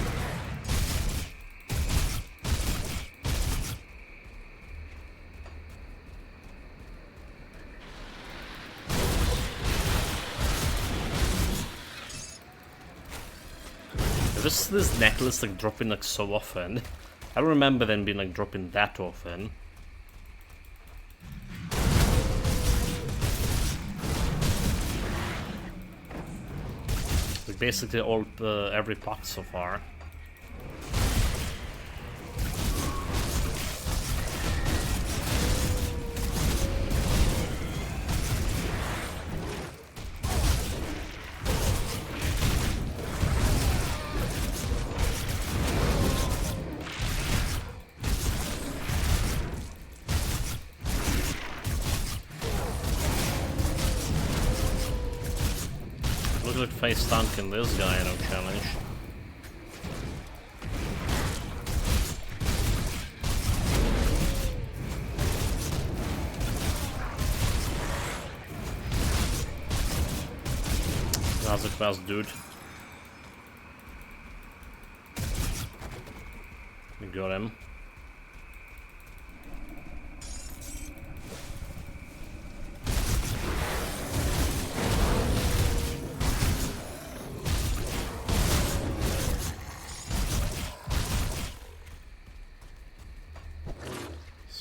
Speaker 1: This necklace like dropping like so often. I don't remember them being like dropping that often. Like basically all every pack so far. Look like face tanking this guy in a challenge. That's a fast dude. We got him.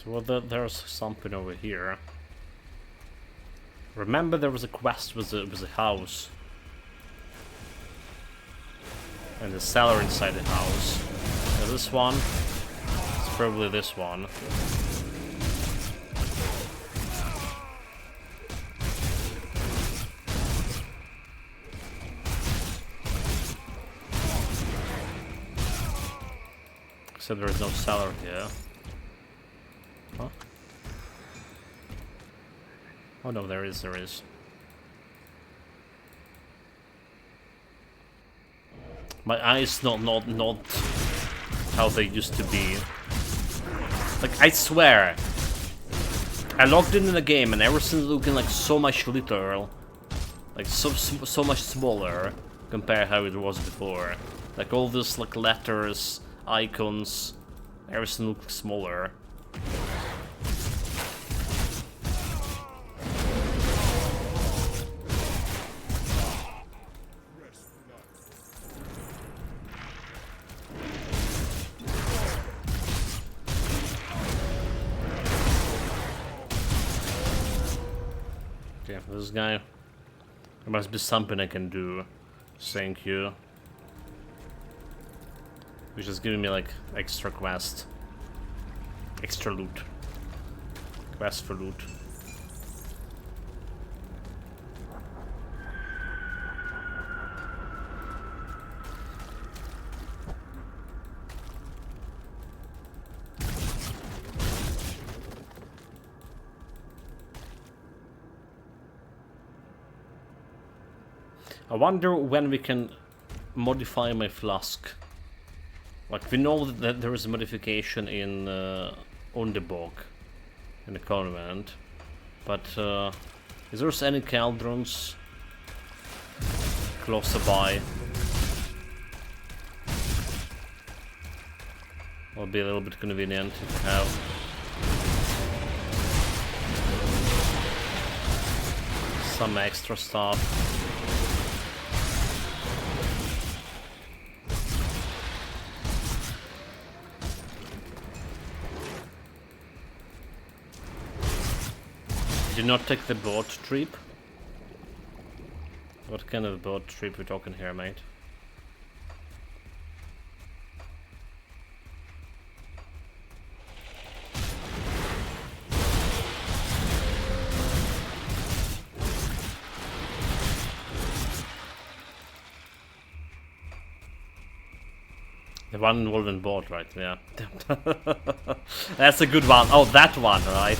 Speaker 1: Well, there's something over here. Remember there was a quest with a house. And a cellar inside the house. Now this one? It's probably this one. So there is no cellar here. Huh? Oh no, there is, there is. My eyes not how they used to be. Like, I swear, I logged in the game and everything's looking like so much littler, like so much smaller compared how it was before. Like all these like letters, icons, everything looks smaller. Okay, this guy. There must be something I can do. Thank you. Which is giving me like extra quest. Extra loot. Quest for loot. I wonder when we can modify my flask. Like, we know that there is a modification in Underbog, in the convent, but is there any cauldrons closer by? Will be a little bit convenient to have. Some extra stuff. Did not take the boat trip? What kind of boat trip we talking here, mate? The one involving boat, right? Yeah. That's a good one. Oh, that one, right?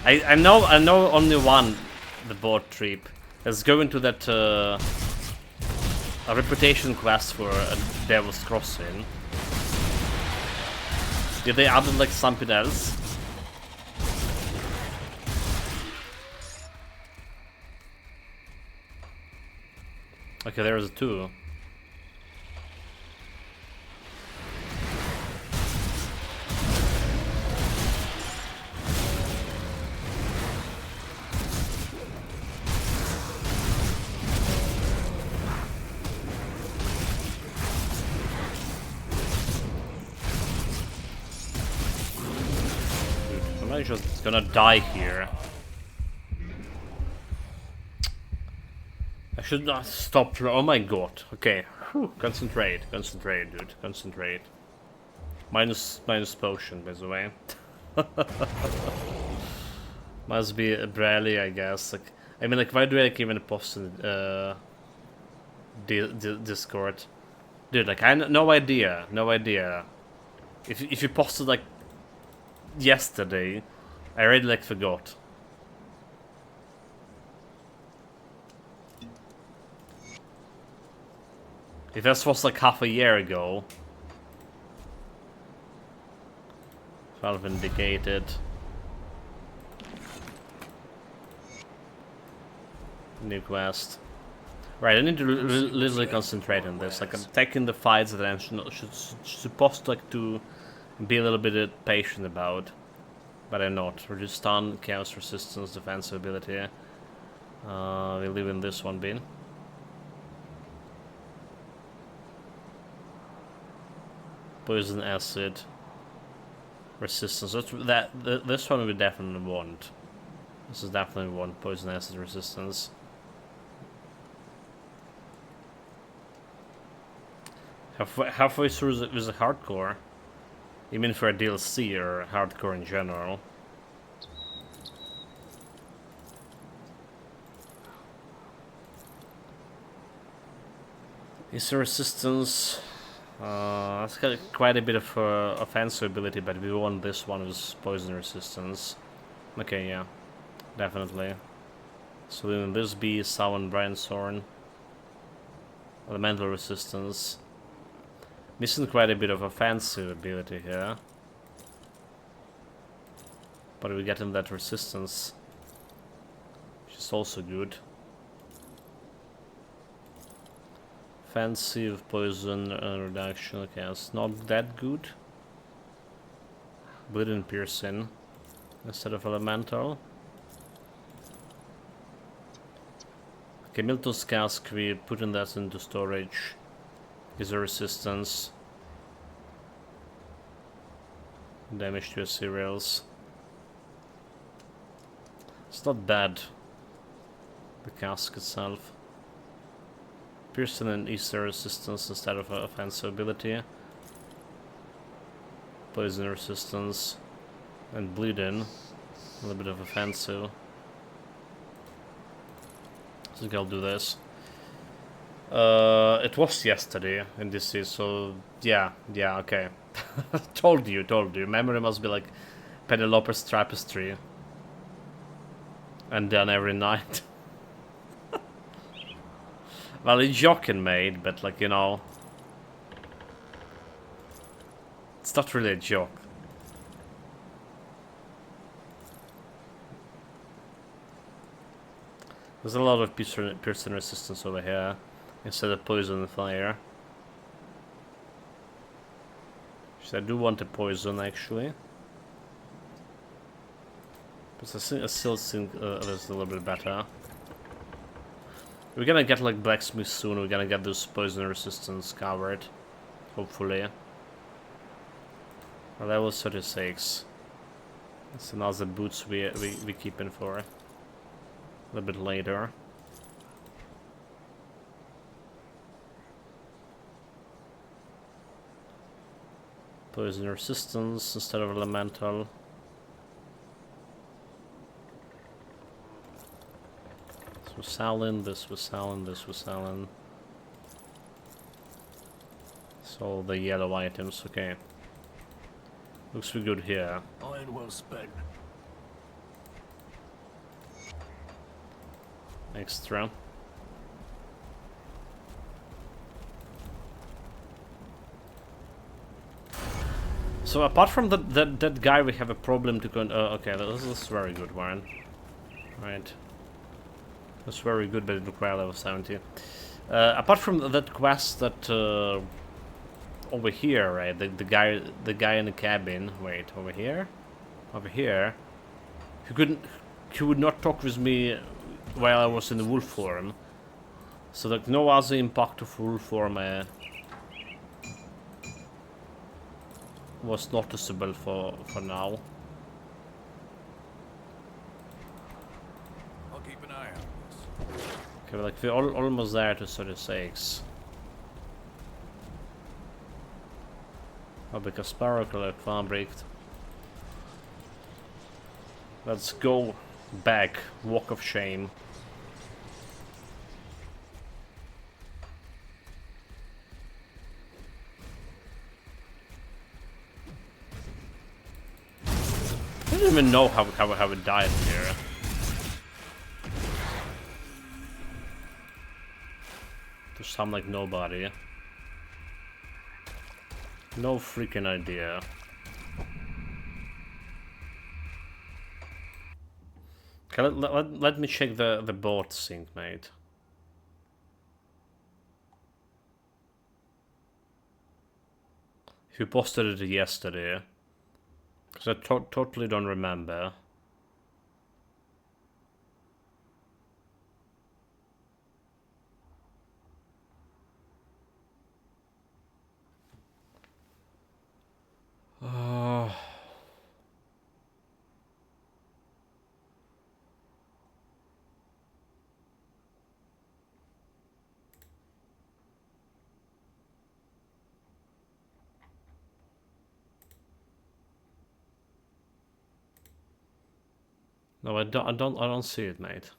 Speaker 1: I know only one, the boat trip. Let's go into that a reputation quest for Devil's Crossing. Did they add like something else? Okay, there's a two. I'm just gonna die here. I should not stop. Oh my god. Okay. Whew. Concentrate, dude. Concentrate. Minus potion, by the way. Must be a Bradley, I guess. Like, I mean, like, why do I even post in Discord? Dude, like, no idea. If you posted like yesterday, I already like forgot. If this was like half a year ago. Well vindicated. New quest. Right, I need to literally concentrate on this. Like, I'm taking the fights that I'm supposed to, like, to be a little bit patient about. But I'm not. Reduce stun, chaos resistance, defense ability. We're leaving this one be. Poison acid. Resistance. This one we definitely want. This is definitely one. Poison acid resistance. Halfway through with the hardcore. You mean for a DLC or hardcore in general? Is there resistance? That's got quite a bit of offensive ability, but we want this one with poison resistance. Okay, yeah, definitely. So then this be Summon Brainstorm. Elemental resistance. Missing quite a bit of offensive ability here. But we get him that resistance, which is also good. Offensive, poison reduction, okay, it's not that good. Bleed and piercing instead of elemental. Okay, Milton's cask, we putting that into storage. Is a resistance. Damage to your cereals. It's not bad, the cask itself. Piercing and Easter resistance instead of offensive ability. Poison resistance. And bleeding. A little bit of offensive. I think I'll do this. It was yesterday in this season, so yeah, okay. told you. Memory must be like Penelope's tapestry. And done every night. Well, it's joking, mate, but like, you know, it's not really a joke. There's a lot of piercing resistance over here instead of poison and fire. So I do want a poison actually. But I still think that's a little bit better. We're gonna get like blacksmith soon, we're gonna get this poison resistance covered. Hopefully. Well, level 36. That's another boots we keep in for. A little bit later. Poison resistance instead of elemental. This was Salin, this was Salin, this was Salin. So the yellow items, okay. Looks pretty good here.
Speaker 4: Iron well spent.
Speaker 1: Extra. So apart from that guy, we have a problem to go. Okay, this is very good one. Right. That's very good, but it requires level 70. Apart from that quest that over here, right? The guy in the cabin. Wait, over here, He would not talk with me while I was in the wolf form. So like no other impact of wolf form was noticeable for now.
Speaker 8: I'll keep an eye on this.
Speaker 1: Okay, like we're almost there to 36. Oh, because Sparrow fabric. Let's go back. Walk of shame. I don't even know how it died here. To sound like nobody. No freaking idea. Okay, let me check the board sync, mate. You posted it yesterday. Because I totally don't remember. No, I don't see it, mate.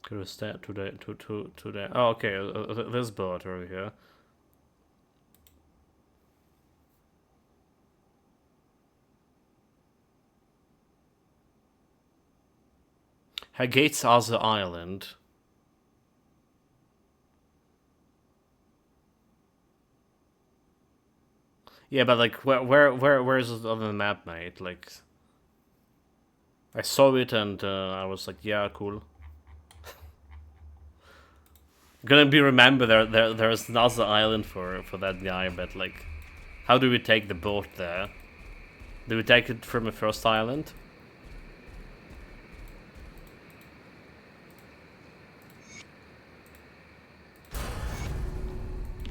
Speaker 1: Go to the oh, okay, this boat over here. Gates Other Island. Yeah, but like, where is it on the map, mate? Like, I saw it and I was like, yeah, cool. Gonna be remembered. There's another island for that guy, but like, how do we take the boat there? Do we take it from the first island?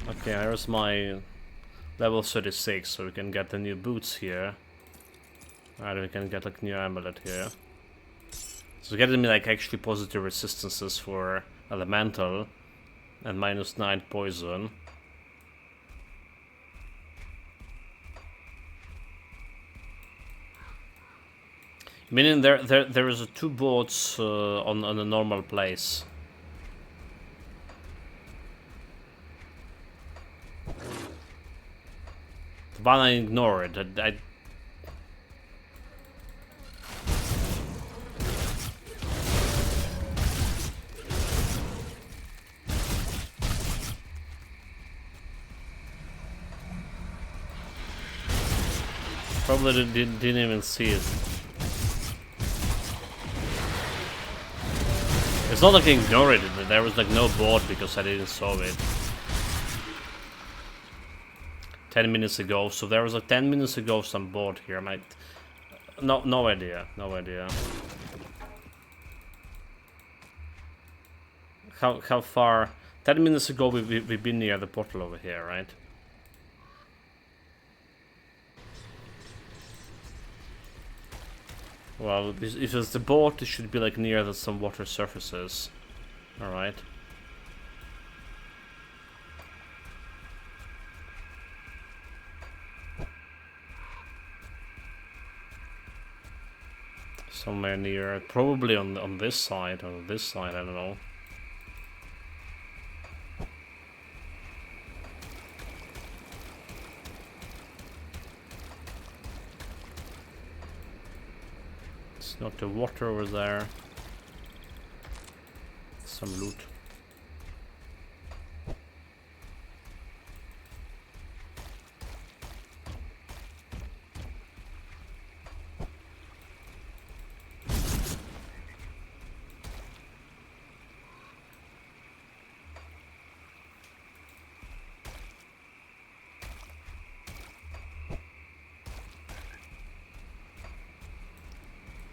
Speaker 1: Okay, here's my level 36, so we can get the new boots here. Alright, we can get like new amulet here. So getting me like actually positive resistances for elemental and -9 poison. Meaning there is 2 boats on a normal place. The one I ignored. I probably didn't even see it. It's not like I ignored it, there was like no board because I didn't saw it 10 minutes ago, so there was like 10 minutes ago some board here, mate. No idea. How far? 10 minutes ago we've been near the portal over here, right? Well, if it's the boat, it should be like near some water surfaces. Alright. Somewhere near, probably on this side or this side, I don't know. It's not the water over there. Some loot.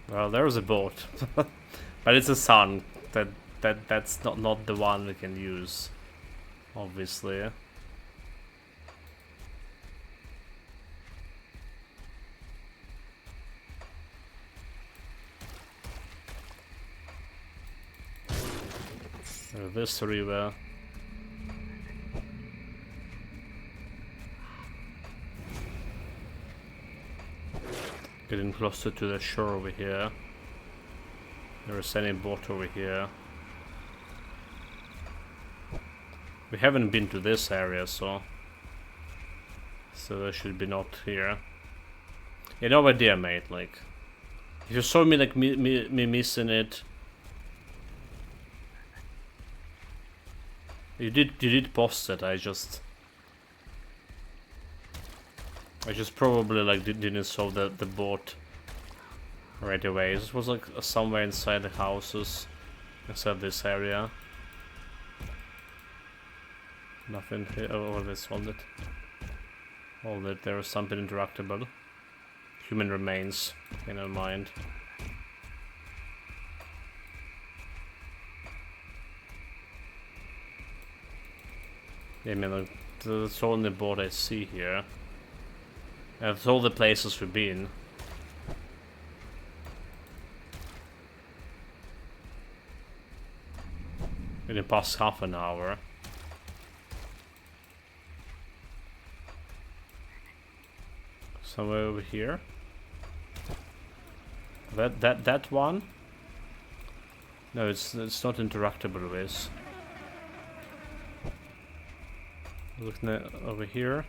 Speaker 1: Well, there's a boat, but it's a sun. That's not the one we can use, obviously. This river. Getting closer to the shore over here. There is any boat over here. We haven't been to this area, so there should be not here. Yeah, no idea, mate. Like, if you saw me like me missing it, you did post it. I just probably like didn't saw the boat right away. This was like somewhere inside the houses, inside this area. Nothing here. Oh, this one that. Oh, that there was something interactable. Human remains. Okay, never mind. Yeah, I mean, like, that's the only boat I see here. That's all the places we've been. In the past half an hour. Somewhere over here. That one. No, it's not interactable with. Looking at over here.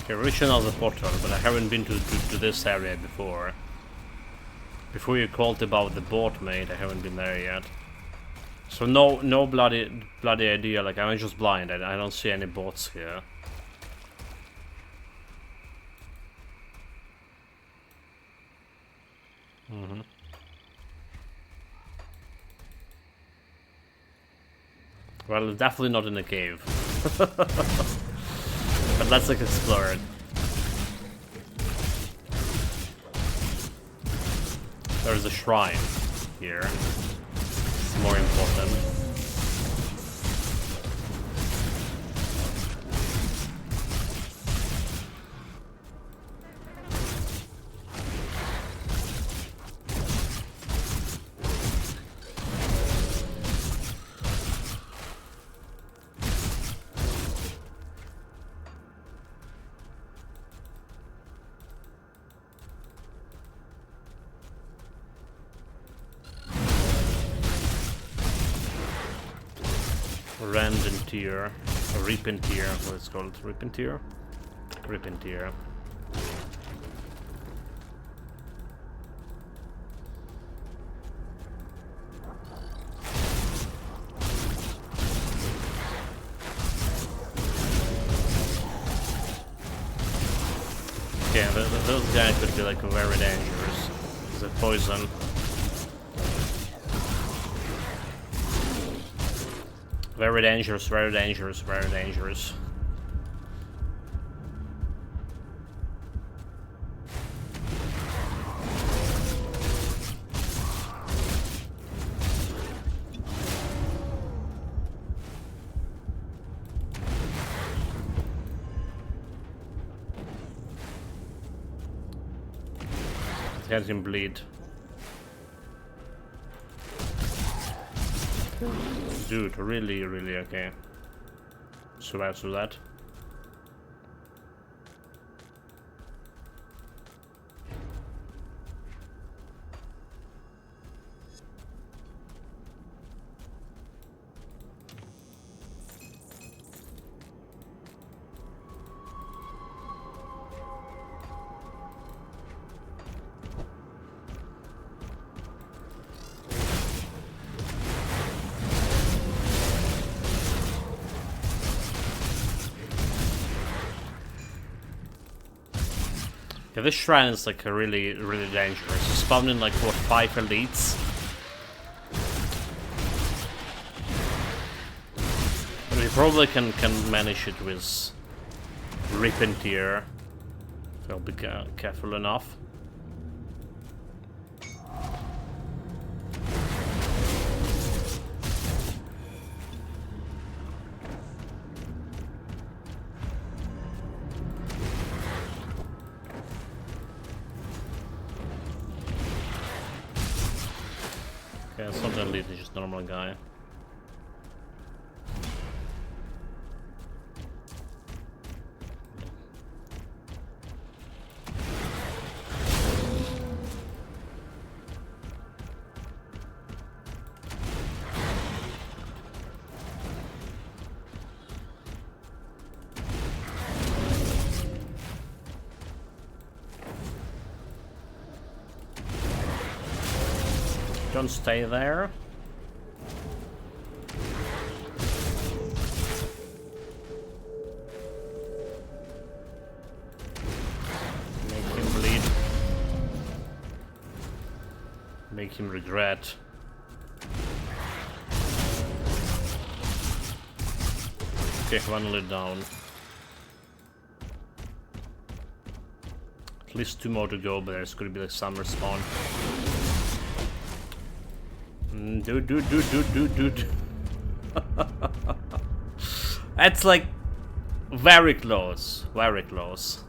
Speaker 1: Okay, reach another portal, but I haven't been to this area before. Before you called about the boat, mate, I haven't been there yet. So no bloody idea. Like, I'm just blind. I don't see any boats here. Well, definitely not in a cave. But let's like explore it. There's a shrine here. It's more important. Randentier, or Repentier, what it's called, Repentier? Repentier. Okay, those guys could be like very dangerous. It's a poison. Very dangerous, very dangerous, very dangerous. Let him bleed. Dude, really okay. Survive through that. Yeah, this shrine is like a really dangerous. It's spawning like what, 5 elites? But we probably can manage it with Repentier. I'll be careful enough. Okay, it's not elite, it's just normal guy. Don't stay there. Make him bleed. Make him regret. Okay, one lid down. At least 2 more to go, but there's gonna be like some respawn. Dude. That's like very close. Very close.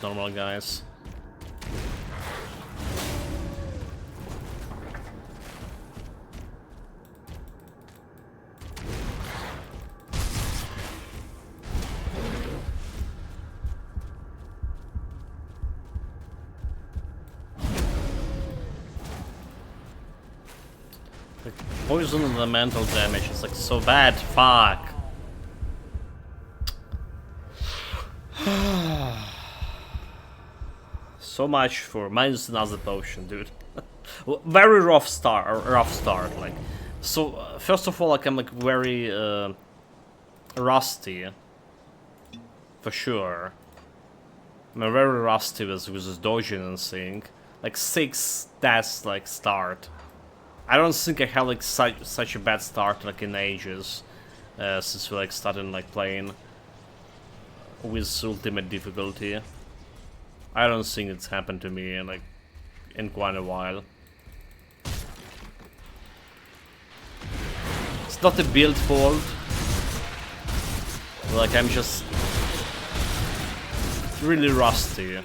Speaker 1: Normal guys. The poison and the mental damage is like so bad. Fuck. So much for minus another potion, dude. Very rough start, like. So first of all, like I'm like very rusty, for sure. I'm very rusty with this dodging and thing. Like 6 deaths like start. I don't think I have like such a bad start like in ages, since we like started like playing with ultimate difficulty. I don't think it's happened to me like in quite a while. It's not a build fault. Like I'm just really rusty.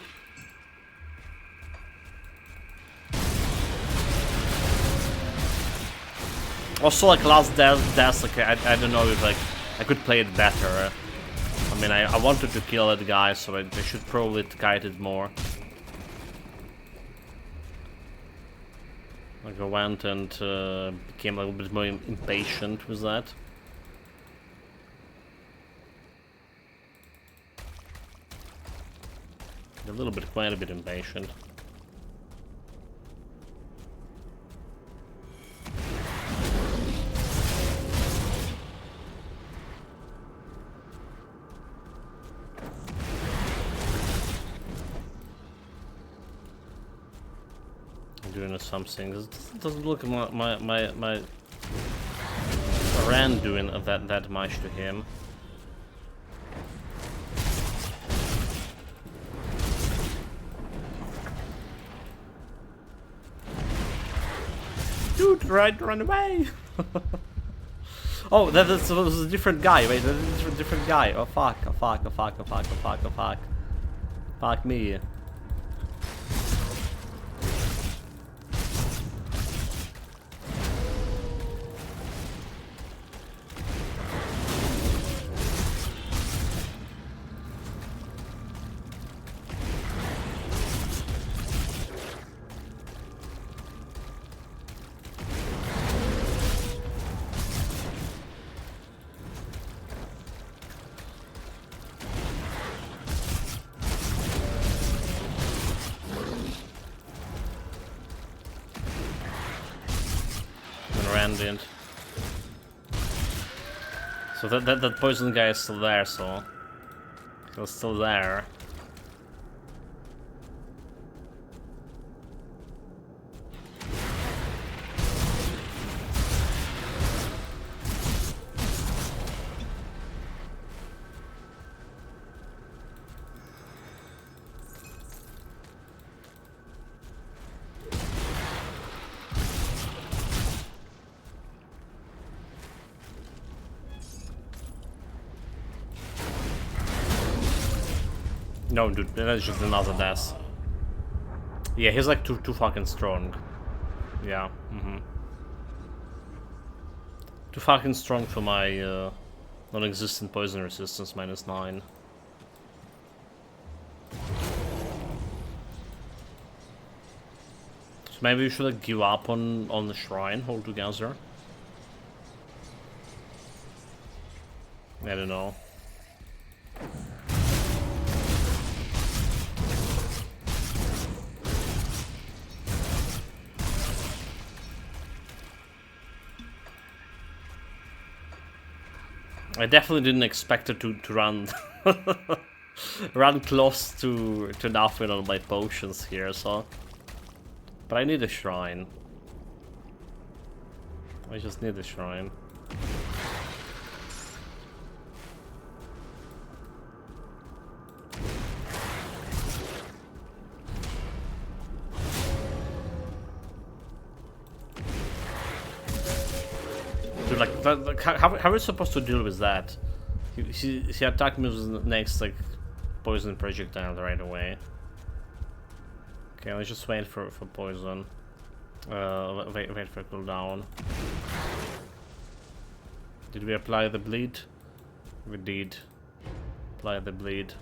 Speaker 1: Also, like last death, like I don't know if like I could play it better. I mean, I wanted to kill that guy, so I should probably kite it more. Like I went and became a little bit more impatient with that. A little bit, quite a bit impatient. Doing something. It doesn't look like my Rand doing that much to him. Dude, run away! Oh, that was a different guy. Wait, that is a different guy. Oh fuck! Oh fuck! Oh fuck! Oh fuck! Oh fuck! Oh fuck! Fuck me! Didn't. So that poison guy is still there, so he's still there. No, dude, that's just another death. Yeah, he's like too fucking strong. Yeah, Too fucking strong for my non-existent poison resistance -9. So maybe we should like give up on the shrine altogether. I don't know. I definitely didn't expect it to run run close to nothing on my potions here, so. But I need a shrine. I just need a shrine. Dude, like, how are we supposed to deal with that? He attacked me with the next, like, poison projectile right away. Okay, let's just wait for poison. Wait for cooldown. Did we apply the bleed? We did. Apply the bleed.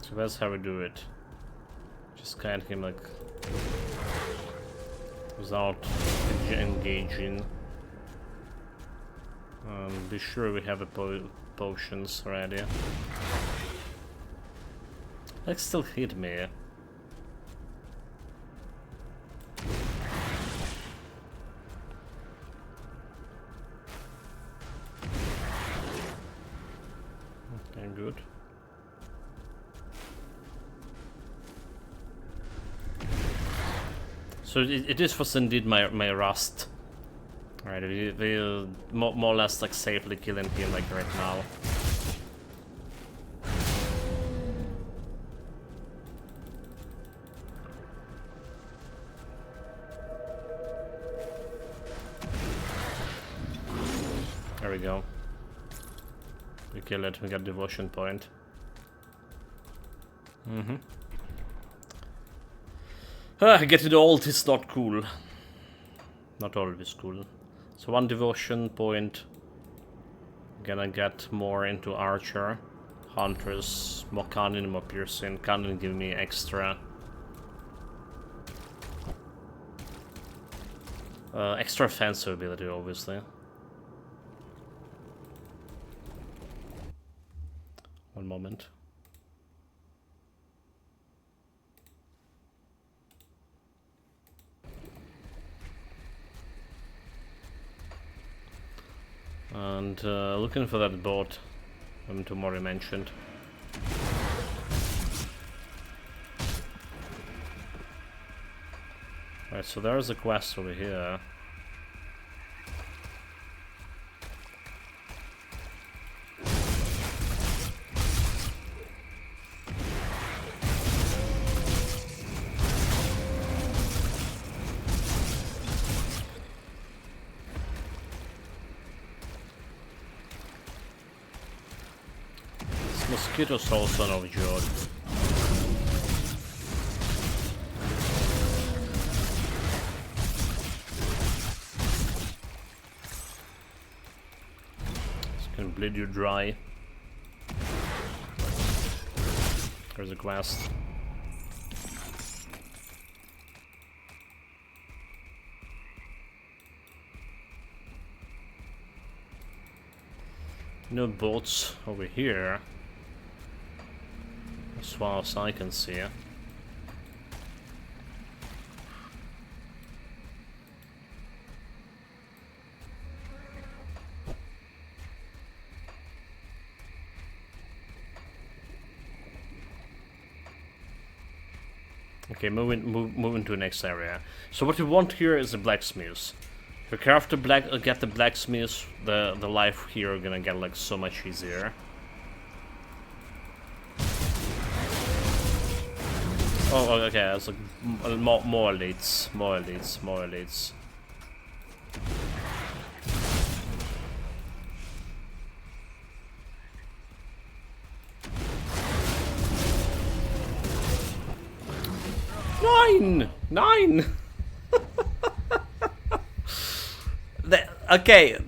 Speaker 1: So that's how we do it. Just kind him like without engaging. Be sure we have a potions ready. Like still hit me. Okay, good. So it is for indeed my rust. Alright, we more or less like safely killing him like right now. There we go. We kill it, we got devotion point. Getting old is not cool. Not always cool. So 1 devotion point. Gonna get more into archer. Hunters, more cannon, more piercing. Cannon give me extra. Extra offensive ability, obviously. One moment. And looking for that boat Tomori mentioned. Right, so there's a quest over here. Mosquito Soul, son of Jord. Just gonna bleed you dry. There's a quest. No boats over here. As far as I can see. Okay, moving to the next area. So what we want here is the blacksmiths. If you craft the get the blacksmiths, the life here are gonna get like so much easier. Oh, okay, it's like more elites. 9! Okay.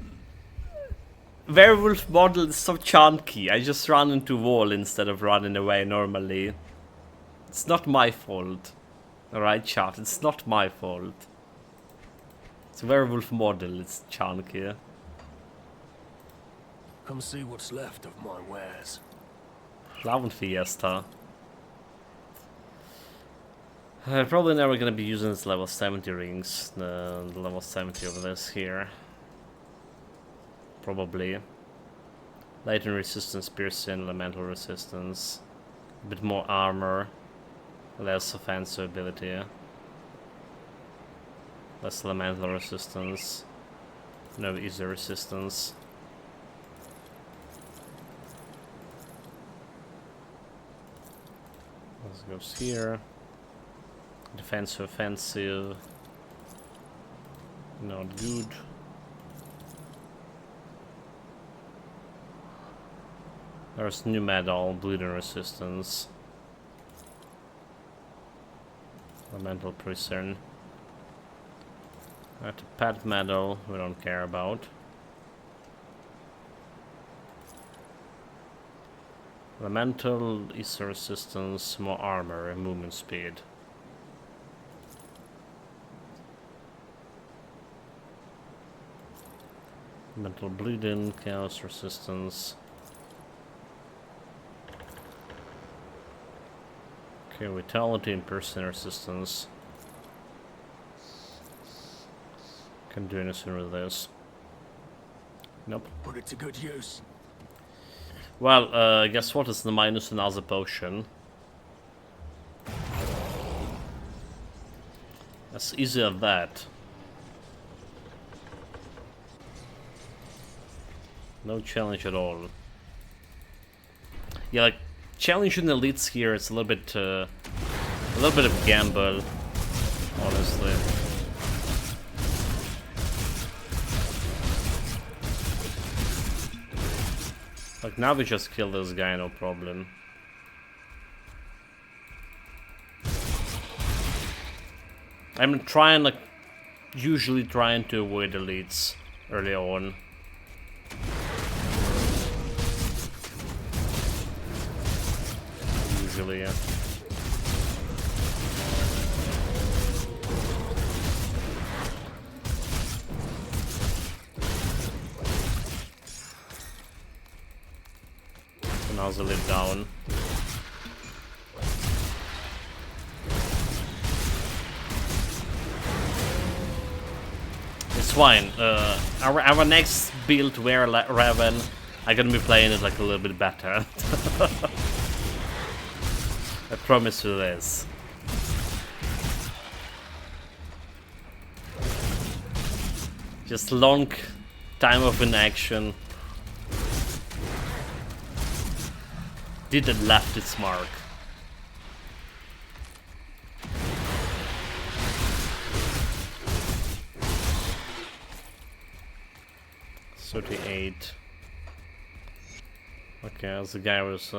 Speaker 1: Werewolf model is so chunky. I just run into wall instead of running away normally. It's not my fault. Alright, chat, it's not my fault. It's a werewolf model, it's chunky.
Speaker 4: Come see what's left of my wares.
Speaker 1: Clown Fiesta. Probably never gonna be using this level 70 rings, the level 70 of this here. Probably. Lightning resistance, piercing, elemental resistance. A bit more armor. Less offensive ability. Less elemental resistance. No easy resistance. This goes here. Defensive, offensive. Not good. There's new medal, bleeding resistance. Elemental prison. At a pet medal, we don't care about. Elemental, Easter resistance, more armor, and movement speed. Mental bleeding, chaos resistance. Okay, vitality and person resistance. Can't do anything with this. Nope.
Speaker 4: Put it to good use.
Speaker 1: Well, guess what? It's the minus another potion. As easy as that. No challenge at all. Yeah, like challenging elites here, it's a little bit of gamble, honestly. Like now we just kill this guy, no problem. I'm trying, like, usually trying to avoid elites early on. Usually, yeah. So now's the lid down. It's fine. Our next build, Raven, I'm gonna be playing it like a little bit better. I promise you this. Just long time of inaction. Didn't left its mark. $38. Okay, as the guy was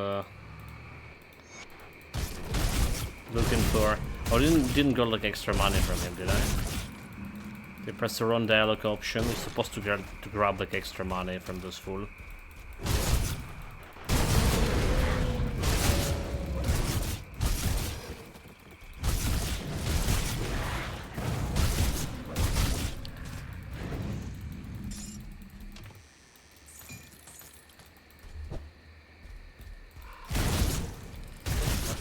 Speaker 1: looking for. Oh, didn't got like extra money from him, did I? Okay, press the run dialogue option. You're supposed to grab like extra money from this fool.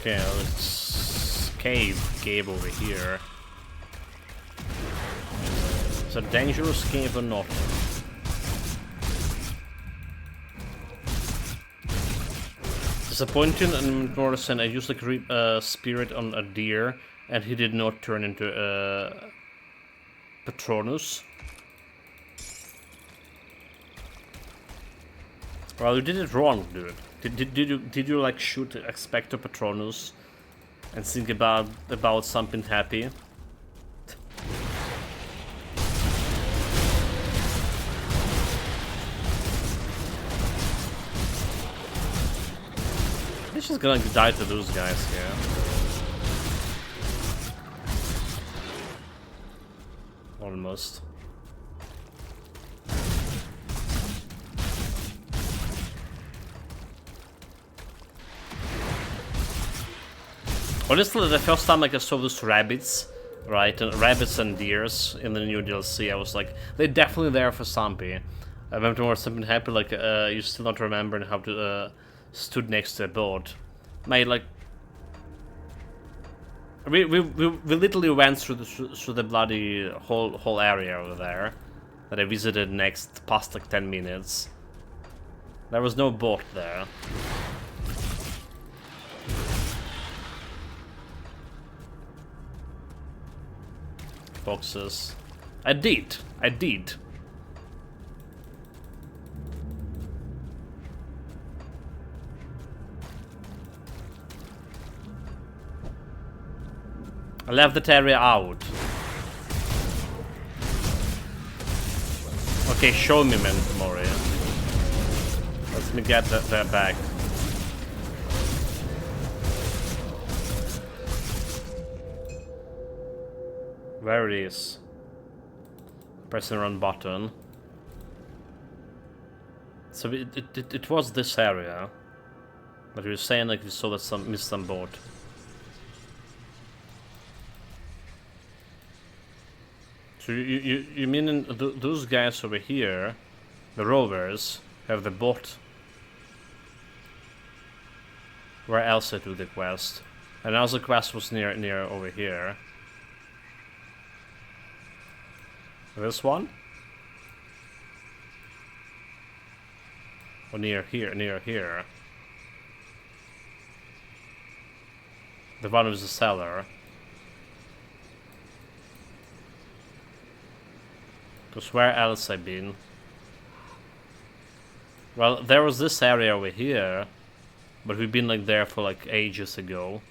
Speaker 1: Okay, let's cave over here. Is it a dangerous cave or not? Disappointing and Morrison, I used like spirit on a deer and he did not turn into a Patronus. Well, you did it wrong, dude. Did you like shoot Expecto Patronus and think about something happy? He's just gonna die to those guys here. Almost. Honestly, the first time like I saw those rabbits, right, and rabbits and deers in the new DLC, I was like, they're definitely there for zombie. I remember when something happened, like you still not remember how to stood next to a boat. Mate, like We literally went through the bloody whole area over there that I visited next past like 10 minutes. There was no boat there. Boxes. I did. I left that area out. Okay, show me, man, Moria. Let me get that back. Where it is? Press the run button. So it was this area, but we were saying like we saw that missed some boat. So you mean those guys over here, the rovers, have the boat? Where else I took the quest? And now the quest was near over here. This one? Or near here? The one with the cellar. Because where else I've been? Well, there was this area over here, but we've been like there for like ages ago.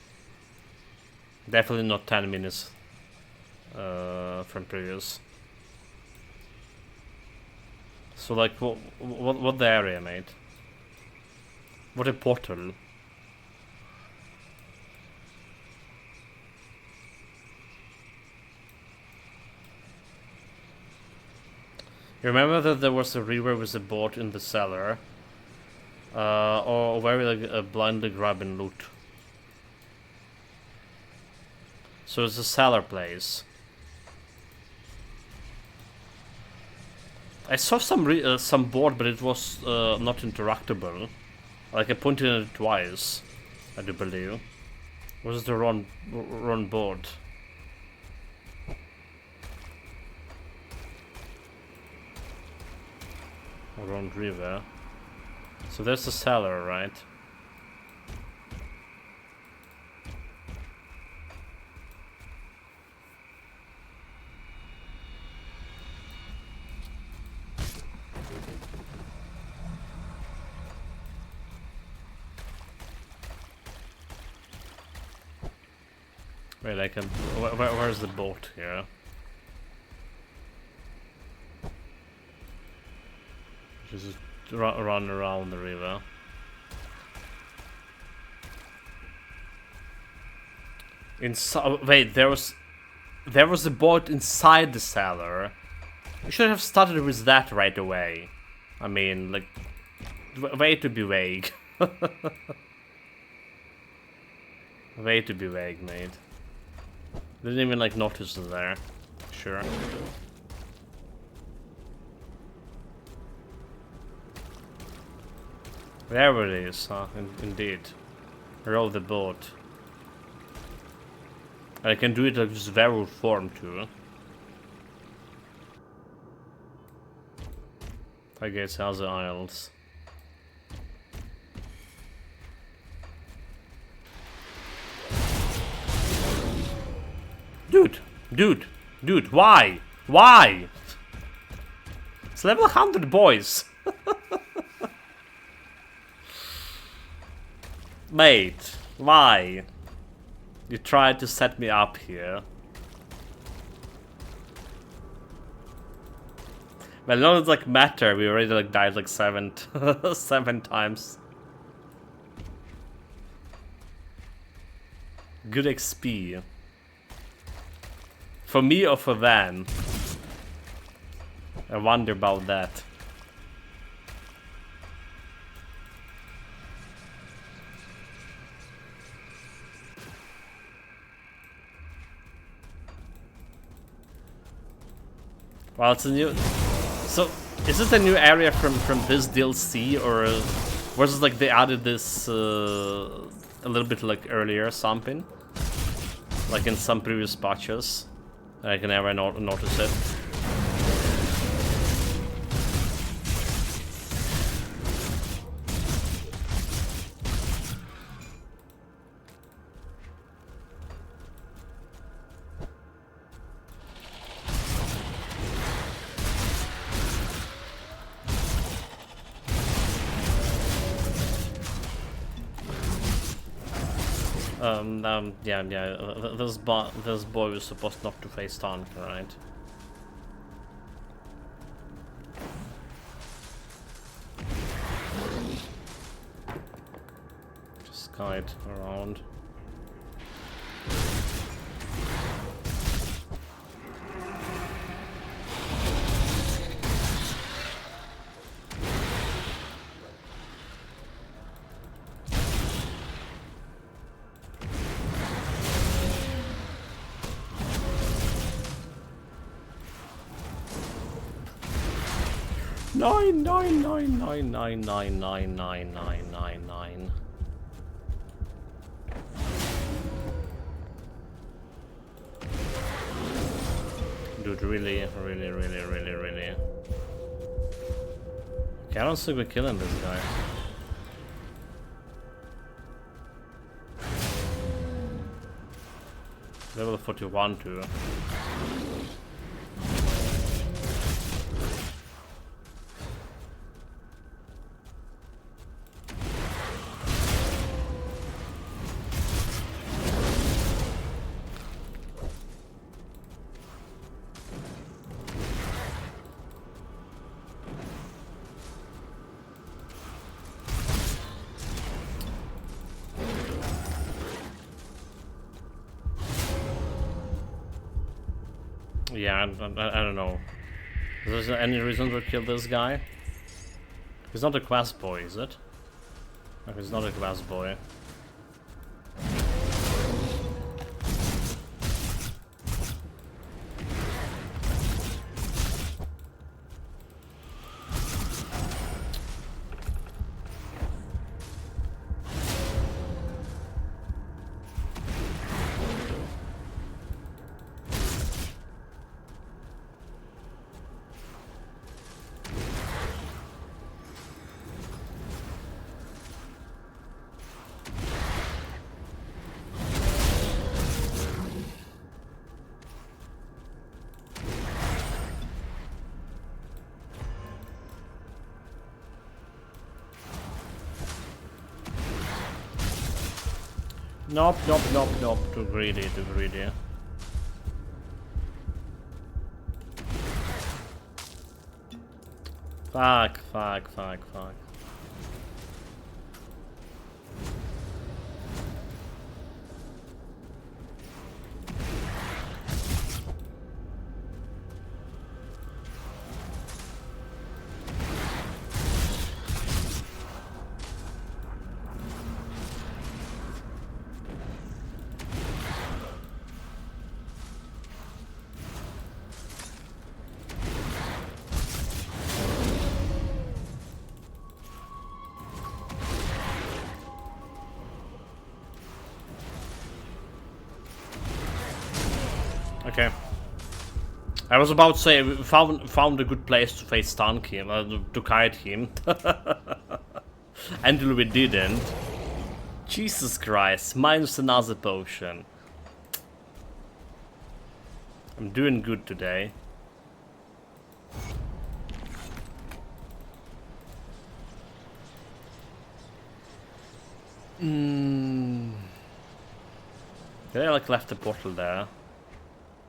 Speaker 1: Definitely not 10 minutes from previous. So like, what the area, mate? What a portal. You remember that there was a river with a boat in the cellar? Or where we like blindly grabbing loot. So it's a cellar place. I saw some board, but it was not interactable. Like I pointed at it twice, I do believe. Was it the wrong board? Wrong river. So there's the cellar, right? Wait, I can. Where's the boat here? Just run around the river. Wait, there was a boat inside the cellar. We should have started with that right away. I mean, like, way to be vague. Way to be vague, mate. Didn't even like notice it there. Sure. There it is, huh? Indeed. Row the boat. I can do it like this werewolf form too. I guess other isles. Dude, why? Why? It's level 100, boys. Mate, why? You tried to set me up here. Well, none of it like matter. We already like died like seven times. Good XP. For me or for them? I wonder about that. Well, it's a new. So, is this a new area from this DLC, or was it like they added this a little bit like earlier something? like in some previous patches. I can never notice it. Yeah. This boy was supposed not to face tank, right? Just guide around. Nine. Dude, really. Okay, I don't think we're killing this guy. Level 41 too. Yeah, I don't know. Is there any reason to kill this guy? He's not a quest boy, is it? No, he's not a quest boy. Nope. Too greedy. Fuck. Okay. I was about to say we found a good place to face tank him, to kite him. Until we didn't. Jesus Christ, minus another potion. I'm doing good today. Did I like left the bottle there?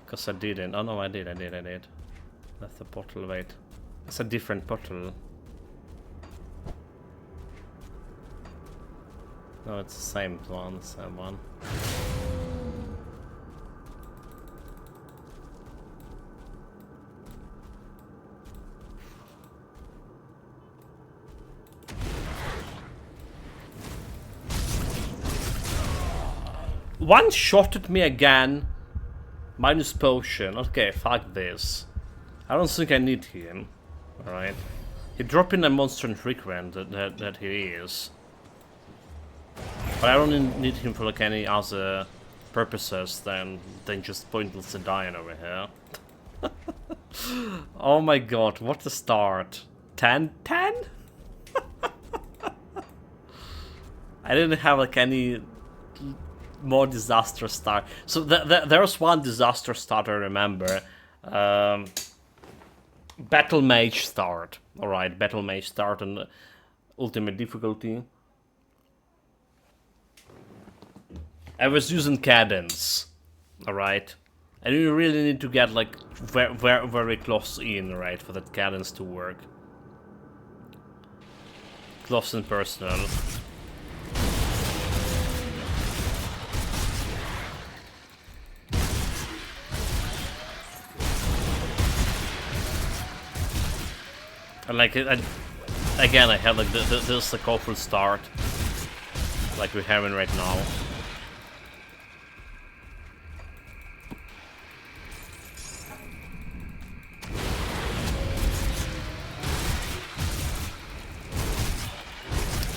Speaker 1: Because I didn't. Oh no, I did. Left the bottle, wait. It's a different bottle. No, it's the same one. One shot at me again. Minus potion. Okay, fuck this. I don't think I need him. Alright. He dropped in a monster infrequent that he is. But I don't need him for like any other purposes than just pointlessly dying over here. Oh my god, what a start. 10? 10? I didn't have like any more disastrous start. So there's one disaster start I remember. Battle Mage start. Alright, Battle Mage start on ultimate difficulty. I was using cadence. Alright. And you really need to get like very close in, right, for that cadence to work. Close and personal. And like, again, I had like this like awful start, like we're having right now.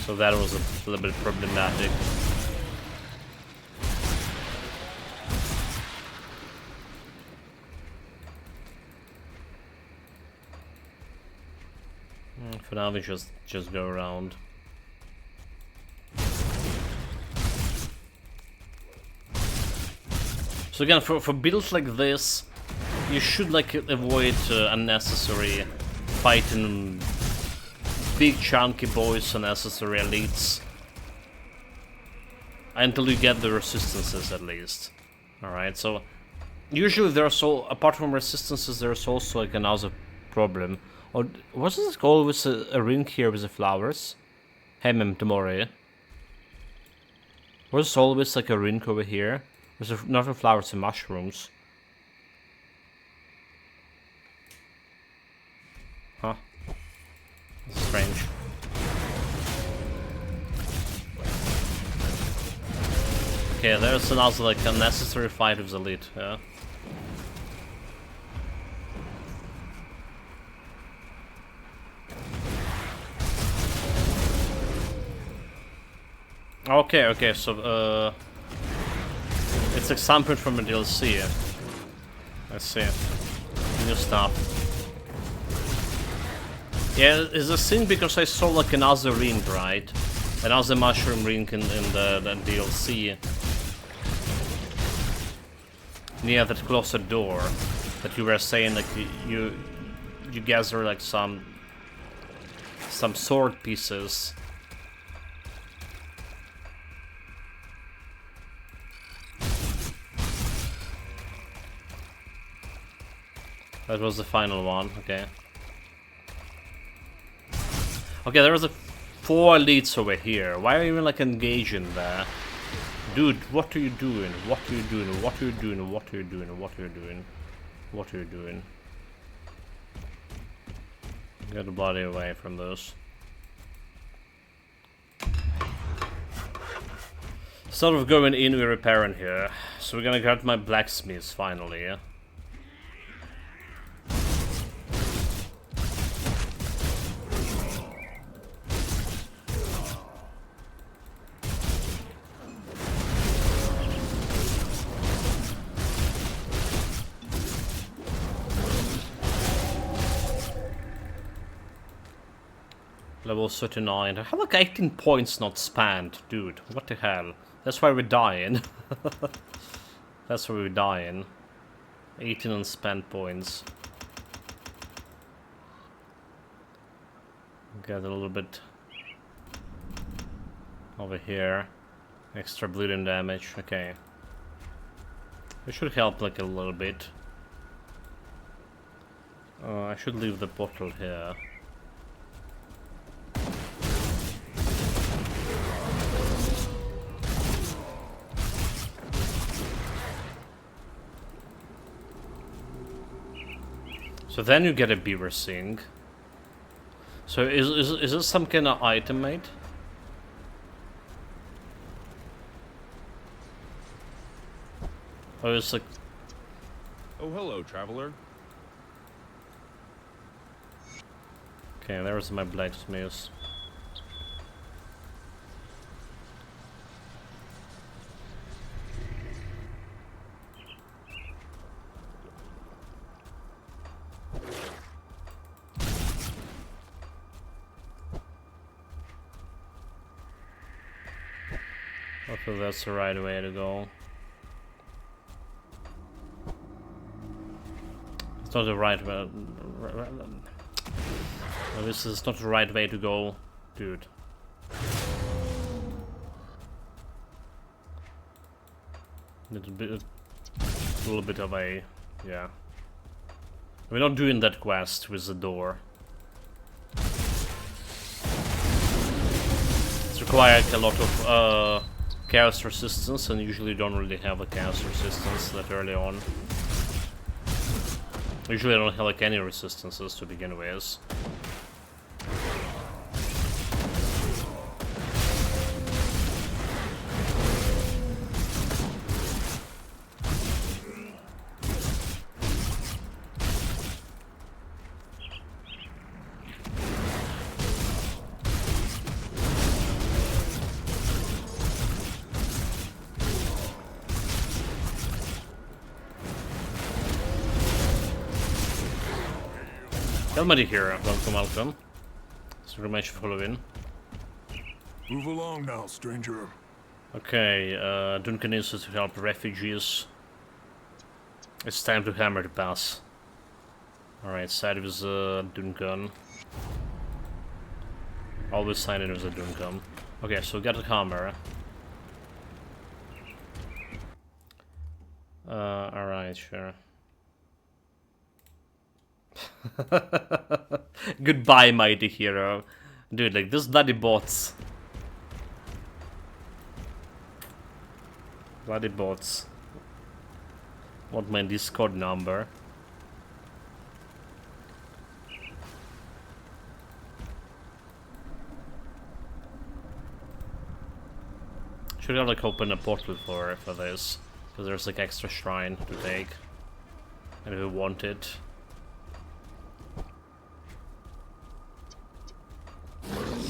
Speaker 1: So that was a little bit problematic. For now, we just go around. So again, for builds like this, you should like avoid unnecessary fighting big chunky boys, unnecessary elites, until you get the resistances at least. All right, so usually there's apart from resistances, there's also like another problem. Or wasn't it always a ring here with the flowers? Hey, Memtomori. Was it always like a ring over here? Was it not the flowers and mushrooms? Huh? That's strange. Okay, there's another like unnecessary fight with the lead, yeah. Okay, so it's like something from a DLC. Let's see. New stuff. Yeah, it's a thing because I saw like another ring, right? Another mushroom ring in the DLC. Near that closet door that you were saying like you gather like some sword pieces. That was the final one, okay. Okay, there was a 4 elites over here. Why are you even like engaging there? Dude, what are you doing? What are you doing? What are you doing? What are you doing? What are you doing? What are you doing? Get the body away from those. Sort of going in, we're repairing here. So we're gonna get my blacksmiths finally, yeah? Level 39. I have like 18 points not spent, dude. What the hell? That's why we're dying. That's why we're dying. 18 unspent points. Get a little bit over here. Extra bleeding damage. Okay. It should help like a little bit. I should leave the bottle here. So then you get a beaver sing. So is this some kind of item, mate? Or it's like...
Speaker 8: Oh, hello, traveler.
Speaker 1: Okay, there's my blacksmiths. So that's the right way to go. It's not the right way. This is not the right way to go, dude. A little bit of a, yeah. We're not doing that quest with the door. It's required a lot of chaos resistance, and usually you don't really have a chaos resistance that early on. Usually I don't have like any resistances to begin with. Helmety here, welcome. Thanks very much for following.
Speaker 4: Move along now, stranger.
Speaker 1: Okay, Duncan needs to help refugees. It's time to hammer the pass. Alright, side with Duncan. Always sign in with a Duncan. Okay, so get a hammer. Alright, sure. Goodbye, mighty hero. Dude, like, this bloody bots. Bloody bots. Want my Discord number. Should have like open a portal for this. Because there's like extra shrine to take. And if we want it.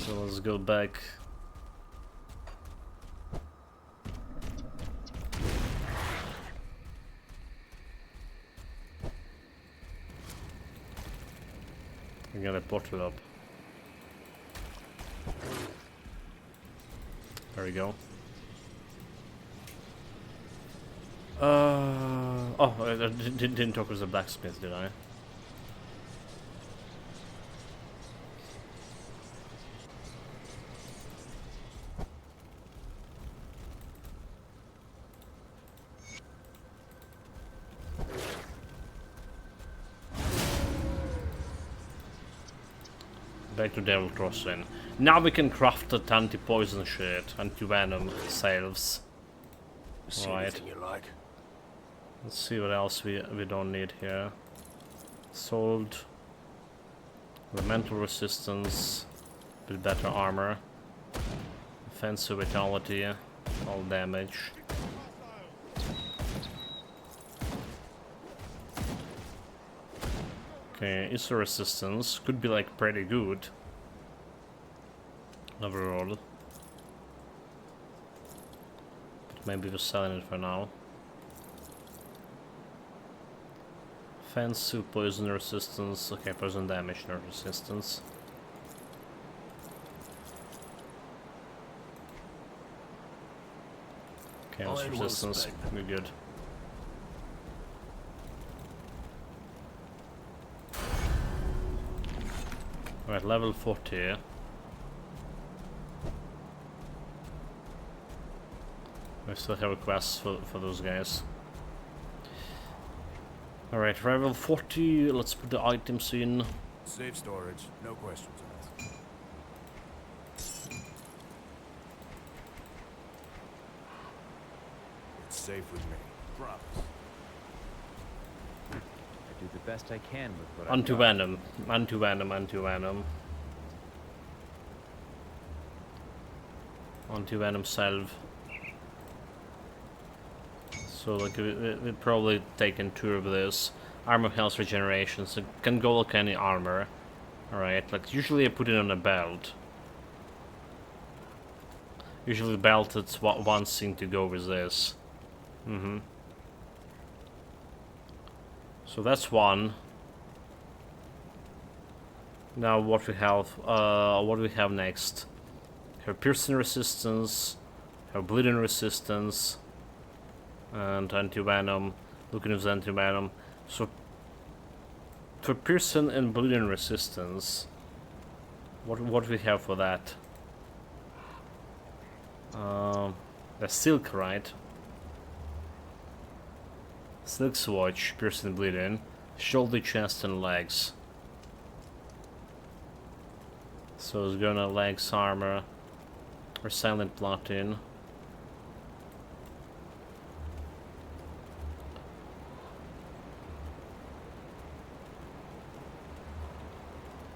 Speaker 1: So let's go back. We got a portal up. There we go. Oh, I didn't talk with the blacksmith, did I? Back to Devil Crossing. Now we can craft the anti-poison shit, anti-venom salves.
Speaker 4: See
Speaker 1: Right.
Speaker 4: anything you like.
Speaker 1: Let's see what else we don't need here. Sold. Elemental resistance. Bit better armor. Offensive vitality. All damage. Okay, is the resistance could be like pretty good overall. But maybe we're selling it for now. Offensive, poison resistance. Okay, poison damage, no resistance. Chaos
Speaker 4: Iron will
Speaker 1: resistance,
Speaker 4: spec.
Speaker 1: we're good. Alright, level 40. We still have requests for those guys. Alright, level 40, let's put the items in.
Speaker 4: Safe storage, no questions asked. It's safe with me. Promise.
Speaker 9: I do the best I can with what I've got.
Speaker 1: Anti-venom, anti-venom, anti-venom. Anti-venom salve. So like we've probably taken 2 of this. Armor health regeneration, so it can go like any armor. Alright, like usually I put it on a belt. Usually the belt, it's one thing to go with this. So that's one. Now what we have next? Have piercing resistance, have bleeding resistance and anti-venom. Looking at anti-venom. So for piercing and bleeding resistance, what we have for that? The silk, right? Silk swatch, piercing, bleeding, shoulder, chest, and legs. So it's gonna legs armor or silent platin.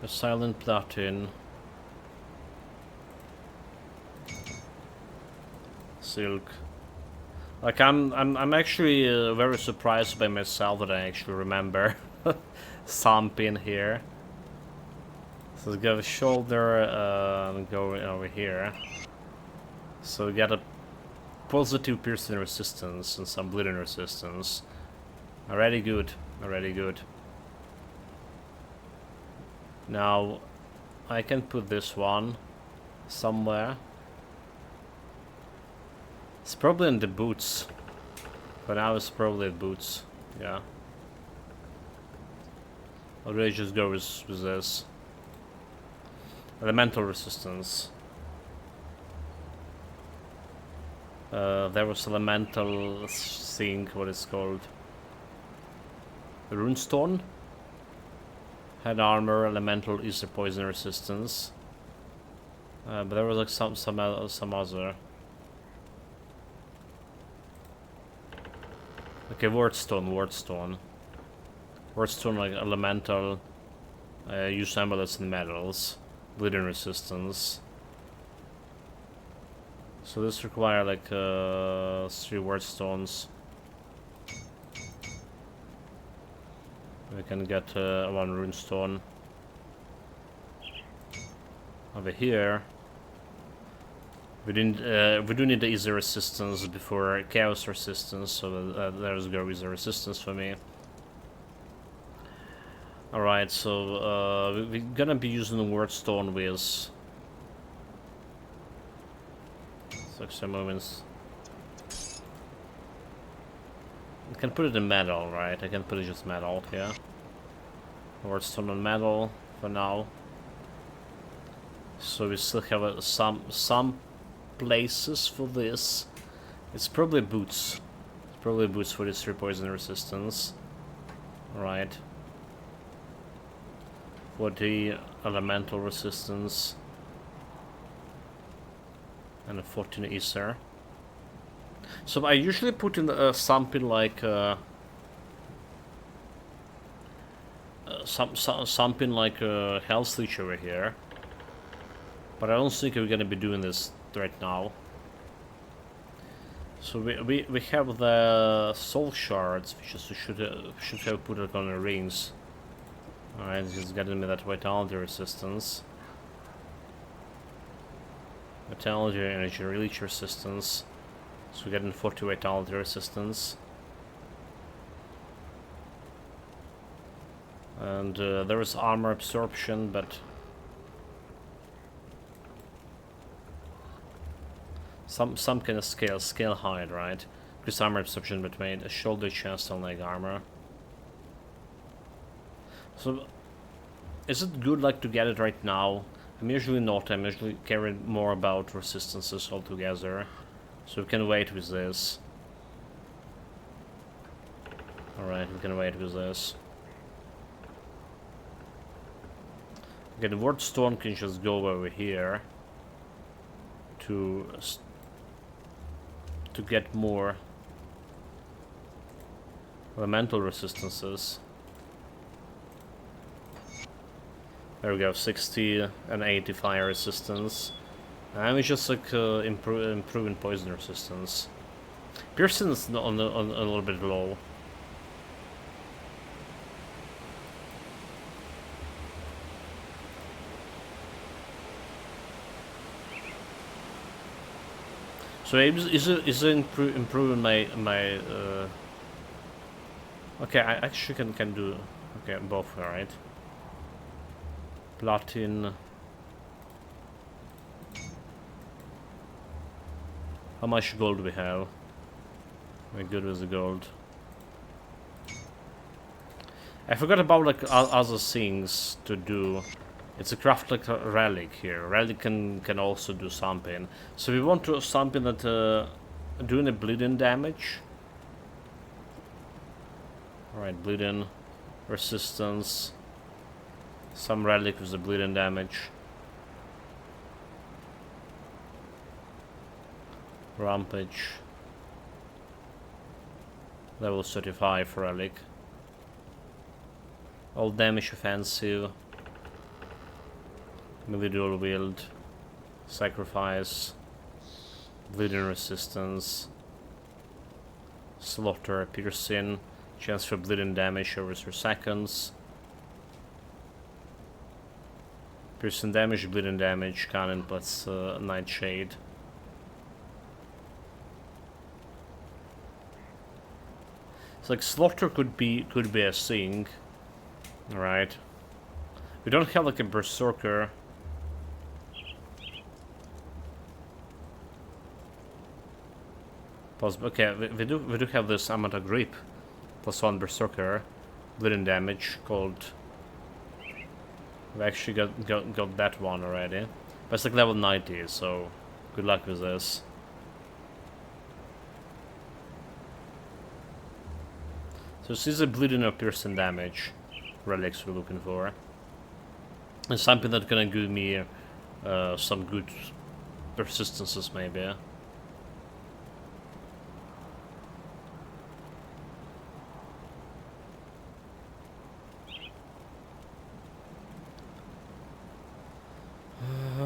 Speaker 1: A silent platin. Silk. Like I'm actually very surprised by myself that I actually remember something here. So we got a shoulder and go over here. So we got a positive piercing resistance and some bleeding resistance. Already good. Already good. Now I can put this one somewhere. It's probably in the boots. For now it's probably boots. Yeah. Or do I just go with this? Elemental resistance. There was elemental thing, what it's called? Runestone? Head armor, elemental Easter poison resistance. But there was like some other. Okay, wordstone. Wordstone like elemental. Use amulets and metals. Bleeding resistance. So this require like 3 wordstones. We can get 1 runestone. Over here, we do need the easy resistance before chaos resistance, so there's go easy resistance for me. Alright, so we're gonna be using the wordstone with some moments. I can put it in metal, right? I can put it just metal here. Wordstone on metal for now. So we still have some places for this. It's probably boots. It's probably boots for this 3 poison resistance. Right. For the elemental resistance. And a 14 Aether. So I usually put in something like something like Hell's Leech over here, but I don't think we're gonna be doing this right now. So we have the soul shards, which is should have put it on the rings. All right, just getting me that vitality resistance, vitality energy release resistance. So we're getting 40 vitality resistance. And there is armor absorption, but some kind of scale height, right? Increase armor absorption between a shoulder, chest, and leg armor. So is it good like to get it right now? I'm usually not. I'm usually caring more about resistances altogether. So we can wait with this. Alright, we can wait with this. Okay, the wordstone can just go over here to get more elemental resistances. There we go, 60 and 80 fire resistance. And it's just like improving poison resistance. Piercing is on a little bit low. So is it improving my okay, I actually can do okay both, alright. Platin. How much gold we have? We're good with the gold. I forgot about like other things to do. It's a craft like a relic here. Relic can also do something. So we want to something that doing a bleeding damage. Alright, bleeding resistance. Some relic with the bleeding damage. Rampage. Level 35 relic. All damage offensive. Melee dual wield. Sacrifice. Bleeding resistance. Slaughter, piercing. Chance for bleeding damage over 3 seconds. Piercing damage, bleeding damage, cannon plus nightshade. It's like slaughter could be a thing. Right. We don't have like a berserker. Possible. Okay, we do have this Amata grip. +1 berserker. Bleeding damage called. We actually got that one already. But it's like level 90, so good luck with this. So this is a bleeding or piercing damage relics we're looking for. And something that's gonna give me some good persistences maybe.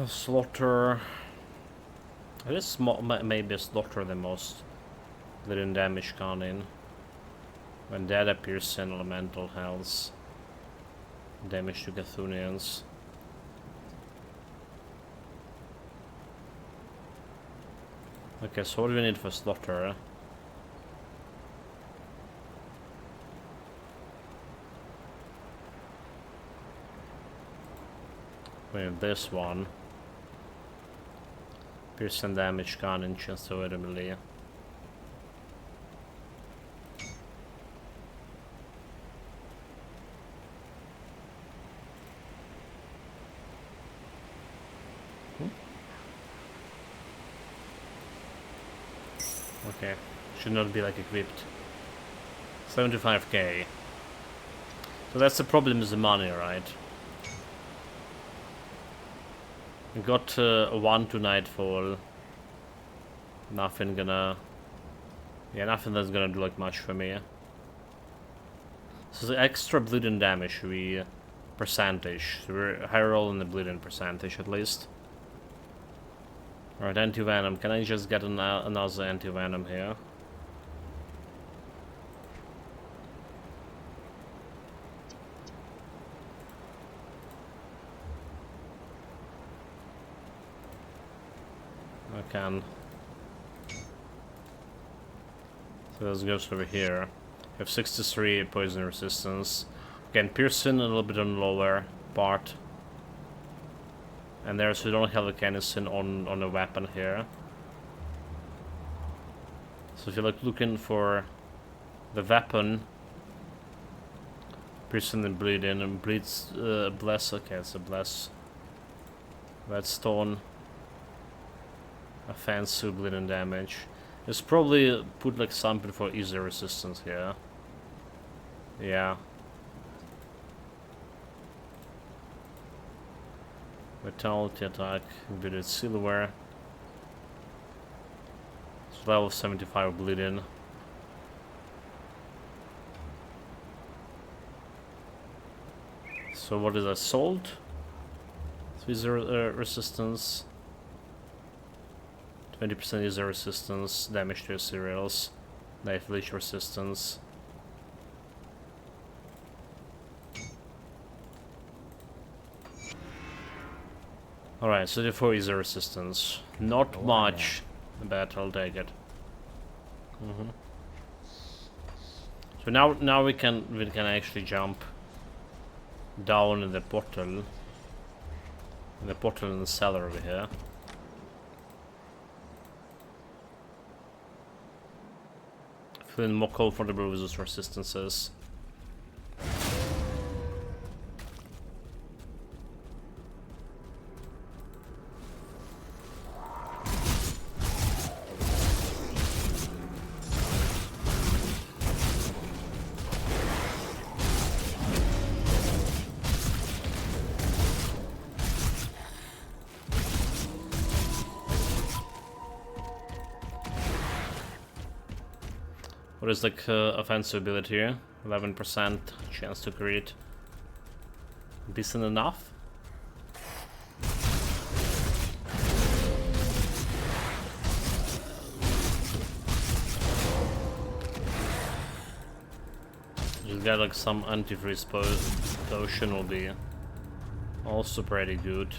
Speaker 1: Slaughter. It is small, maybe slaughter the most. Bleeding damage gone in. When dead appears in elemental health. Damage to Gathunians. Okay, so what do we need for slaughter? We need this one. Piercing damage gone in chance to avoid melee. Okay, should not be like equipped. 75k. So that's the problem with the money, right? We got 1 to nightfall. Nothing gonna... Yeah, nothing that's gonna do like much for me. So the extra bleeding damage we... percentage. So we're high roll in the bleeding percentage at least. Alright, anti-venom. Can I just get another anti-venom here? I can. So this goes over here. We have 63 poison resistance. Again, piercing a little bit on the lower part. And there's we don't have a canison on a weapon here. So if you're like looking for the weapon, piercing and bleeding and bleeds bless. Okay, it's a bless. Redstone. Offensive bleeding damage. It's probably put like something for easy resistance here. Yeah. Vitality attack, imbued silver. It's level 75 bleeding. So what is assault? 3 resistance. 20% user resistance, damage to your cereals, knife leech resistance. Alright, so therefore user resistance. Not much, but I'll take it. So now we can actually jump down in the portal. In the cellar over here. Feeling more comfortable with those resistances. What is like offensive ability here? 11% chance to crit. Decent enough? Just got like some antifreeze potion will be also pretty good.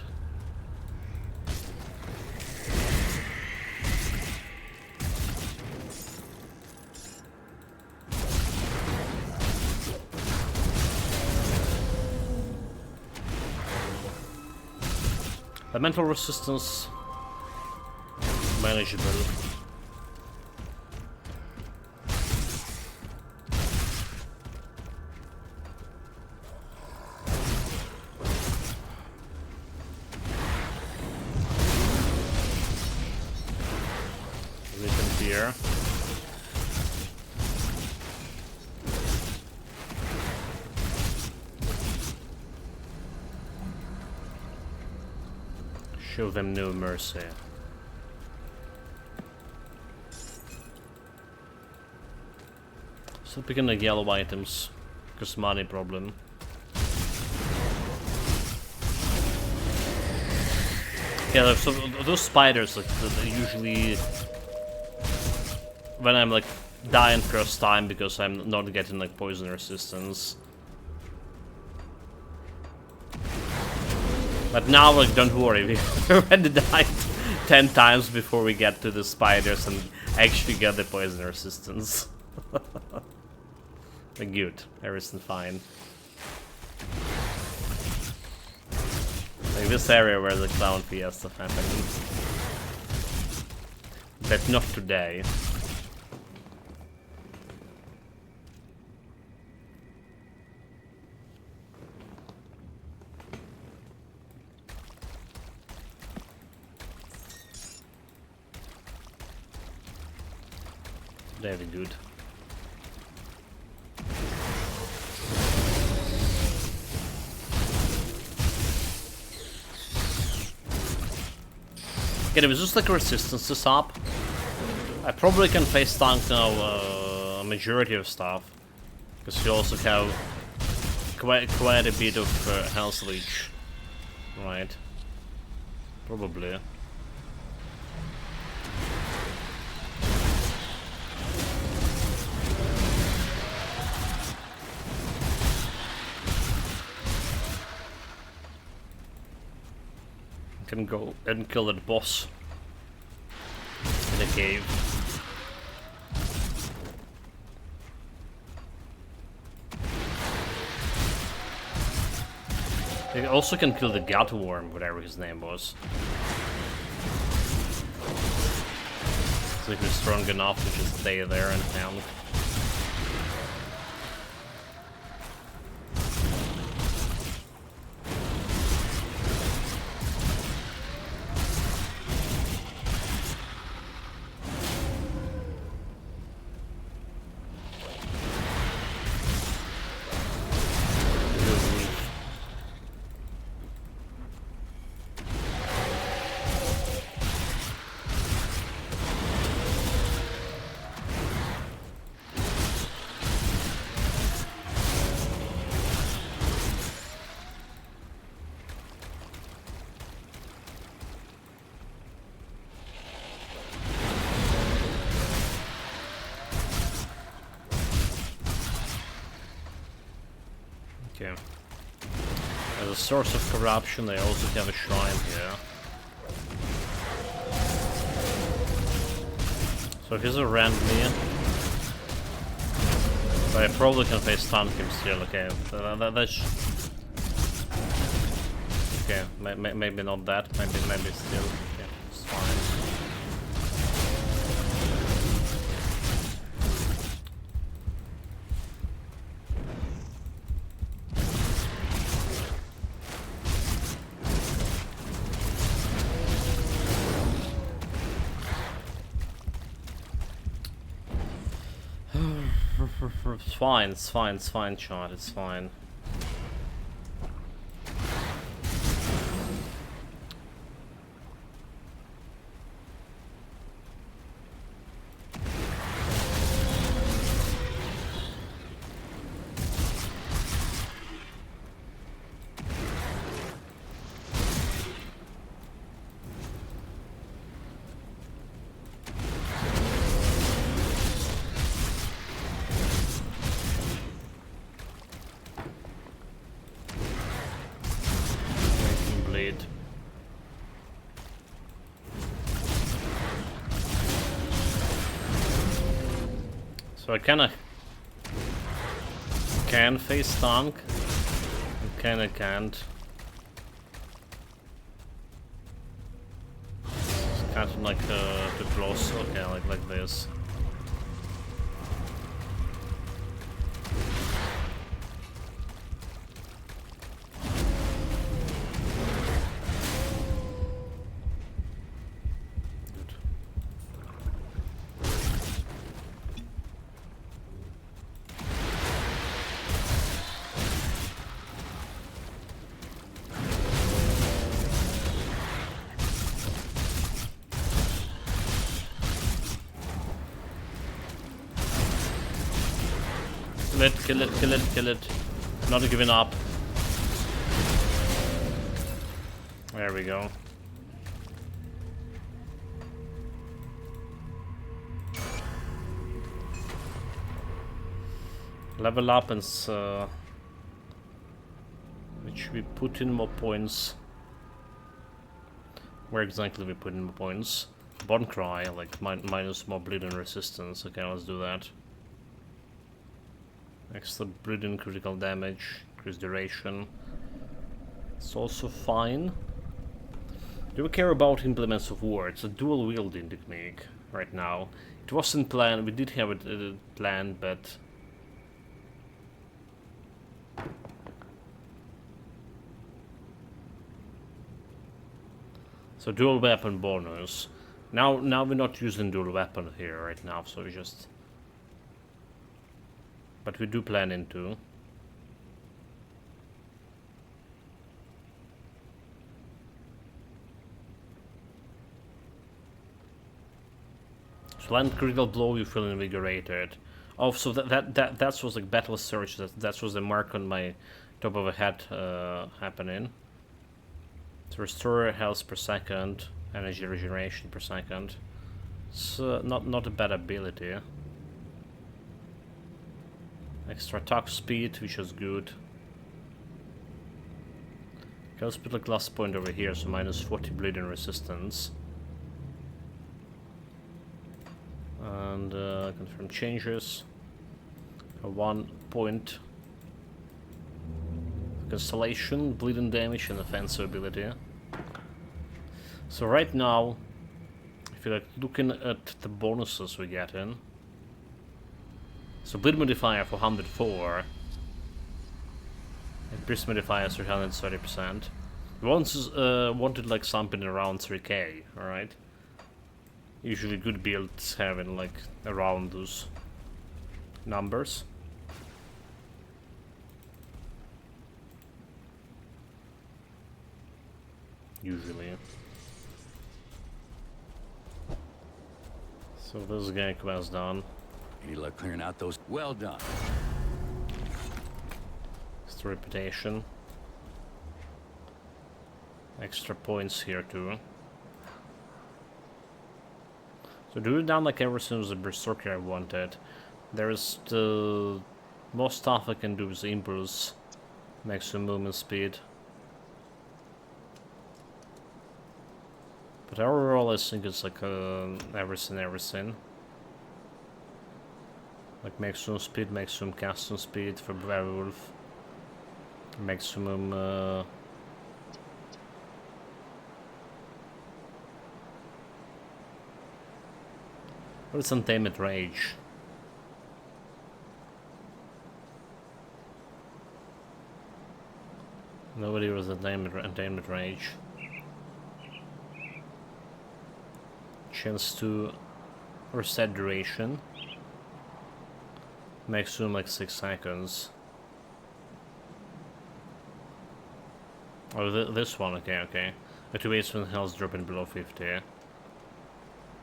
Speaker 1: The mental resistance manageable. Written here. Show them no mercy. So picking the yellow items, because money problem. Yeah, so those spiders, like, they usually when I'm like dying first time because I'm not getting like poison resistance. But now, like, don't worry, we already died 10 times before we get to the spiders and actually get the poison resistance. But good, everything's fine. Like this area where the clown fiesta happened. But not today. Very good. Okay, there was just like resistances up. I probably can face tank now a majority of stuff, because you also have quite a bit of health leech, right? Probably. Can go and kill that boss in a cave. You also can kill the gut worm, whatever his name was. So if you're strong enough to just stay there and pound. Okay. As a source of corruption, they also have a shrine here. So if he's around me, but I probably can face tank him still. Okay, that's okay. Maybe not that. Maybe still. Okay, it's fine. It's fine, it's fine, it's fine, Chad, it's fine. So I kinda can face tank, and kinda can't. It's kind of like too close. Okay, like this. Kill it, kill it, kill it, kill it. Not giving up. There we go. Level up and which we put in more points. Where exactly we put in more points? Bone Cry, like minus more bleeding resistance. Okay, let's do that. Extra bleeding, critical damage, increased duration. It's also fine. Do we care about implements of war? It's a dual wielding technique right now. It wasn't planned. We did have it planned, but so dual weapon bonus. Now we're not using dual weapon here right now, so we just. But we do plan into. So land critical blow, you feel invigorated. Oh, so that was like battle surge. That was the mark on my top of the head happening. To restore health per second, energy regeneration per second. It's not a bad ability. Extra attack speed, which is good. Okay, let's put like last point over here, so minus 40 bleeding resistance. And confirm changes. A 1 point. Constellation, bleeding damage, and offensive ability. So right now, if you're like looking at the bonuses we get in. So bleed modifier for 104. And pierce modifier 330%. We once wanted like something around 3k, alright? Usually good builds having like around those numbers. Usually. So this guy quest done.
Speaker 7: Any luck clearing out those? Well done.
Speaker 1: Extra reputation. Extra points here too. So do it down like everything was the Berserker I wanted. There's the most stuff I can do is impulse, maximum movement speed. But overall I think it's like everything. Like maximum speed, maximum casting speed for Werewolf. Maximum what is Untamed Rage? Nobody was Untamed Rage. Chance to reset duration. Maximum like 6 seconds. Oh, this one, okay. Activates when health dropping below 50.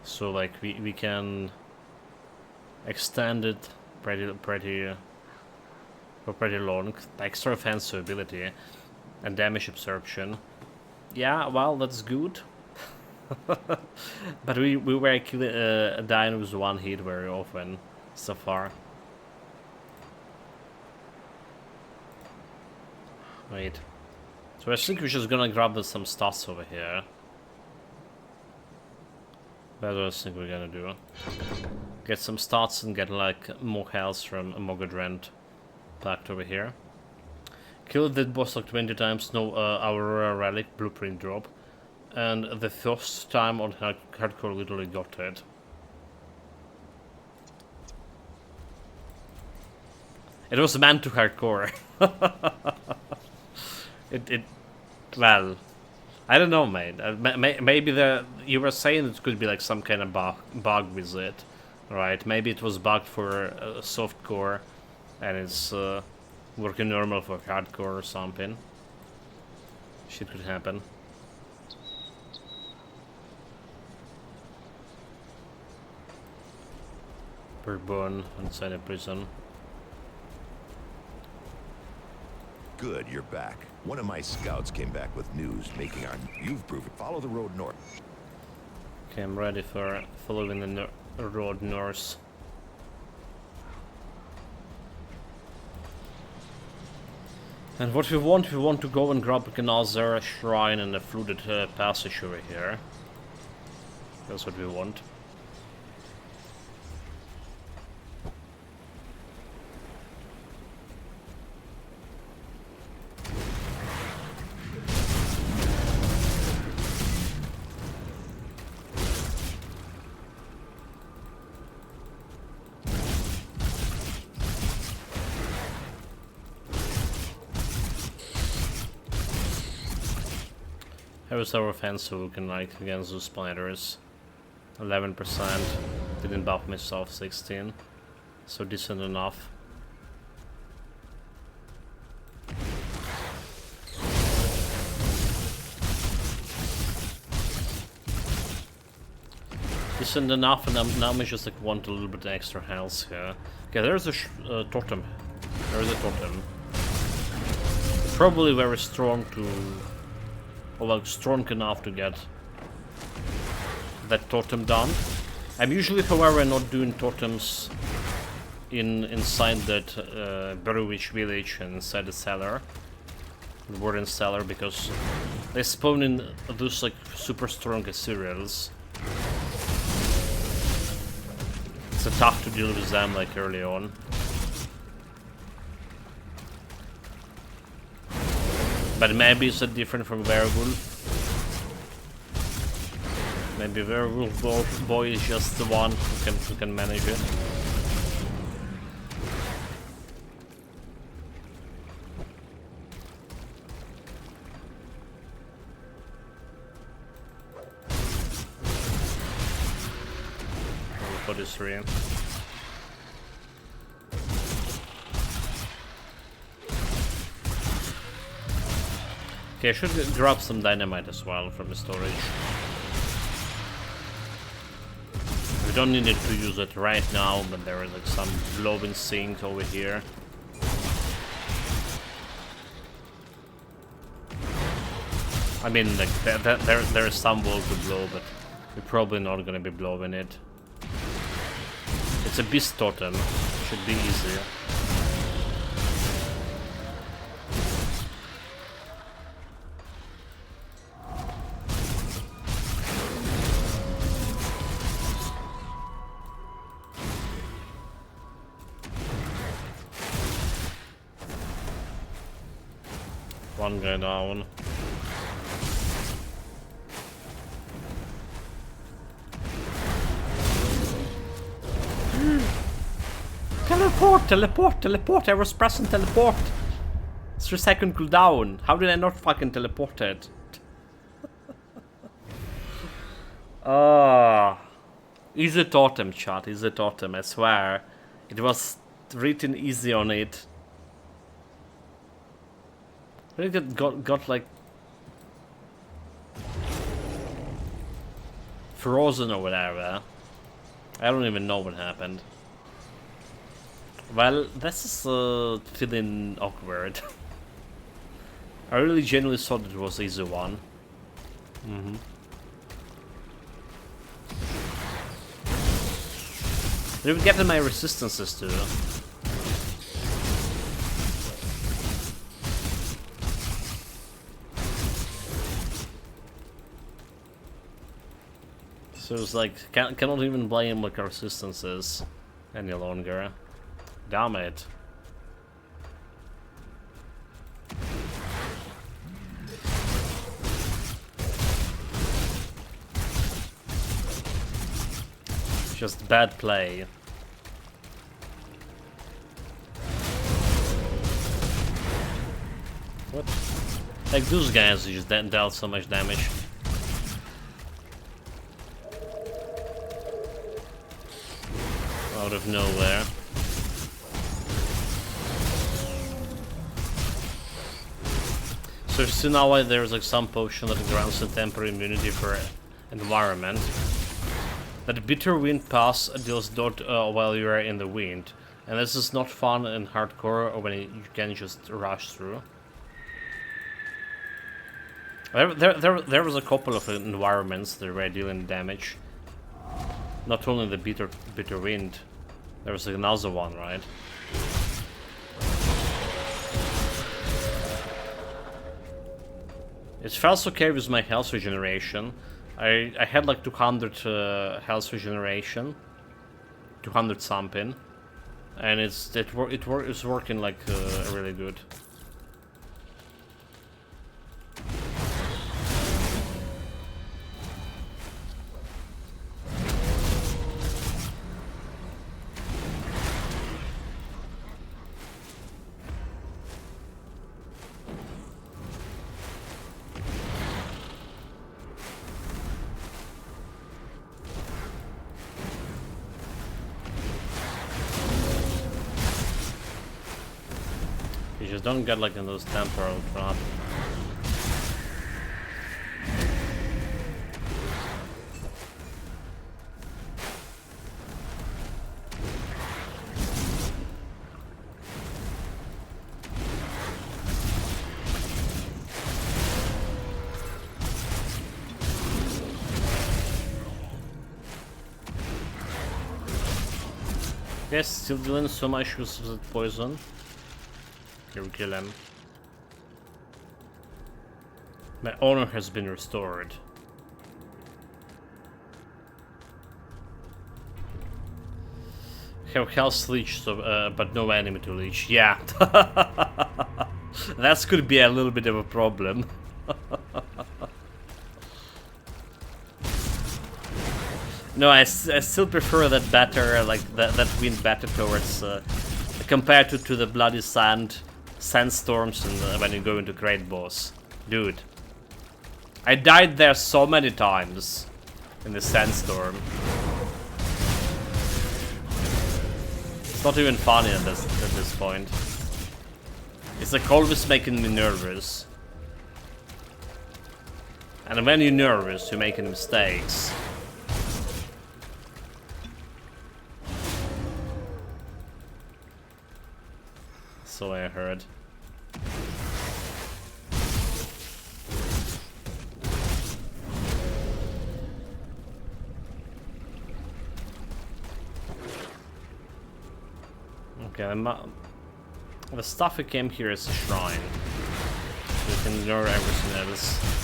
Speaker 1: So like we can extend it for pretty long. Extra offensive ability and damage absorption. Yeah, well, that's good. But we were dying with one hit very often so far. Wait. So I think we're just gonna grab some stats over here. That's what I think we're gonna do. Get some stats and get like more health from Mogadrent packed over here. Kill that boss like 20 times, no Aurora Relic blueprint drop. And the first time on hardcore literally got it. It was meant to hardcore. Well, I don't know, mate. Maybe you were saying it could be like some kind of bug with it, right? Maybe it was bugged for softcore, and it's working normal for hardcore or something. Shit could happen. Burn inside a prison.
Speaker 3: Good, you're back. One of my scouts came back with news, making our... You've proven. Follow the road north.
Speaker 1: Okay, I'm ready for following the road north. And what we want to go and grab another shrine and a flooded passage over here. That's what we want. How is our offensive looking like against those spiders? 11%. Didn't buff myself 16. So decent enough. Decent enough, and now I just like want a little bit extra health here. Okay, there's a totem. There's a totem. Probably very strong to... or like strong enough to get that totem done. I'm usually, however, not doing totems inside that Berwich village and inside the cellar, the warden cellar, because they spawn in those like super strong Assyrians. It's tough to deal with them like early on. But maybe it's different from Werewolf. Maybe Werewolf boy is just the one who can manage it. Level 43. Okay, I should grab some dynamite as well from the storage. We don't need it to use it right now, but there is like some glowing sink over here. I mean, like there is some wall to blow, but we're probably not gonna be blowing it. It's a beast totem, should be easier. One guy down. Teleport! I was pressing teleport! 3-second cooldown. How did I not fucking teleport it? Easy totem, chat, easy totem, I swear. It was written easy on it. I think it got like frozen or whatever. I don't even know what happened. Well, this is feeling awkward. I really genuinely thought it was easy one. They've gotten my resistances too. So it's like, cannot even blame like our resistances any longer. Damn it. Just bad play. What? Like those guys just dealt so much damage. Out of nowhere. So now there's like some potion that grants a temporary immunity for environment. That bitter wind pass deals dot while you are in the wind, and this is not fun in hardcore or when you can just rush through. There was a couple of environments that were dealing damage. Not only the bitter wind, there was another one, right? It felt okay with my health regeneration. I had like 200 health regeneration, 200 something, and it's working like really good. You just don't get like in those temporal drop. Yes, still dealing so much with the poison. Here we kill him. My honor has been restored. Have health leech, so, but no enemy to leech. Yeah, that could be a little bit of a problem. No, I still prefer that better, like that wind better towards compared to the bloody sandstorms and when you go into Great Boss. Dude, I died there so many times in the sandstorm. It's not even funny at this point. It's like always making me nervous. And when you're nervous, you're making mistakes. So I heard. Okay, the stuff that came here is a shrine. You can ignore everything else.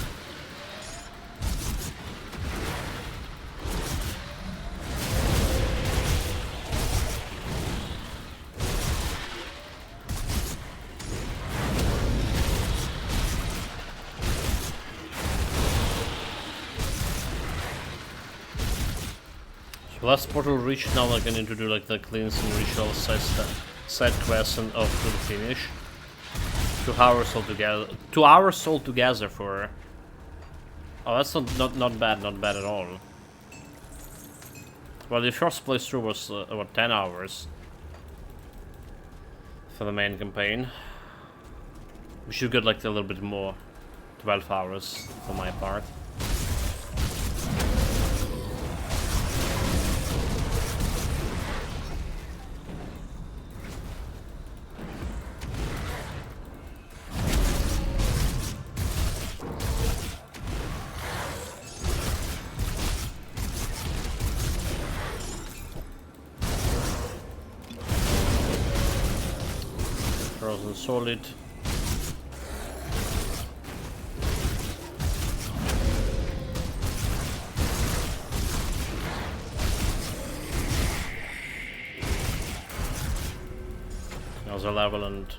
Speaker 1: Last portal reached, now I need to do like the cleansing ritual side quest and up to the finish. 2 hours altogether. 2 hours altogether for. Oh, that's not bad at all. Well, the first playthrough was what, 10 hours. for the main campaign. We should get like a little bit more. 12 hours for my part. Frozen solid. Another level and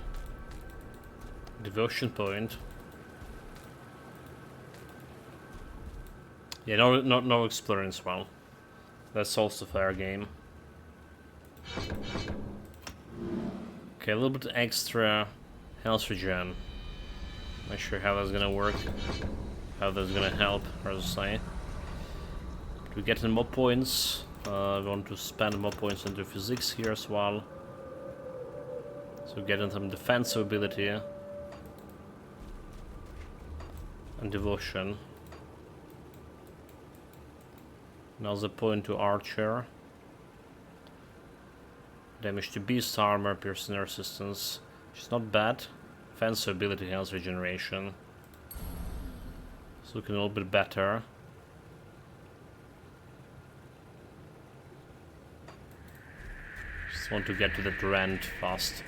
Speaker 1: devotion point. Yeah, no experience. Well, that's also fair game. Okay, a little bit extra health regen. Not sure how that's gonna work, how that's gonna help, or to say. But we get more points. We want to spend more points into physics here as well. So getting some defensive ability and devotion. Another point to archer. Damage to beast armor, piercing resistance, which is not bad. Defensive ability, health regeneration. It's looking a little bit better. Just want to get to that rend fast.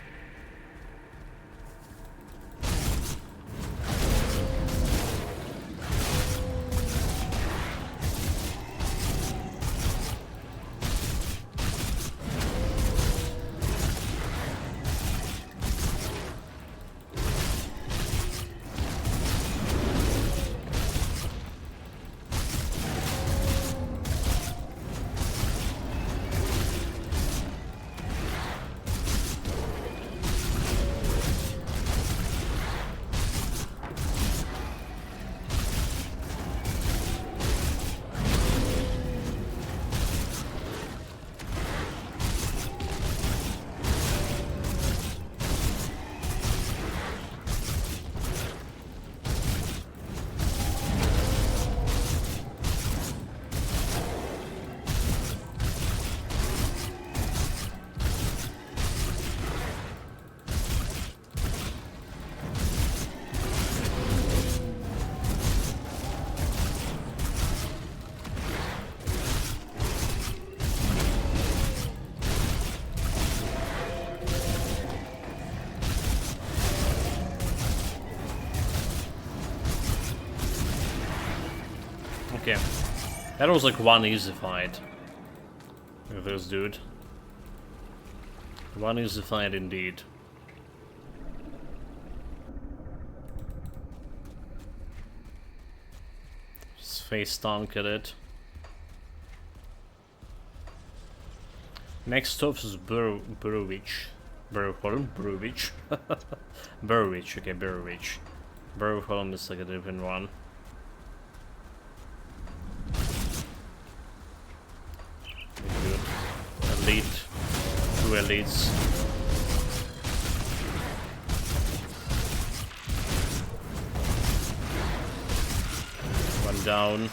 Speaker 1: Okay, that was like one easy fight with this dude. One easy fight indeed. Just face tank at it. Next off is Burrowich. Burrowich. Burrowich, okay, Burrowich. Burrowholm is like a different one. Elite, 2 elites. One down.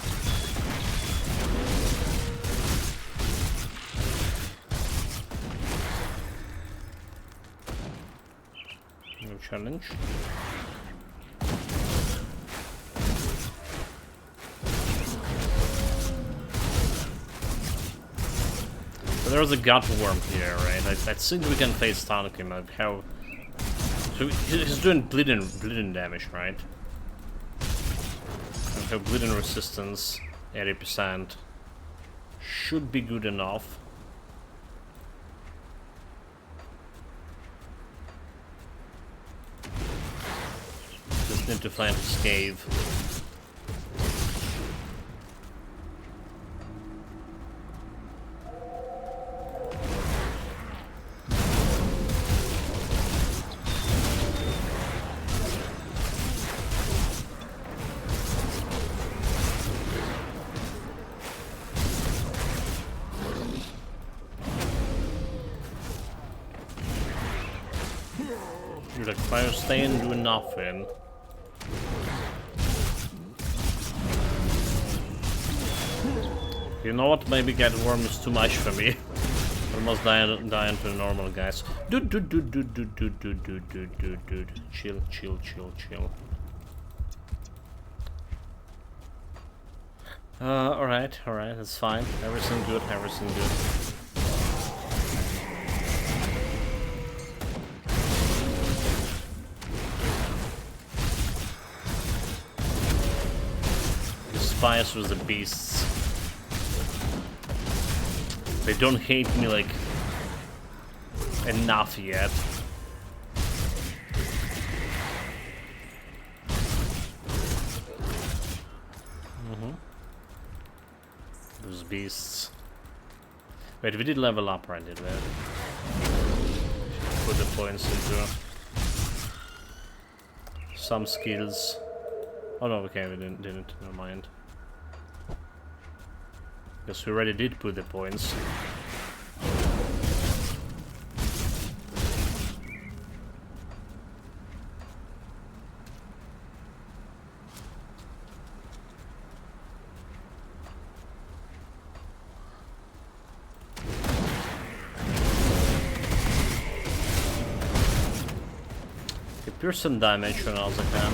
Speaker 1: No challenge. There's a gut worm here, right? I think we can face tank him. Like how? So he's doing bleeding damage, right? And have bleeding resistance, 80%. Should be good enough. Just need to find his cave. Dude, like, fire stay and do nothing. You know what? Maybe get worm is too much for me. Almost die into the normal guys. Dude. Chill. Alright, that's fine. Everything good. The spies with the beasts. They don't hate me like enough yet. Those beasts. Wait, we did level up, right? Did we? Put the points into some skills. Oh no, okay, we didn't. Never mind. Because we already did put the points. Pure some damage when I was like that.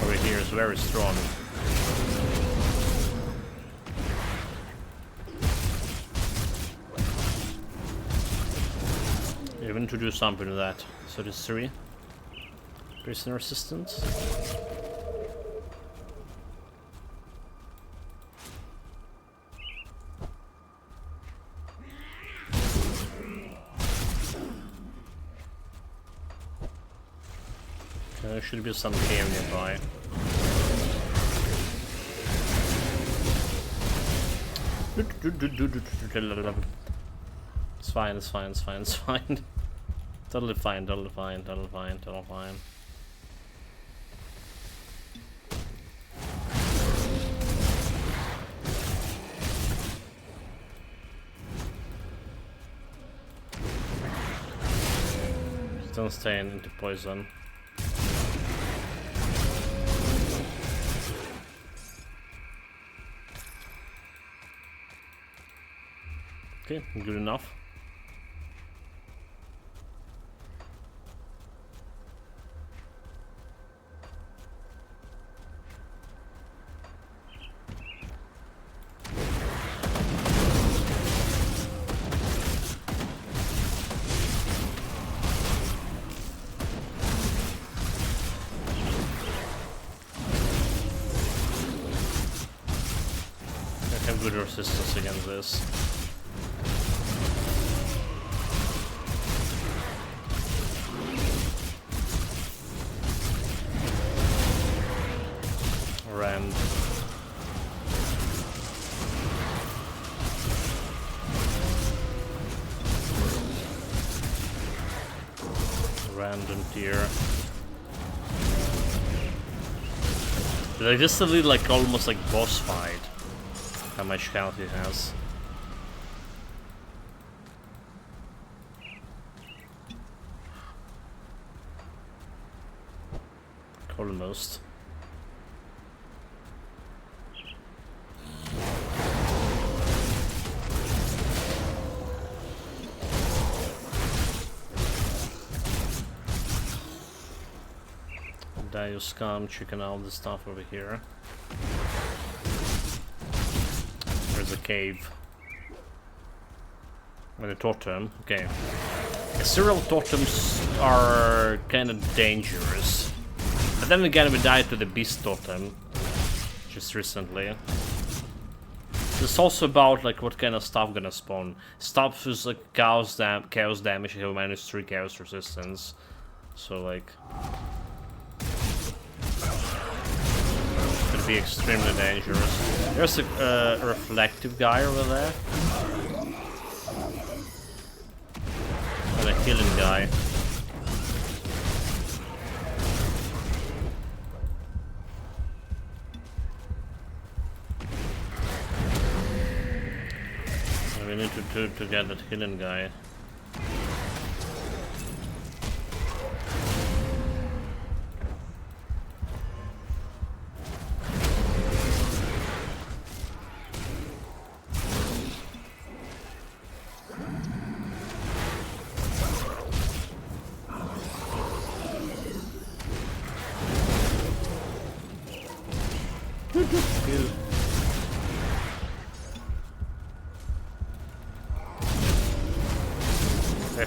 Speaker 1: Over here is very strong. Even to do something to that. So this 3. Prisoner assistance. There should be some cave nearby. It's fine. Totally fine. Don't stay into poison. Okay, good enough. I have good resistance against this. Random deer. Like this is like almost like boss fight. How much health he has. Almost. Dio scum, checking out the stuff over here. There's a cave. And a totem. Okay. Serial totems are kind of dangerous. But then again, we died to the beast totem just recently. It's also about like what kind of stuff gonna spawn. Stuff is like chaos damage, you have -3 chaos resistance. So like could be extremely dangerous. There's a reflective guy over there. And a healing guy. We need to get that hidden guy.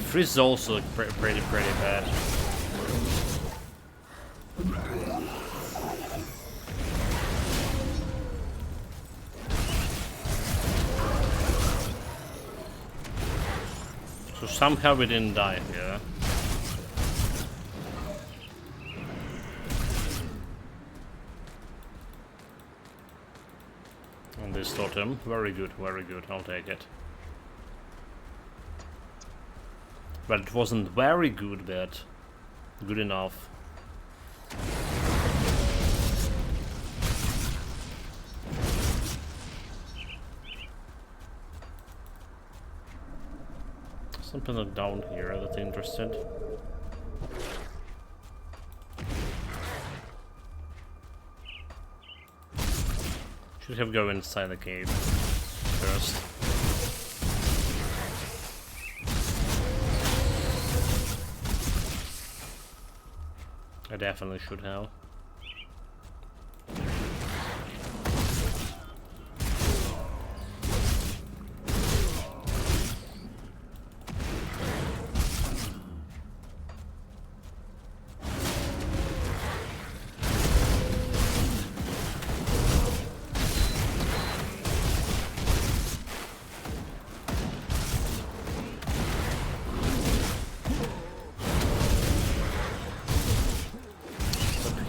Speaker 1: Freeze is also pretty bad. So somehow we didn't die here. On this totem, very good, I'll take it. But it wasn't very good, but good enough. Something like down here that's interested. Should have go inside the cave first. I definitely should have.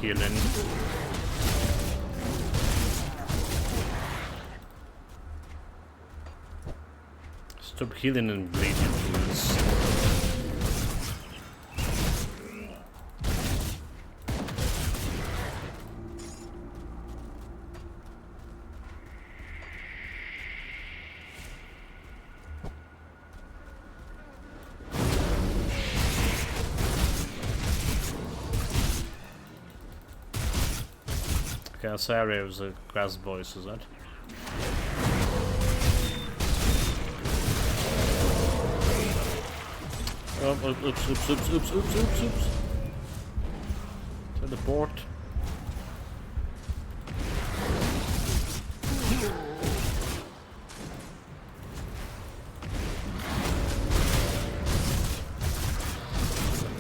Speaker 1: Healing. Stop healing and bleeding, please. Okay, this area was a grass voice, is that? Oh, oops. Teleport.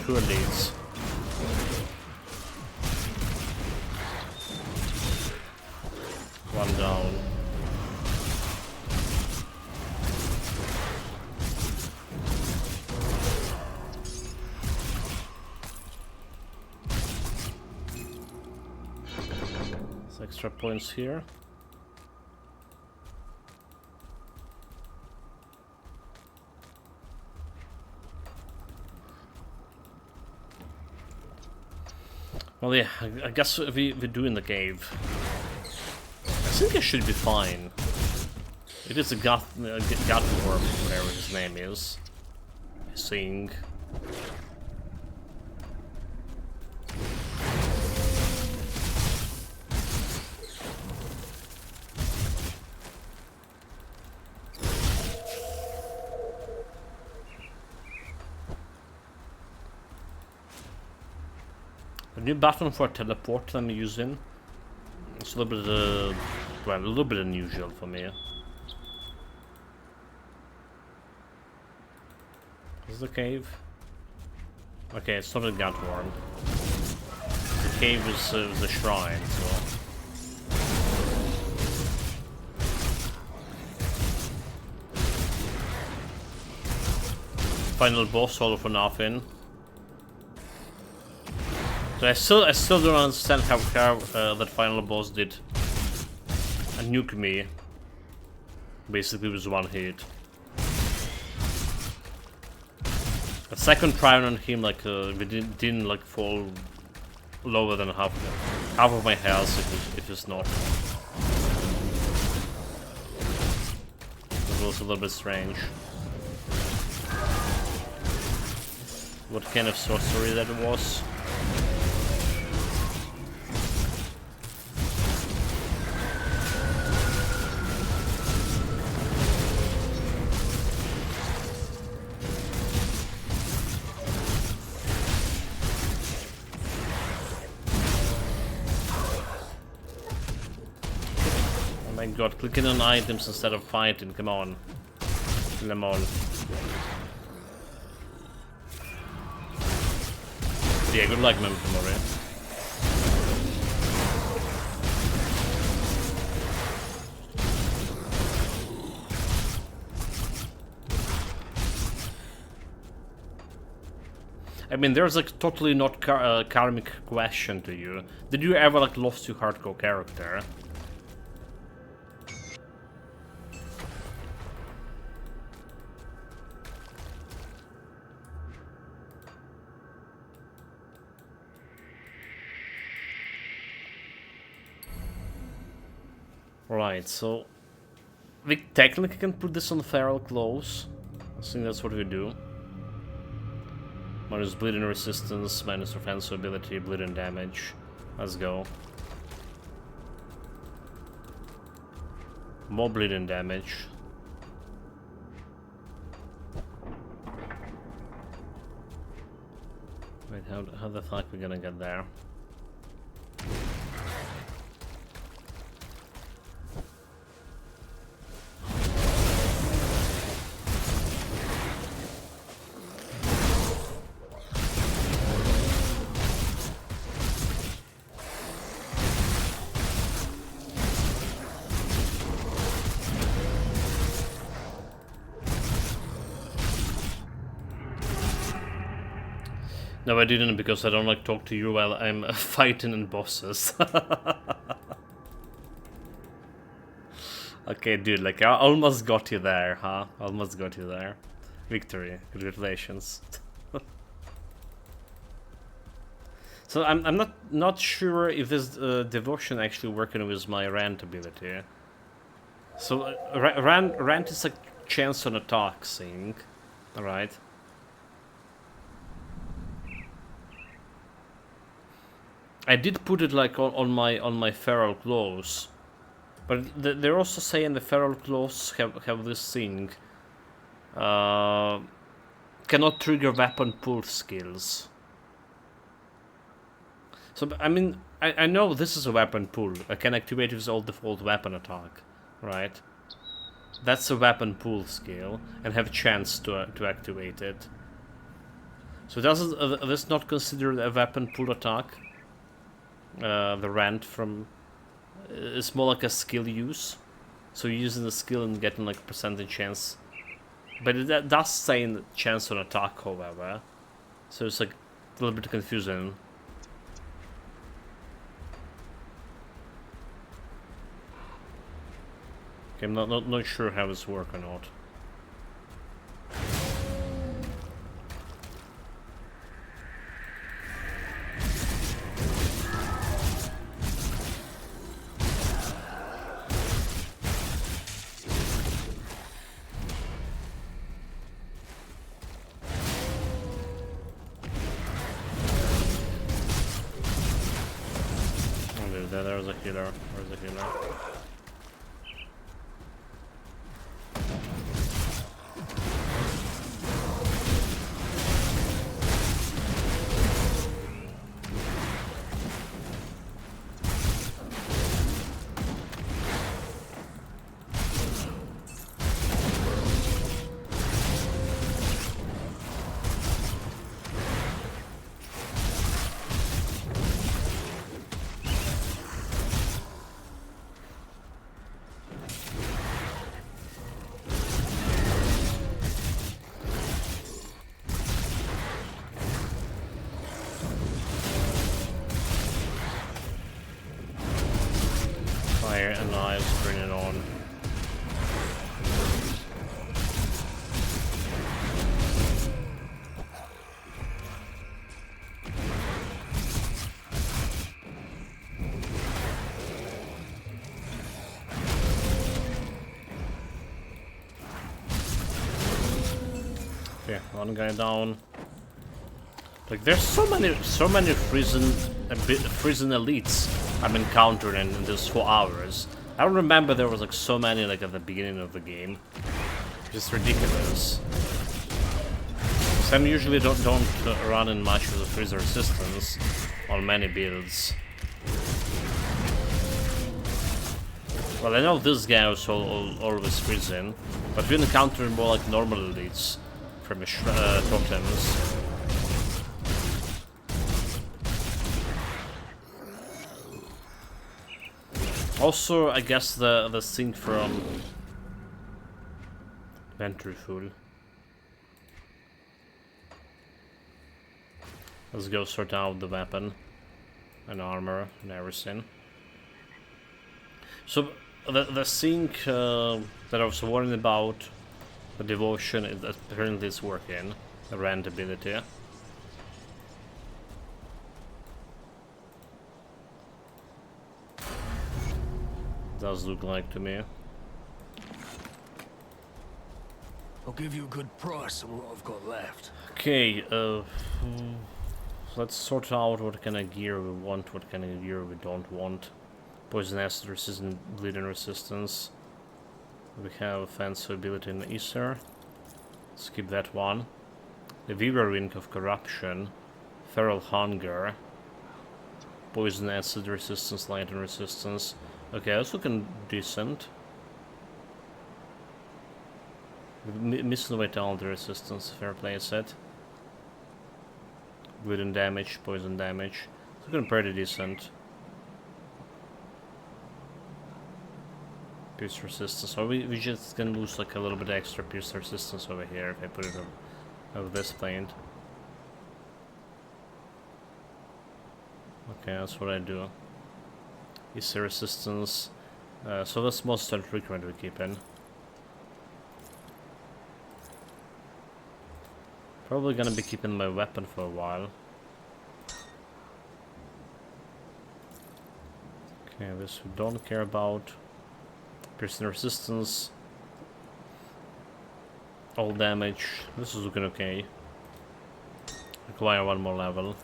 Speaker 1: Two elites. One down. There's extra points here. Well, yeah, I guess we do in the cave. I think I should be fine. It is a Godworm, whatever his name is. Sing. A new button for teleport I'm using. It's a little bit, well, a little bit unusual for me. Is the cave? Okay, it's not a Godworm. The cave is a shrine, so. Final boss all for nothing. So I still don't understand how that final boss did a nuke me. Basically with one hit. A second try on him, like we didn't like fall lower than half of my health if it's not. was a little bit strange. What kind of sorcery that was? Oh my god, clicking on items instead of fighting, come on. Kill them all. Yeah, good luck, Memory. I mean, there's like totally not karmic question to you. Did you ever like lost your hardcore character? Right, so we technically can put this on feral claws. I think that's what we do. Minus bleeding resistance, minus offensive ability, bleeding damage. Let's go. More bleeding damage. Wait, how the fuck are we gonna get there? No, I didn't, because I don't like talk to you while I'm fighting in bosses. Okay, dude, like I almost got you there, huh? Almost got you there. Victory, congratulations. So I'm not sure if this devotion actually working with my rant ability. So rant is like chance on attack thing, alright? I did put it like on my feral claws, but they're also saying the feral claws have this thing. Cannot trigger weapon pull skills. So I mean, I know this is a weapon pull. I can activate with all default weapon attack, right? That's a weapon pull skill, and have chance to activate it. So doesn't this not considered a weapon pull attack? The rant from it's more like a skill use, so you're using the skill and getting like percentage chance, but it does say chance on attack, however, so it's like a little bit confusing. Okay, I'm not sure how this works or not. There's a healer. Where's the healer? Fire and knives, bring it on. Okay, one guy down. Like there's so many prison elites I'm encountering in these 4 hours. I don't remember there was like so many like at the beginning of the game. Just ridiculous. So I usually don't run in much with the freeze resistance on many builds. Well, I know this guy was always freezing, but we encounter more like normal elites from totems. Also, I guess the thing from Ventriful. Let's go sort out the weapon and armor and everything. So the thing that I was worrying about, the devotion, is apparently it's working. The rend ability. Does look like to me.
Speaker 4: I'll give you a good price on what I've got left.
Speaker 1: Okay, let's sort out what kind of gear we want, what kind of gear we don't want. Poison acid resistance, bleeding resistance. We have fancy ability in Ether. Skip that one. The Weaver Ring of Corruption. Feral Hunger. Poison acid resistance, lightning resistance. Okay, that's looking decent. Missing vitality resistance, fair play set. Bleeding damage, poison damage. It's looking pretty decent. Pierce resistance. So we just can lose like a little bit extra pierce resistance over here if I put it of this plane. Okay, that's what I do. Is the resistance. So that's most frequent we keep in. Probably gonna be keeping my weapon for a while. Okay, this we don't care about. Piercing resistance. All damage. This is looking okay. Require one more level.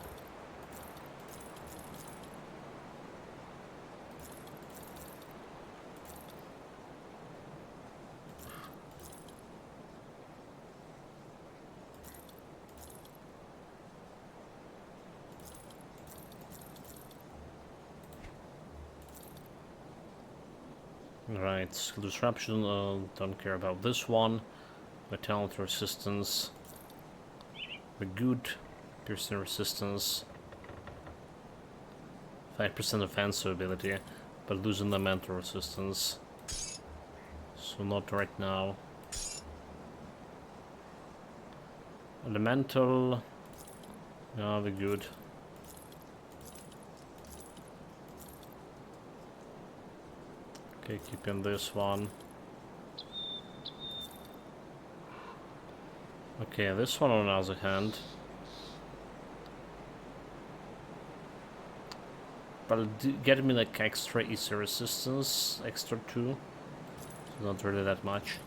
Speaker 1: Right, skill disruption, don't care about this one. Vitality resistance. The good. Piercing resistance. 5% offensive ability, but losing the mental resistance. So not right now. Elemental. Yeah, the good. Okay, keeping this one. Okay, this one on the other hand. But it'll get me like extra easy resistance, extra 2. So not really that much.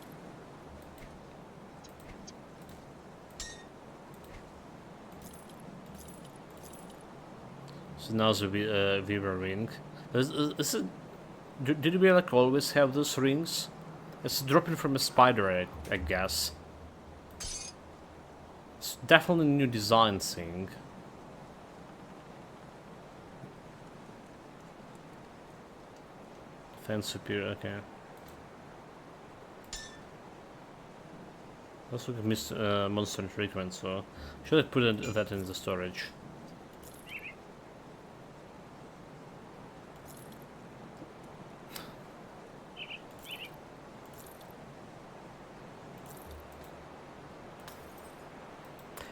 Speaker 1: So now the Weaver Ring. Is it? Did we like always have those rings? It's dropping from a spider, I guess. It's definitely a new design thing. Defense superior, okay. Let's look at monster infrequent, so should I put that in the storage?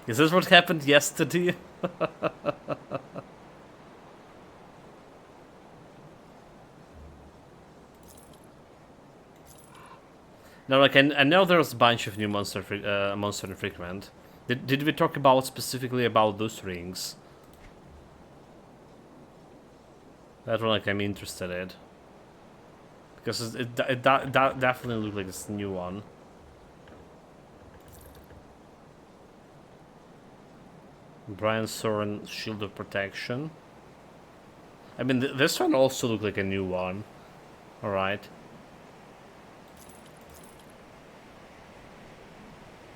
Speaker 1: Is this what happened yesterday? No, like I know there's a bunch of new monster infrequent. Did we talk about specifically about those rings? That one, like, I'm interested in, because it definitely looks like it's a new one. Brian Soren Shield of Protection. I mean, this one also looked like a new one. Alright.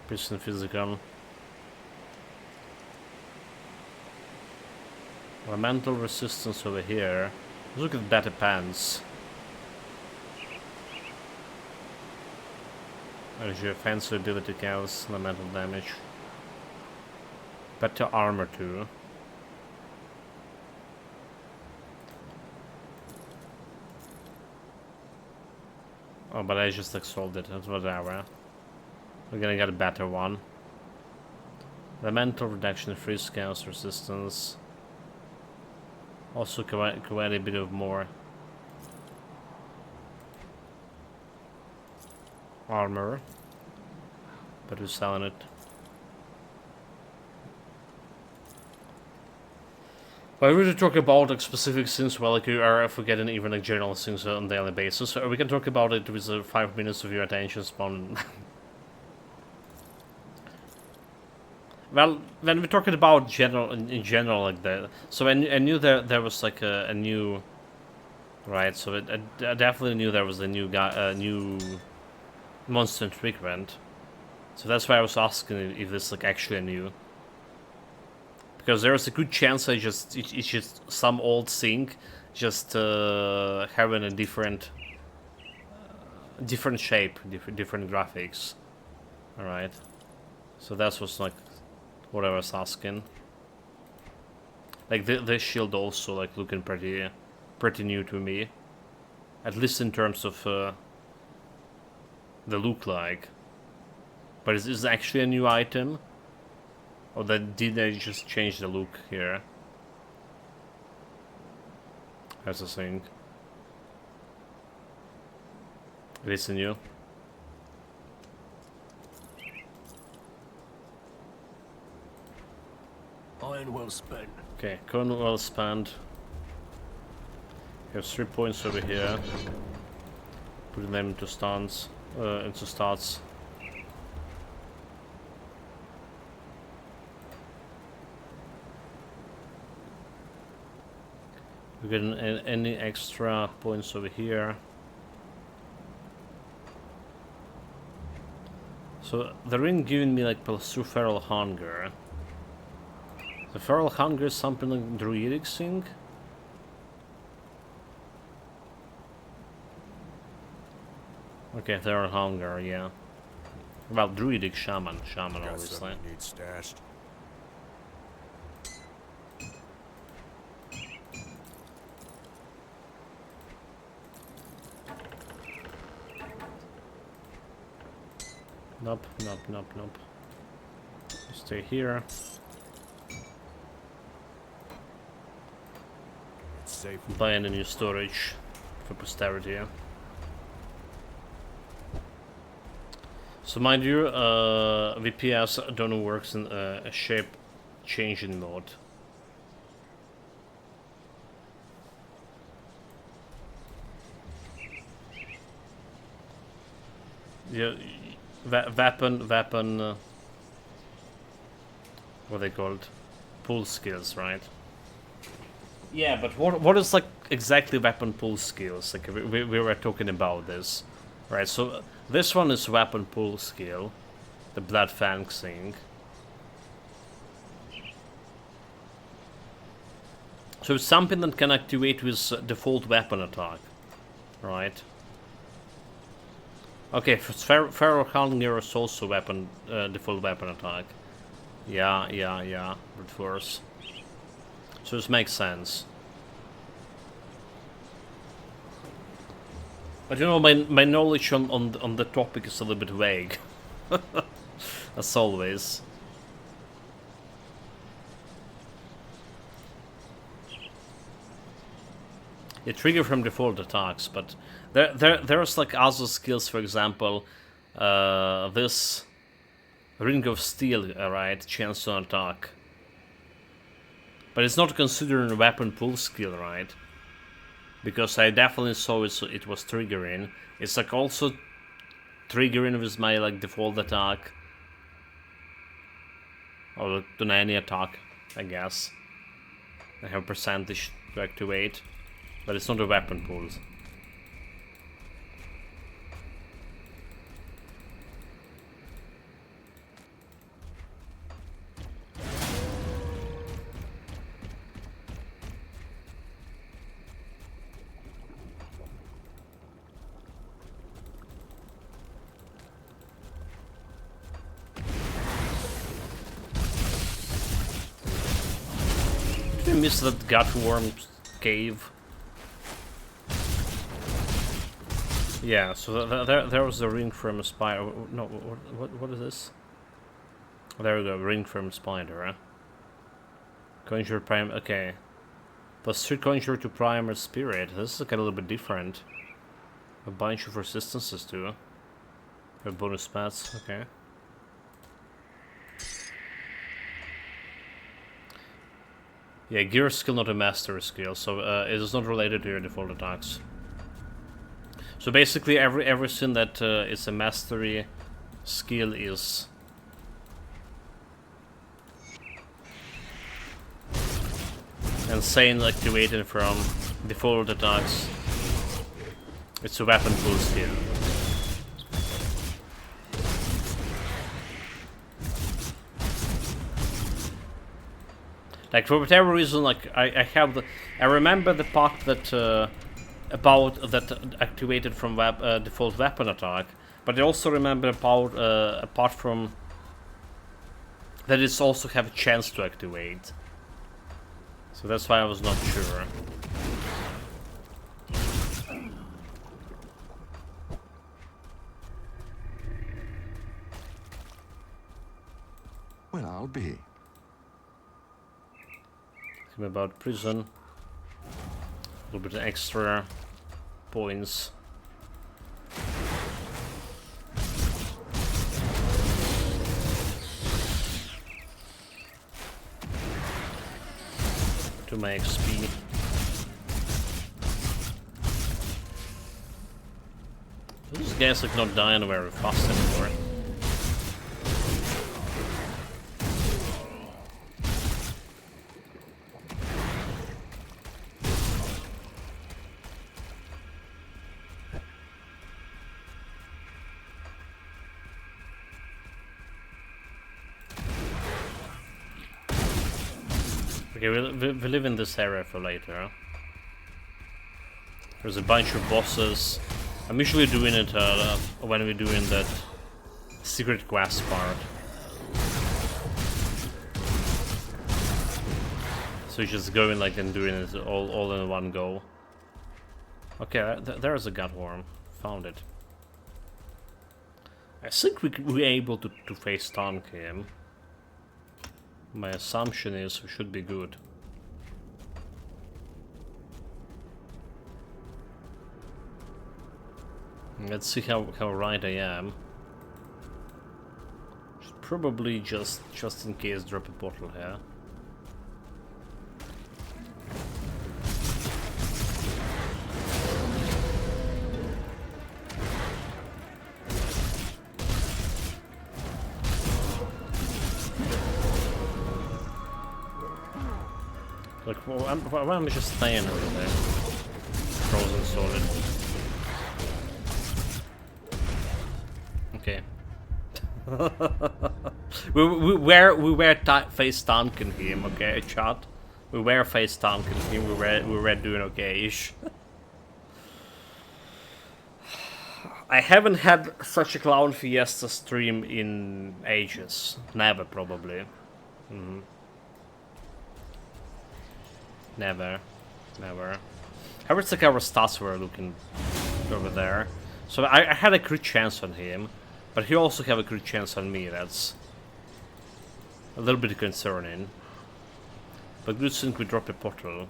Speaker 1: Prison Physical. Elemental Resistance over here. Look at better pants. Energy offensive ability counts, elemental damage. Better armor too. Oh, but I just like sold it, that's whatever. We're gonna get a better one. Elemental reduction, freeze chaos resistance. Also quite a bit of more armor, but we're selling it. But I really talk about like specific things, well, like you are forgetting even like general things on a daily basis. So we can talk about it with 5 minutes of your attention span. Well, when we're talking about general, in general, like that, so I knew there was like a new, right? So I definitely knew there was a new guy, new monster frequent. So that's why I was asking if this like actually new, because there is a good chance it's just some old thing, just having a different shape, different graphics. All right. So that was like what I was asking. Like this shield also like looking pretty new to me, at least in terms of the look like. But is this actually a new item, or did they just change the look here? That's the thing. It is new.
Speaker 4: Iron well spent.
Speaker 1: Okay, coin well spent. We have 3 points over here. Putting them into stance, into stats. We're getting any extra points over here. So the ring giving me like +2 feral hunger. The feral hunger is something like druidic thing. Okay, feral hunger, yeah. Well, druidic shaman obviously.
Speaker 2: Need stashed.
Speaker 1: Nope. Stay here.
Speaker 2: It's safe.
Speaker 1: Buying a new storage for posterity. So mind you, VPS don't works in a shape changing mode. Yeah, weapon. What are they called? Pull skills, right? Yeah, but what is like exactly weapon pull skills? Like we were talking about this, right? So this one is weapon pull skill, the Blood Fang thing. So it's something that can activate with default weapon attack, right? Okay, Feral Hunger is also weapon default weapon attack. Yeah, brute force. So this makes sense. But you know, my knowledge on the topic is a little bit vague. As always. It trigger from default attacks, but there's like other skills, for example, this Ring of Steel, right, chance to attack. But it's not considered a weapon pull skill, right? Because I definitely saw it was triggering. It's like also triggering with my like default attack. Or to any attack. I guess. I have a percentage to activate, but it's not a weapon pool. Did I miss that Gutworm cave? Yeah, so there was the ring from a spider. No, what is this? There we go, ring from a spider. Huh? Conjure prime. Okay, plus 3 conjure to primer spirit. This is like a little bit different. A bunch of resistances too. A bonus paths. Okay. Yeah, gear skill, not a mastery skill, so it is not related to your default attacks. So basically, everything that is a mastery skill is insane activated from default attacks. It's a weapon pool skill. Like, for whatever reason, like, I remember the part that, about that activated from default weapon attack, but I also remember about, apart from that it's also have a chance to activate. So that's why I was not sure.
Speaker 2: Well, I'll be.
Speaker 1: About prison, a little bit extra points. To my XP. These guys are not dying very fast anymore. Okay, we live in this area for later. Huh? There's a bunch of bosses. I'm usually doing it when we're doing that secret quest part. So you're just going like and doing it all in one go. Okay, there's a Gutworm. Found it. I think we're able to face tank him. My assumption is we should be good. Let's see how right I am. Should probably just in case drop a bottle here. Like, why am I just staying over there? Frozen solid. Okay. we were face tanking him, okay, chat. We were face tanking him. We were doing okay-ish. I haven't had such a Clown Fiesta stream in ages. Never, probably. Never. However, it's like our stats were looking over there. So I had a crit chance on him, but he also have a crit chance on me. That's a little bit concerning. But good thing we drop a portal.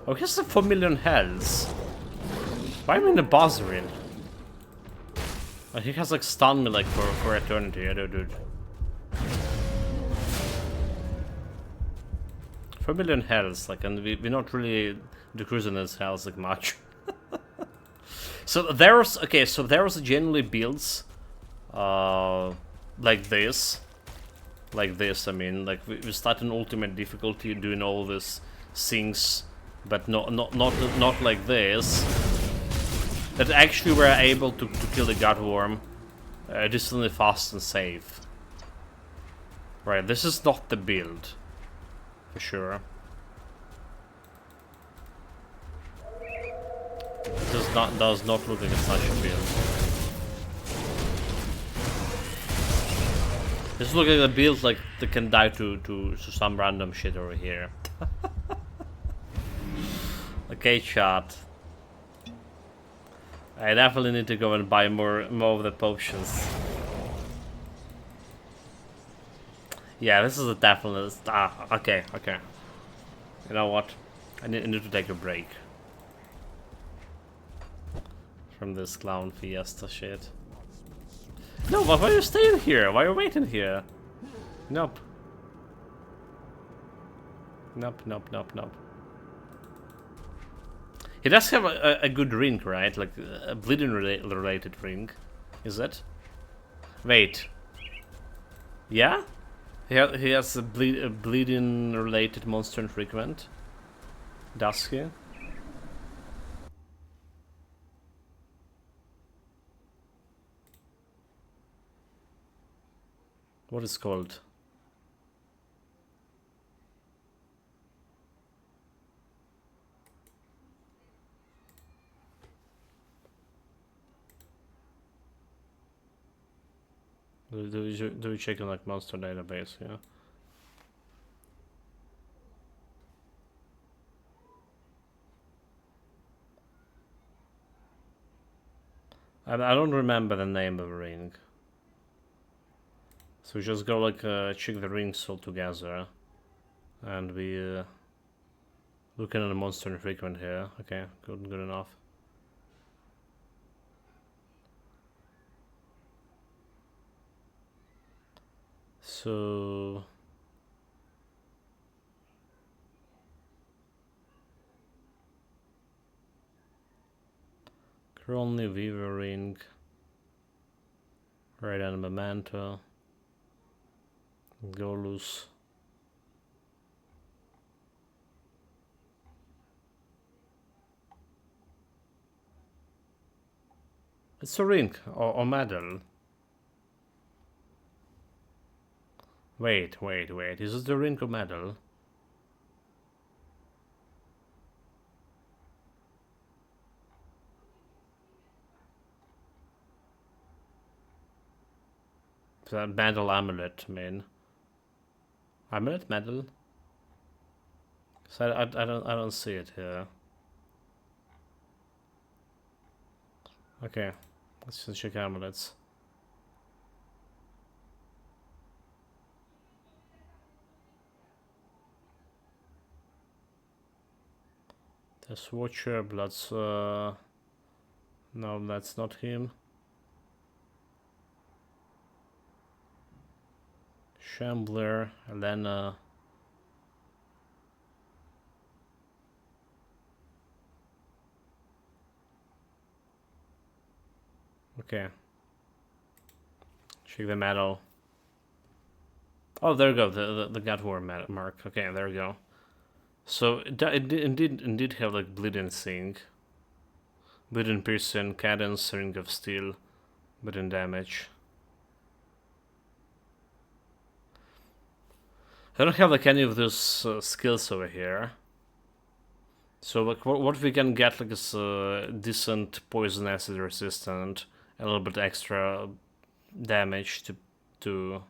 Speaker 1: Oh, he has a 4 million health. Why am I in the buzzering? Oh, he has like stunned me like for eternity, dude. 4 million health, like, and we're not really decreasing his health like much. So there's generally builds like this. I mean, like we start in ultimate difficulty doing all these things, but not like this. That actually we're able to kill the Godworm decently fast and safe. Right, this is not the build, for sure. Does not look like a such a build. This looks like a build like they can die to some random shit over here. Okay, chat. I definitely need to go and buy more of the potions. Yeah, this is a definite. Okay. You know what? I need to take a break from this clown fiesta shit. No, but why are you staying here? Why are you waiting here? Nope. He does have a good ring, right? Like a bleeding related ring. Is it? Wait. Yeah? He has a bleeding related monster infrequent. Does he? What is it called? Do we check on like monster database? Yeah. I don't remember the name of the ring. So we just go like check the rings all together, and we looking at the monster infrequent here. Okay, good enough. So Cronley Weaver ring, right and Memento. Go loose. It's a ring or medal. Wait. Is it the ring or medal? That medal amulet, man. Amulet medal? So I don't see it here. Okay, let's just check amulets. The Swatcher, Bloods. No, that's not him. Shambler, Elena. Okay. Check the medal. Oh, there you go. The Godworm mark. Okay, there you go. So it indeed have like bleeding thing, bleeding piercing, cadence, ring of steel, bleeding damage. I don't have like any of those skills over here. So like what we can get like is decent poison acid resistant, a little bit extra damage to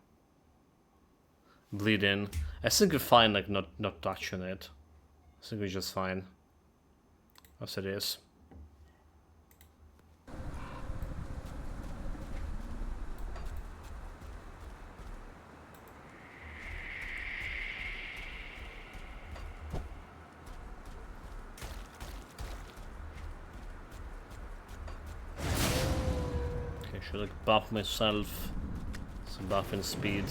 Speaker 1: bleeding. I think we're fine like not touching it. I think we're just fine as it is. Okay, should like buff myself. Some buff in speed.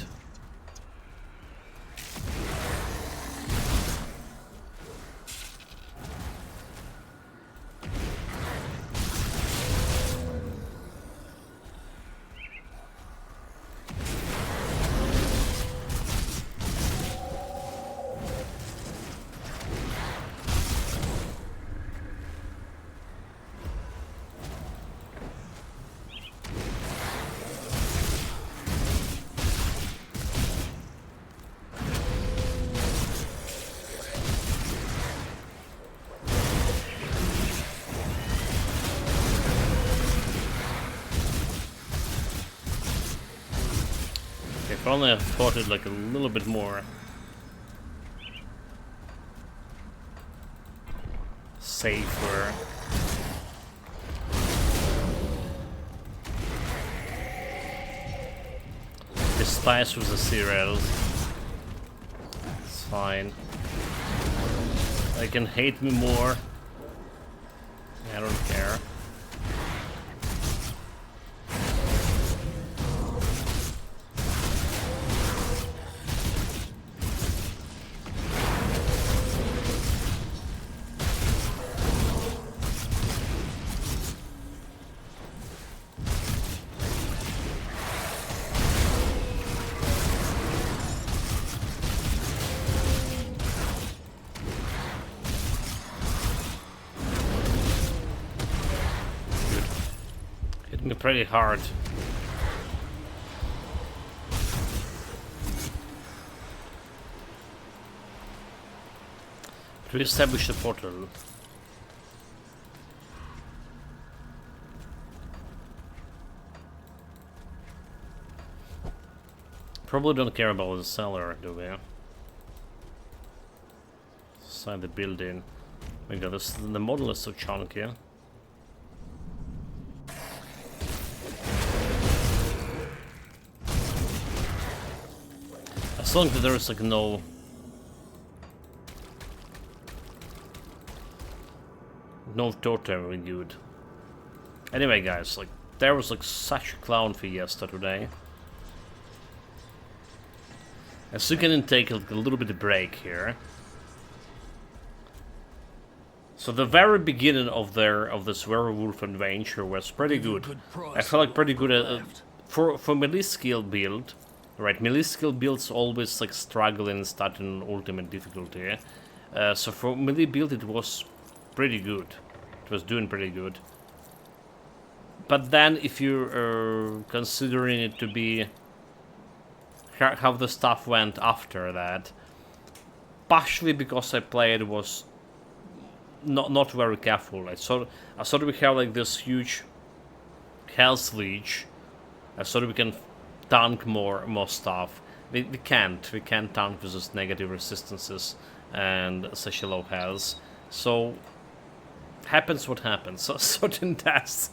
Speaker 1: If only I thought it like a little bit more safer. Despise with the cereals. It's fine. They can hate me more. I don't care. Pretty hard. To establish the portal. Probably don't care about the cellar, do we? Inside the building. Oh my god, the model is so chunky. As long as there is like no totem renewed. Anyway guys, like there was like such a clown fiesta today. So you can take like, a little bit of break here. So the very beginning of this werewolf adventure was pretty good. I felt like pretty good at for melee skill build. Right, melee skill builds always like struggling starting ultimate difficulty. So for melee build it was pretty good. It was doing pretty good. But then if you're considering it to be how the stuff went after that, partially because I played was not very careful. I thought we have like this huge health leech. I thought we can tank more stuff. We can't tank with those negative resistances and such a low health. So happens what happens. So certain deaths.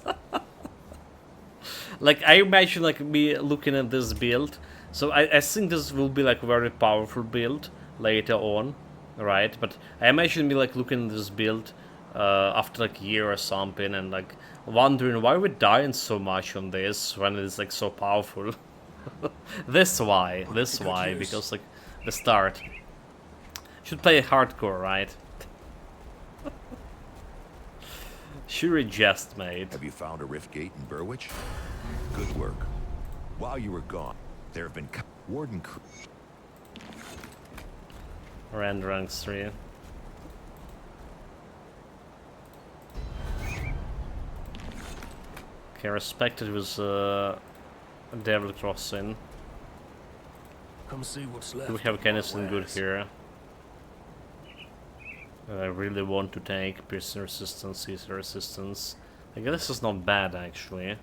Speaker 1: Like I imagine like me looking at this build. So I think this will be like a very powerful build later on, right? But I imagine me like looking at this build after like a year or something and like wondering why we're dying so much on this when it's like so powerful. This why, because like the start. Should play hardcore, right? Sure, jest, mate.
Speaker 3: Have you found a rift gate in Burwich? Good work. While you were gone, there have been warden.
Speaker 1: Rand ranks 3. Okay, respected was Devil Crossing.
Speaker 4: Come see what's left.
Speaker 1: Do we have anything good here? I really want to take piercing resistance, Caesar resistance. I guess this is not bad actually.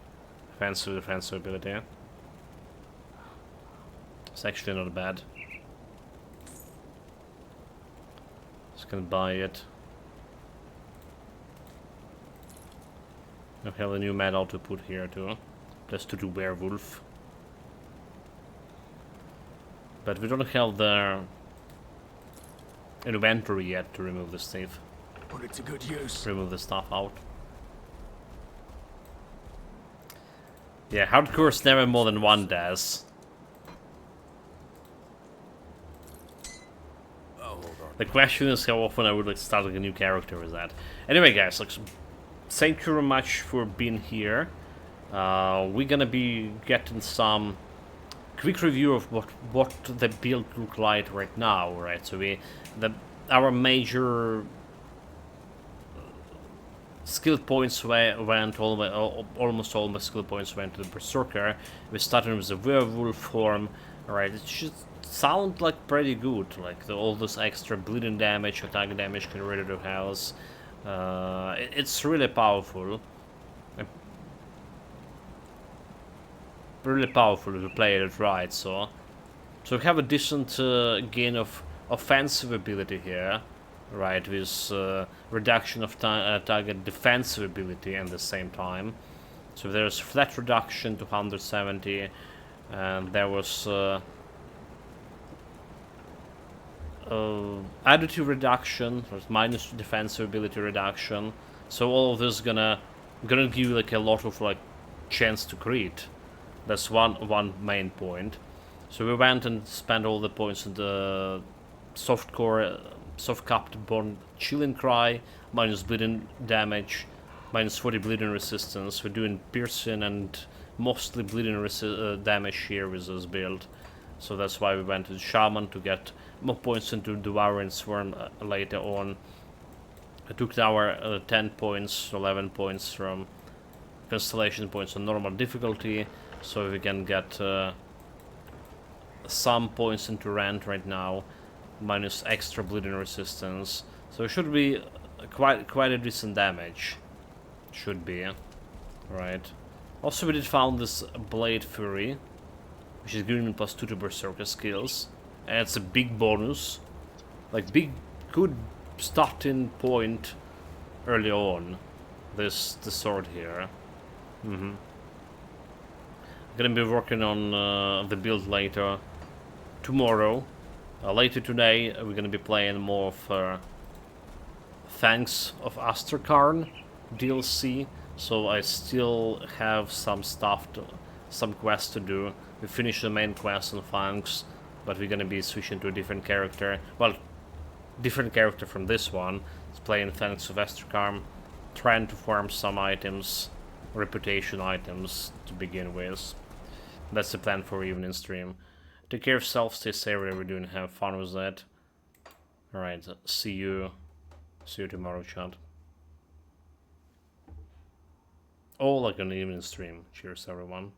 Speaker 1: Fancy defensive ability. It's actually not bad. Just gonna buy it. I have a new medal to put here too. Plus to do werewolf. But we don't have the inventory yet to remove the stuff.
Speaker 4: Put it to good use.
Speaker 1: Remove the stuff out. Yeah, hardcore is never more than one does. The question is how often I would like start like a new character with that. Anyway guys, like, thank you very much for being here. We're gonna be getting some quick review of what the build look like right now, right? So our major skill points went almost all my skill points went to the Berserker. We started with the werewolf form, right? It should sound like pretty good, like all this extra bleeding damage, attack damage, get rid of health. It's really powerful. Really powerful if you play it right, so So we have a decent gain of offensive ability here, right, with reduction of target defensive ability at the same time. So there's flat reduction to 170, and there was additive reduction, minus defensive ability reduction. So all of this gonna give you like a lot of like chance to crit. That's one main point. So we went and spent all the points in the soft core, soft capped born chilling cry, minus bleeding damage, minus 40 bleeding resistance. We're doing piercing and mostly bleeding damage here with this build. So that's why we went to the Shaman to get more points into Devouring Swarm later on. I took our 10 points, 11 points from Constellation points on normal difficulty, so we can get some points into Rend right now, minus extra bleeding resistance. So it should be quite a decent damage. Should be, right? Also, we did found this Blade Fury, which is giving me +2 to Berserker skills, and it's a big bonus, like good starting point early on. This sword here. Gonna be working on the build later. Tomorrow, later today, we're gonna be playing more of Thanks of Astrakarn DLC. So I still have some quests to do. We finished the main quest on Fangs, but we're gonna be switching to a different character. Well, different character from this one. It's playing Thanks of Astrakarn, trying to farm some items, reputation items to begin with. That's the plan for evening stream. Take care of yourself, stay safe wherever you're doing, have fun with that. Alright, see you tomorrow, chat. Or like an evening stream. Cheers, everyone.